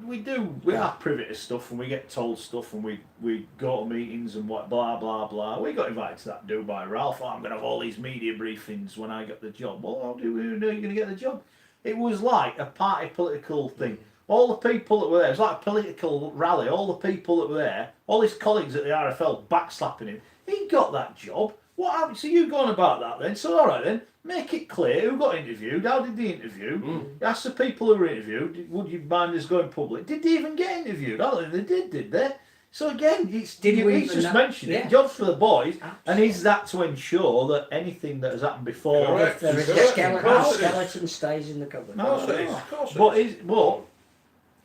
are privy to stuff and we get told stuff and we go to meetings and what blah blah blah. We got invited to that do by Ralph. I'm going to have all these media briefings when I get the job. Well, how do we know you're going to get the job? It was like a party political thing. All the people that were there, it was like a political rally. All the people that were there, all his colleagues at the RFL backslapping him. He got that job. What happened? So you going about that then? So all right then, make it clear who got interviewed, how did they interview? Ask the people who were interviewed, would you mind us going public? Did they even get interviewed? I don't think they did they? So again, he's just mentioned it. Jobs for the boys, and is that to ensure that anything that has happened before? Correct. There is a skeleton stays in the cupboard. No,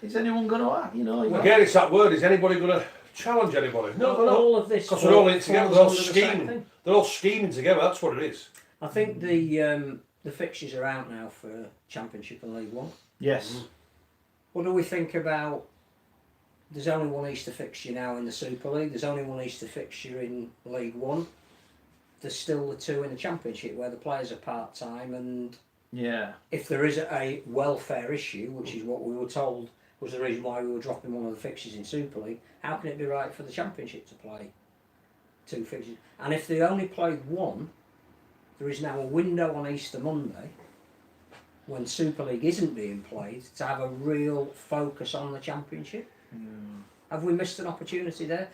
is anyone going to act? Again, it's that word. Is anybody going to challenge anybody? No, all of this. Because we're all in together. They're all scheming. They're all scheming together. That's what it is. I think the fixtures are out now for Championship and League One. Yes. What do we think about? There's only one Easter fixture now in the Super League. There's only one Easter fixture in League One. There's still the two in the Championship where the players are part-time, and if there is a welfare issue, which is what we were told was the reason why we were dropping one of the fixtures in Super League, how can it be right for the Championship to play two fixtures? And if they only played one, there is now a window on Easter Monday when Super League isn't being played to have a real focus on the Championship. Have we missed an opportunity there?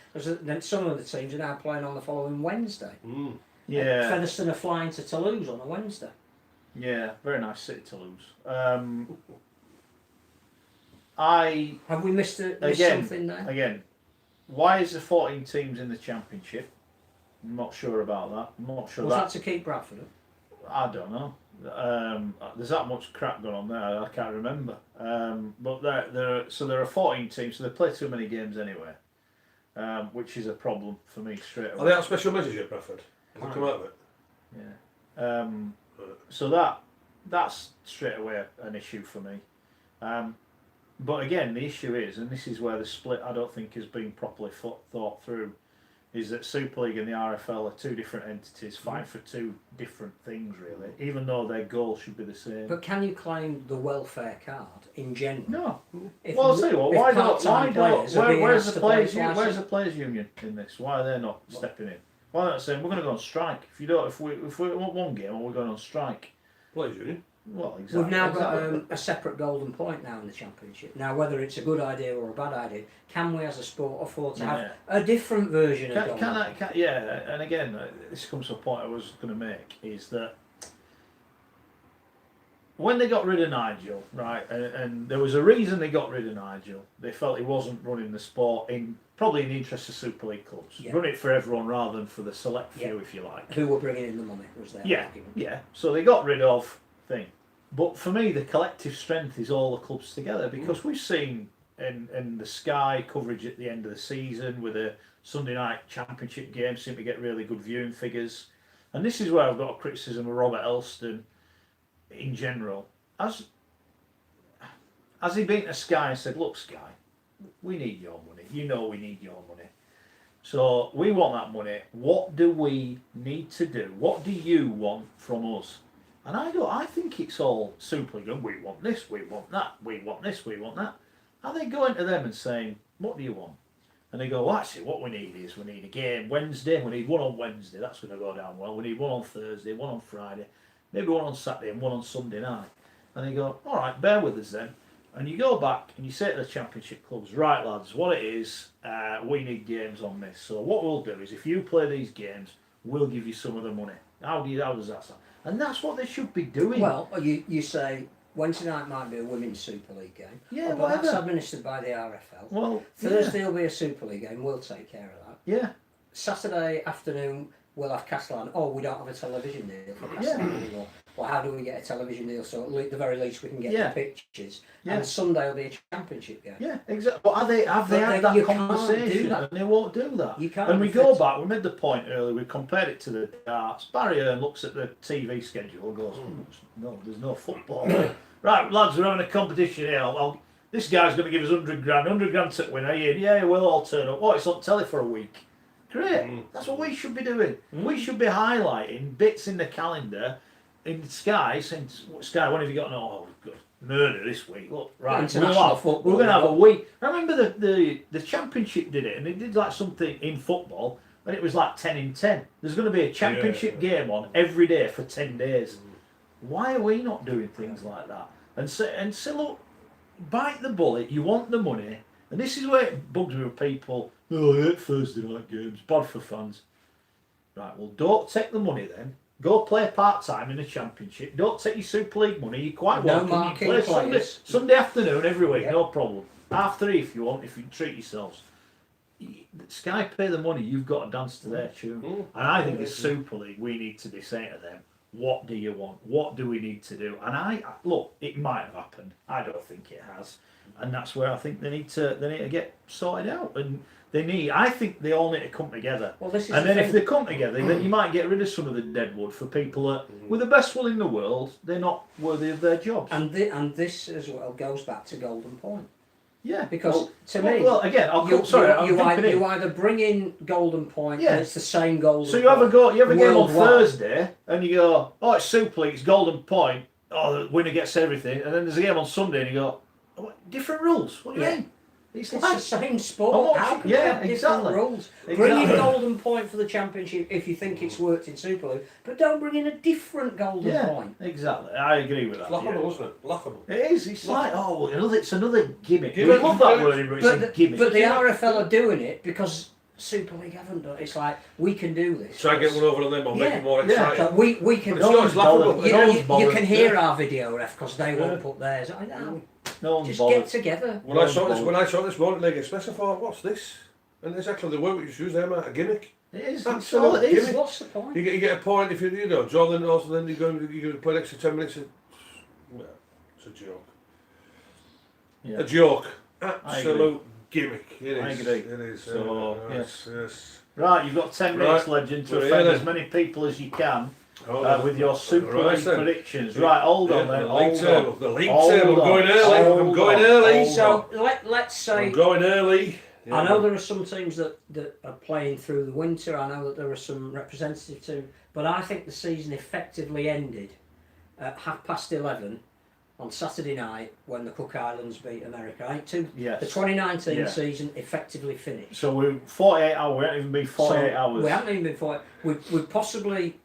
Some of the teams are now playing on the following Wednesday. Featherstone are flying to Toulouse on a Wednesday. Yeah, very nice city, Toulouse. Have we missed something there? Again, why is there 14 teams in the Championship? I'm not sure about that. I'm not sure. Was that to keep Bradford up? I don't know. There's that much crap going on there. I can't remember. But there are 14 teams, so they play too many games anyway, which is a problem for me straight away. Are they out special measures yet, Bradford? Have they come out of it? Yeah. So that's straight away an issue for me. But again, the issue is, and this is where the split I don't think has been properly thought through, is that Super League and the RFL are two different entities fighting for two different things, really, even though their goal should be the same. But can you claim the welfare card in general? No. If, Well, I'll tell you what, where's the players union in this? Why are they not stepping in? Why are they not saying we're going to go on strike? If we want one game, we're going on strike. Players union. Well, exactly. We've now got a separate golden point now in the championship. Now, whether it's a good idea or a bad idea, can we as a sport afford to have a different version of golden? Yeah, and again, this comes to a point I was going to make, is that when they got rid of Nigel, right, and there was a reason they got rid of Nigel. They felt he wasn't running the sport probably in the interest of Super League clubs. Yeah. Run it for everyone rather than for the select few, if you like. Who were bringing in the money was their argument. Yeah. So they got rid of thing. But for me, the collective strength is all the clubs together, because we've seen in the Sky coverage at the end of the season with a Sunday night championship game seem to get really good viewing figures. And this is where I've got a criticism of Robert Elston in general. Has he been to Sky and said, look, Sky, we need your money. You know we need your money. So we want that money. What do we need to do? What do you want from us? And I think it's all Super League. We want this, we want that, we want this, we want that. Are they going to them and saying, what do you want? And they go, well, actually, what we need is we need a game Wednesday. We need one on Wednesday. That's going to go down well. We need one on Thursday, one on Friday, maybe one on Saturday and one on Sunday night. And they go, all right, bear with us then. And you go back and you say to the championship clubs, right, lads, what it is, we need games on this. So what we'll do is if you play these games, we'll give you some of the money. How does that sound? And that's what they should be doing. Well, you say Wednesday night might be a women's Super League game. Yeah, but whatever. that's administered by the RFL. Well, Thursday will be a Super League game. We'll take care of that. Yeah. Saturday afternoon we'll have Castellan. Oh, we don't have a television deal for Castellan anymore. Well, how do we get a television deal? So at the very least we can get the pictures. Yeah. And Sunday will be a championship game. Yeah, exactly. But have they had that conversation? And they won't do that. You can't. And we go back. We made the point earlier. We compared it to the darts. Barry Hearn looks at the TV schedule and goes, "No, there's no football." Right, lads, we're having a competition here. This guy's going to give us 100 grand. 100 grand to win. Are you in? Yeah, we'll all turn up. Oh, it's on telly for a week. Great. That's what we should be doing. We should be highlighting bits in the calendar. In Sky, saying, Sky, when have you got? Oh, good. Murder this week. Look, right, we're going to have a week. I remember the championship did it, and they did like something in football, and it was like 10 in 10. There's going to be a championship game on every day for 10 days. Why are we not doing things like that? And say, look, bite the bullet. You want the money, and this is where it bugs me with people. Oh, I hate Thursday night games. Bad for fans. Right, well, don't take the money then. Go play part-time in the championship. Don't take your Super League money. You're quite welcome. You play Sunday afternoon every week, no problem. 3:30 if you want, if you treat yourselves. Sky pay the money, you've got to dance to their tune. And I think as Super League, we need to be saying to them, what do you want? What do we need to do? And look, it might have happened. I don't think it has. And that's where I think they need to get sorted out. And I think they all need to come together. Well, this is and then if they come together, then you might get rid of some of the deadwood for people that, with the best will in the world, they're not worthy of their jobs. And this as well goes back to Golden Point. Yeah. Because to me, again, you either bring in Golden Point and it's the same Golden Point. So you have a game on Thursday and you go, oh, it's Super League, it's Golden Point, oh, the winner gets everything, and then there's a game on Sunday and you go, oh, different rules. What do you mean? It's the same sport. How can you have different rules? Bring in Golden Point for the championship if you think it's worked in Super League, but don't bring in a different Golden Point. Exactly. I agree with that. It's laughable, isn't it? Laughable. It is. It's like, it's another gimmick. We love that word, but it's a gimmick. But the RFL are doing it because Super League haven't done it. It's like, we can do this. Try and get one over on them or make it more exciting. So we can. It's laughable. You can hear our video ref because they won't put theirs. Just get together. When I saw this morning League Express, I thought, what's this? And it's actually the word we use there, a gimmick. It is. That's all it is. What's the point? You get a point if you draw the north, and then you go play an extra 10 minutes. Well, it's a joke. Yeah. A joke. Absolute gimmick. It is. I agree. It is. So yes. Right, you've got 10 minutes, legend, to offend as many people as you can. with your Super Right, League then. predictions. Right, hold on then. The league table. The league Hold table. I'm on, going early. I'm hold going on, early. hold So on. let's say I'm going early. Yeah. I know there are some teams that are playing through the winter. I know that there are some representative teams, but I think the season effectively ended at 11:30 on Saturday night when the Cook Islands beat America. I think Yes. the 2019 Yeah. season effectively finished. So we're 48 hours. We haven't even been 48 hours. We haven't even been 48. We possibly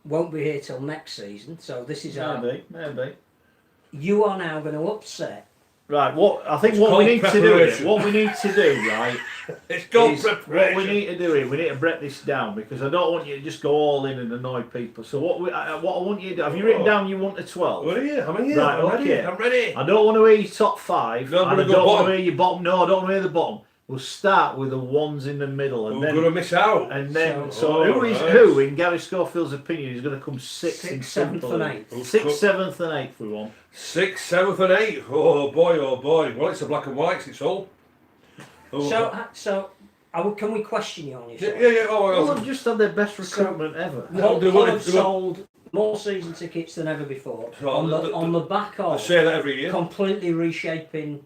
won't be here till next season. So this is Maybe. You are now going to upset. Right, what we need to do, right? It's called is preparation. what we need to do is we need to break this down because I don't want you to just go all in and annoy people. So what I want you to do, have you written down you want a 12? Well, yeah, I'm here. Right, I'm ready. okay. I'm ready. I don't want to hear your top 5. No, I'm and I gonna go don't want to bottom. hear your bottom. No, I don't want to hear the bottom. We'll start with the ones in the middle, and We're going to miss out. so who in Gary Schofield's opinion is going to come 6th in 7th, and 8th. 6th, 7th, and 8th we want. 6th, 7th, and 8th. Oh boy, oh boy. Well, it's the black and whites. It's all. Oh. So can we question you on your show? Yeah. Oh, Well, they've just had their best recruitment ever. Hull they want have to- sold more season tickets than ever before So on the back I of say that every year. completely reshaping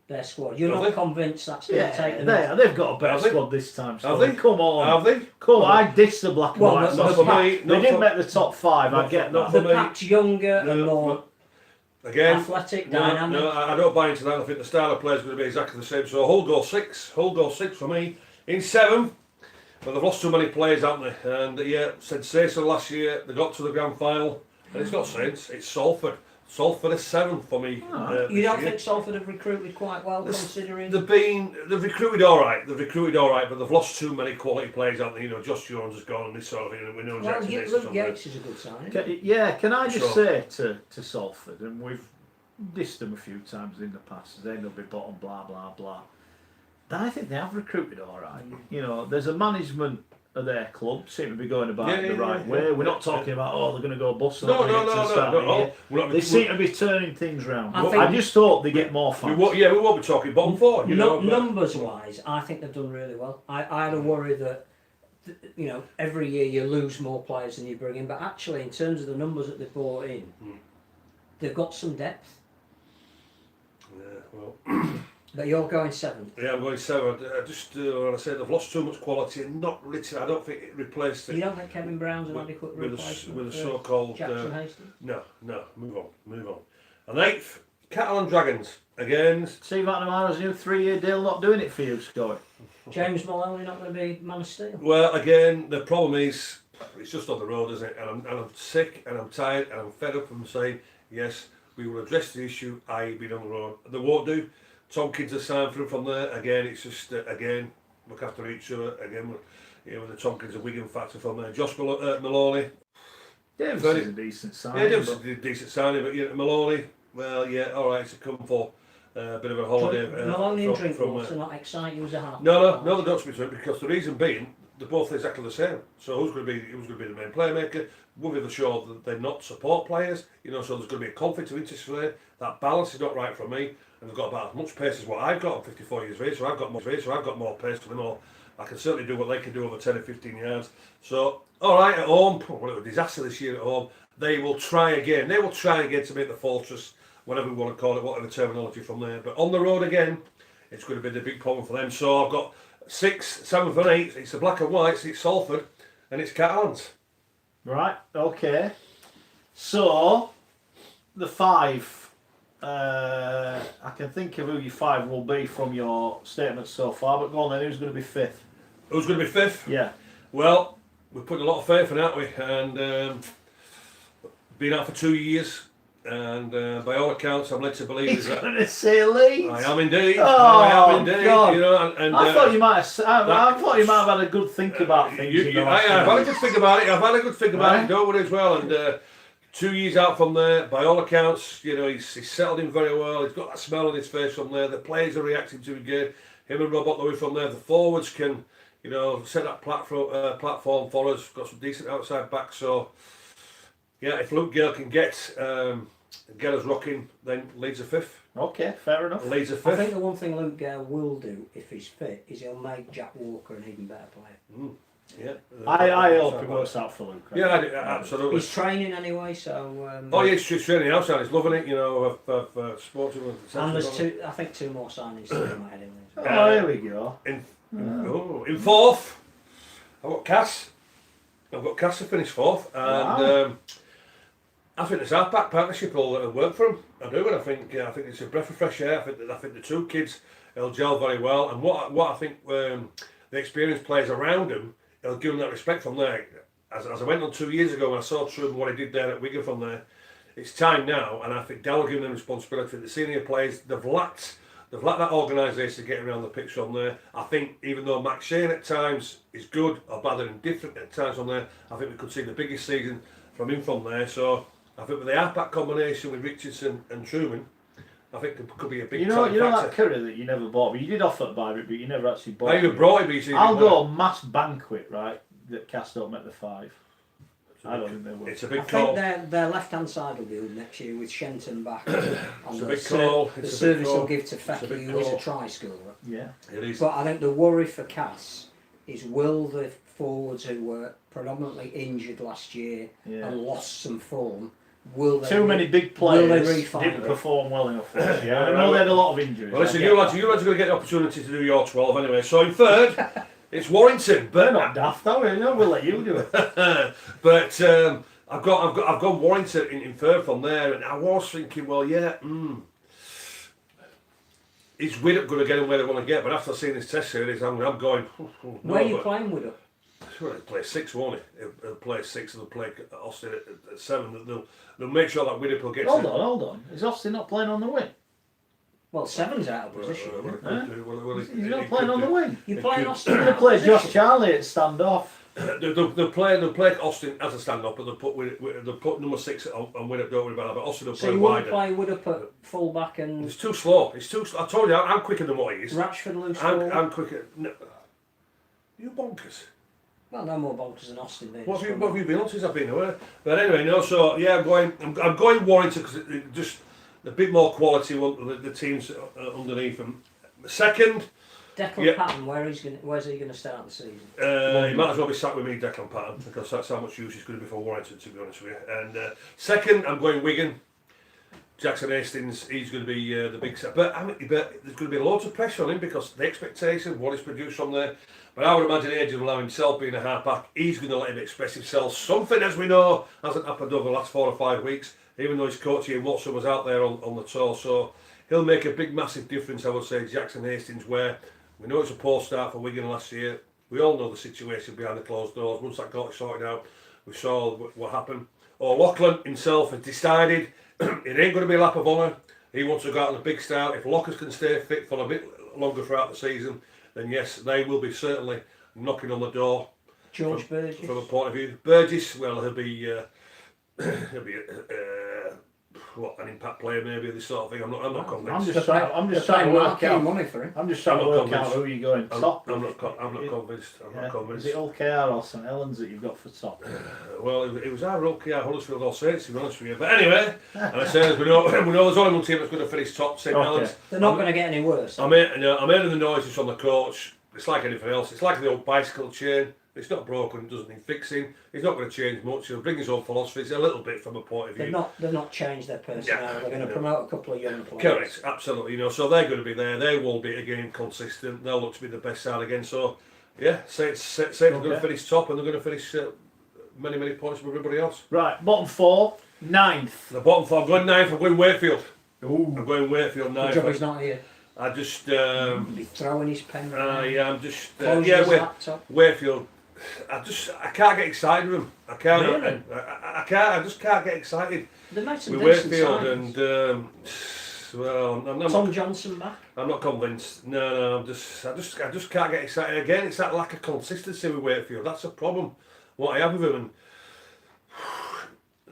their squad. You're Have not they? convinced that's going to take Yeah, them. they've got a better Have they? squad this time. Have Sonny. they? Come on. Have they? Come on, I diss the black and Well, white. the- Not the for pack- me. They didn't make the top 5. I get not that. The me. pack's younger and more Again, athletic, no, dynamic. no, I don't buy into that. I think the style of play is going to be exactly the same. So Hull goal 6. Hull goal 6 for me. In 7th, but they've lost too many players, haven't they? And yeah, sensational last year. They got to the grand final, and it's not Saints. It's Salford. Salford is 7th for me. You don't this year. think Salford have recruited quite well, considering? They've recruited all right. They've recruited all right, but they've lost too many quality players, haven't they? You know, Josh Jones has gone, and this sort of thing. And we know Well, Jackson Hayes is Luke on there. Yates is a good sign. Can I just Sure. say to Salford, and we've dissed them a few times in the past, they'll be bottom, blah, blah, blah. I think they have recruited all right. You know, there's a management of their club seem to be going about it the right way. We're not talking about, they're going to go bust. No. They seem to be turning things round. I think- I just hope they get more We fans. won't be talking bottom 4. You know, but- Numbers wise, I think they've done really well. I had a worry that every year you lose more players than you bring in, but actually in terms of the numbers that they've brought in, they've got some depth. Yeah, well. But you're going 7th. Yeah, I'm going 7. When I say they've lost too much quality and not literally, I don't think it replaced You it don't think Kevin Brown's an adequate with replacement a for so-called. Jackson Hastings? No, move on. And 8th, Cattle and Dragons. Again, Steve McDermott's new 3-year deal not doing it for you, Scott. James Maloney not going to be man of steel? well, again, the problem is, it's just on the road, isn't it? And I'm sick and I'm tired and I'm fed up from saying, yes, we will address the issue, i.e. being on the road. They won't do. Tompkins are signed through from there. Again, it's just, look after each other. Again, with the Tompkins and Wigan factor from there. Josh Maloney. Davis Very- is a decent Yeah, sign. Davis is a decent signing, but Maloney, well, yeah, all right, it's a come for a bit of a holiday. Maloney and from, Drinkwater not exciting as a half. No, they don't speak to it because the reason being they're both exactly the same. So who's going to be the main playmaker? We'll be the show that they're not support players. So there's going to be a conflict of interest there. That balance is not right for me, and they've got about as much pace as what I've got. I'm 54 years of age, so I've got more pace than them all. I can certainly do what they can do over 10 or 15 yards. So all right, at home, well, it was a disaster this year at home. They will try again. They will try again to make the fortress, whatever we want to call it, whatever terminology from there. But on the road again, it's going to be the big problem for them. So I've got 6th, 7th, and 8th. It's the black and whites. It's Salford, and it's Catalans. Right, okay. So, the 5. I can think of who your 5 will be from your statements so far, but go on then, who's going to be 5th? Who's going to be 5th? Yeah. Well, we're putting a lot of faith in, aren't we? And been out for 2 years, and by all accounts, I'm led to believe He's that going to say Leeds. I am indeed. Oh, I am indeed. God. And I thought you might have. I thought you might have had a good think about things. I've had a good think about it. I've had a good think about it. Don't worry as well. And 2 years out from there, by all accounts, he's settled in very well. He's got that smile on his face from there. The players are reacting to it good. Him and Rob Otley from there. The forwards can, set that platform for us. Got some decent outside backs. So, yeah, if Luke Gale can get us rocking, then Leeds are 5th. Okay, fair enough. Leeds are I 5th. think the one thing Luke Gale will do if he's fit is he'll make Jack Walker an even better player. Yeah. I hope it works out for Luke. Right? Yeah, absolutely. He's training anyway, so. Oh yeah, he's training outside. He's loving it. You know, I've spoken to him. And there's I think two more signings to in my head. Oh, here we go. In fourth, I've got Cass. I've got Cass to finish fourth, and I think this half-back partnership will work for him. I do, and I think it's a breath of fresh air. I think the two kids will gel very well, and what I think the experienced players around him, he'll give them that respect from there. As I went on 2 years ago when I saw Truman what he did there at Wigan from there, it's time now, and I think Dal will give them responsibility. The senior players, they've lacked that organisation to get around the pitch on there. I think even though Max Shane at times is good or bad and indifferent at times on there, I think we could see the biggest season from him from there. So I think with the half-back combination with Richardson and Truman, I think it could be a big you know that curry that you never bought, but you did offer to buy it, but you never actually bought it. You brought it, I'll go mass banquet, right? That Cass don't make the 5. I don't think they will. It's a big I call. think their left-hand side will be good next year with Shenton back. It's a big call. The service they'll give to Fecky, who is a try-scorer. Yeah. It is. But I think the worry for Cass is will the forwards who were predominantly injured last year and lost some form, will they... Too many big players refine didn't it? perform well enough for us. Yeah, I know they had a lot of injuries. Well, listen, you lads are going to get the opportunity to do your 12 anyway. So in third, it's Warrington. They're But not daft, are we? No, we'll let you do it. but I've got Warrington in third from there, and I was thinking, well, yeah, is Widdop going to get him where they want to get? But after seeing this test series, I'm going. Where are you playing with it? Well, he'll play 6, won't he? He'll play 6 and they'll play Austin at 7. They'll make sure that Widdop will get Hold on. Is Austin not playing on the wing? Well, 7's out of position. He's not playing on the wing. You're playing Austin. They're going to play Josh Charlie at standoff. They'll play Austin as a stand-up, but they'll put number 6 on Widdop, don't worry about that. But Austin will So play you won't wider. play Widdop at full-back and... It's too slow. I told you, I'm quicker than what he is. Ratchford loose forward? I'm quicker. No. You bonkers. Well, no more bonkers than Austin. What have you been on since I've been away? But anyway, no. So yeah, I'm going Warrington because just a bit more quality. The teams underneath them. Second, Declan Patton. Where's he going to start the season? He might as well be sat with me, Declan Patton, because that's how much use he's going to be for Warrington, to be honest with you. And second, I'm going Wigan. Jackson Hastings, he's going to be the big set. But there's going to be loads of pressure on him because the expectation, what he's produced from there. But I would imagine Adrian will allow himself being a half-back. He's going to let him express himself. Something, as we know, hasn't happened over the last 4 or 5 weeks, even though his coach Ian Watson was out there on the tour. So he'll make a big, massive difference, I would say, Jackson Hastings, where we know it's a poor start for Wigan last year. We all know the situation behind the closed doors. Once that got sorted out, we saw what happened. O'Loughlin himself has decided it ain't going to be a lap of honour. He wants to go out on a big start. If Lockers can stay fit for a bit longer throughout the season, then yes, they will be certainly knocking on the door. George Burgess. From a point of view, Burgess, well, he'll be an impact player maybe, this sort of thing. I'm not convinced. I'm just trying to work out money for him. I'm just trying to work out who you're going top. I'm not convinced. I'm not convinced. Is it OKR or St Helens that you've got for top? Well, it was our OKR Huddersfield or Saints, to be honest with you. But anyway, and I say as we know there's only one team that's going to finish top, St Helens. They're not going to get any worse. I'm hearing the noises from the coach. It's like anything else. It's like the old bicycle chain. It's not broken, it doesn't need fixing. He's not going to change much. He'll bring his own philosophies a little bit from a point of view. They've not changed their personnel. They're going to promote a couple of young players. Correct, absolutely. So they're going to be there. They will be again consistent. They'll look to be the best side again. So yeah, Saints are going to finish top, and they're going to finish many points from everybody else. Right, bottom 4, 9th. The bottom 4. I'm going 9th. I'm going Wakefield. Ooh. I'm going Wakefield 9th. Good job he's not here. I just He'll be throwing his pen. I'm just his laptop. Wakefield. I can't get excited with him. I can't. Really? I just can't get excited. They made some With decent Wakefield signings. and well, I'm Tom Johnson back. I'm not convinced. No. I just can't get excited again. It's that lack of consistency with Wakefield. That's a problem. What I have with them, and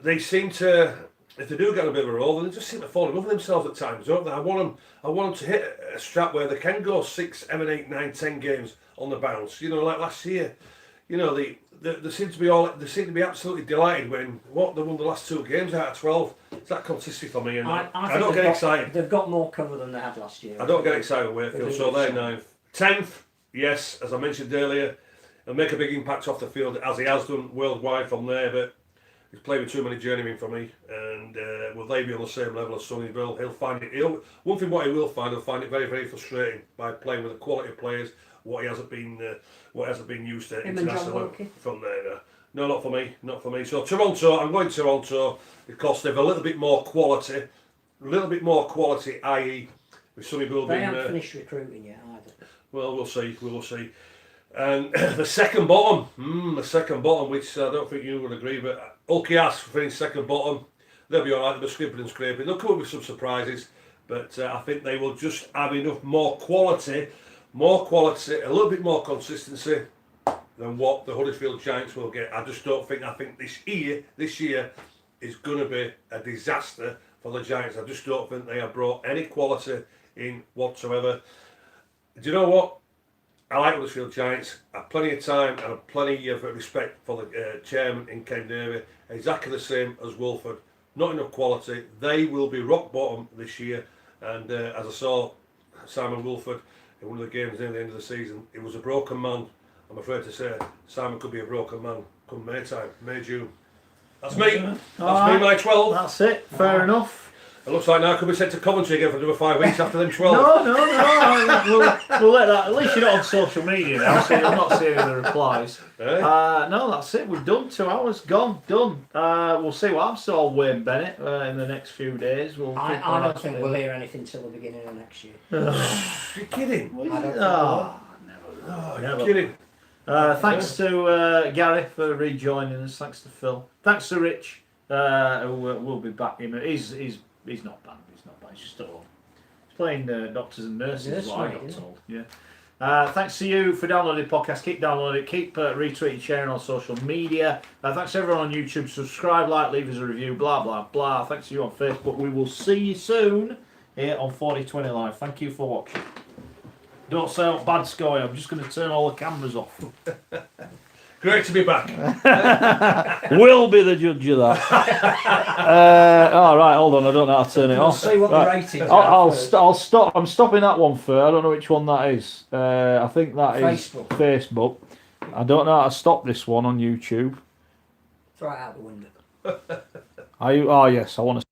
they seem to, if they do get a bit of a roll, then they just seem to fall in love with themselves at times, don't they? I want them to hit a strap where they can go 6, 7, 8, 9, 10 games on the bounce. Like last year. They seem to be absolutely delighted when they won the last 2 games out of 12. It's that consistency for me, and I don't get excited. They've got more cover than they had last year. I don't get excited with Wakefield, so they're 9th. 10th, yes, as I mentioned earlier, He'll make a big impact off the field, as he has done worldwide from there, but he's played with too many journeymen for me, and will they be on the same level as Sonny will? He'll find it. One thing what he will find, he'll find it very, very frustrating by playing with the quality of players what he hasn't been used to internationally from there. No, not for me, not for me. So Toronto, I'm going Toronto because they've a little bit more quality, i.e. with Sonny Bill being. They haven't finished recruiting yet either. Well, we'll see. We will see. And the second bottom, which I don't think you would agree, but Ulkias finished second bottom. They'll be all right. They'll be scraping and scraping. They'll come up with some surprises, but I think they will just have enough more quality, a little bit more consistency than what the Huddersfield Giants will get. I just don't think. I think this year is going to be a disaster for the Giants. I just don't think they have brought any quality in whatsoever. Do you know what? I like Huddersfield Giants. I have plenty of time and plenty of respect for the chairman in Ken Davey. Exactly the same as Wolford. Not enough quality. They will be rock bottom this year. And as I saw Simon Wolford in one of the games near the end of the season, he was a broken man. I'm afraid to say Simon could be a broken man come May time, May, June. That's me. That's me, my 12. That's it. Fair enough. It looks like now I could be sent to Coventry again for another 5 weeks after them 12. No. We'll let that. At least you're not on social media now, so you'll not see any of the replies. No, that's it. We've done 2 hours. Done. We'll see what happens to old Wayne Bennett in the next few days. I don't think we'll hear anything till the beginning of next year. You're kidding? Never. Kidding. Thanks to Gary for rejoining us. Thanks to Phil. Thanks to Rich, who will be back. He's not bad. He's just at home. He's playing doctors and nurses. Is what I got told. Yeah. Thanks to you for downloading the podcast. Keep downloading it. Keep retweeting, sharing on social media. Thanks to everyone on YouTube. Subscribe, like, leave us a review. Blah blah blah. Thanks to you on Facebook. We will see you soon here on 4020 Live. Thank you for watching. Don't say out bad sky. I'm just going to turn all the cameras off. Great to be back. We'll be the judge of that. All right, hold on. I don't know how to turn it off. See what the ratings are. I'll stop. I'm stopping that one first. I don't know which one that is. I think that is Facebook. I don't know how to stop this one on YouTube. Throw it out the window. Oh yes, I want to.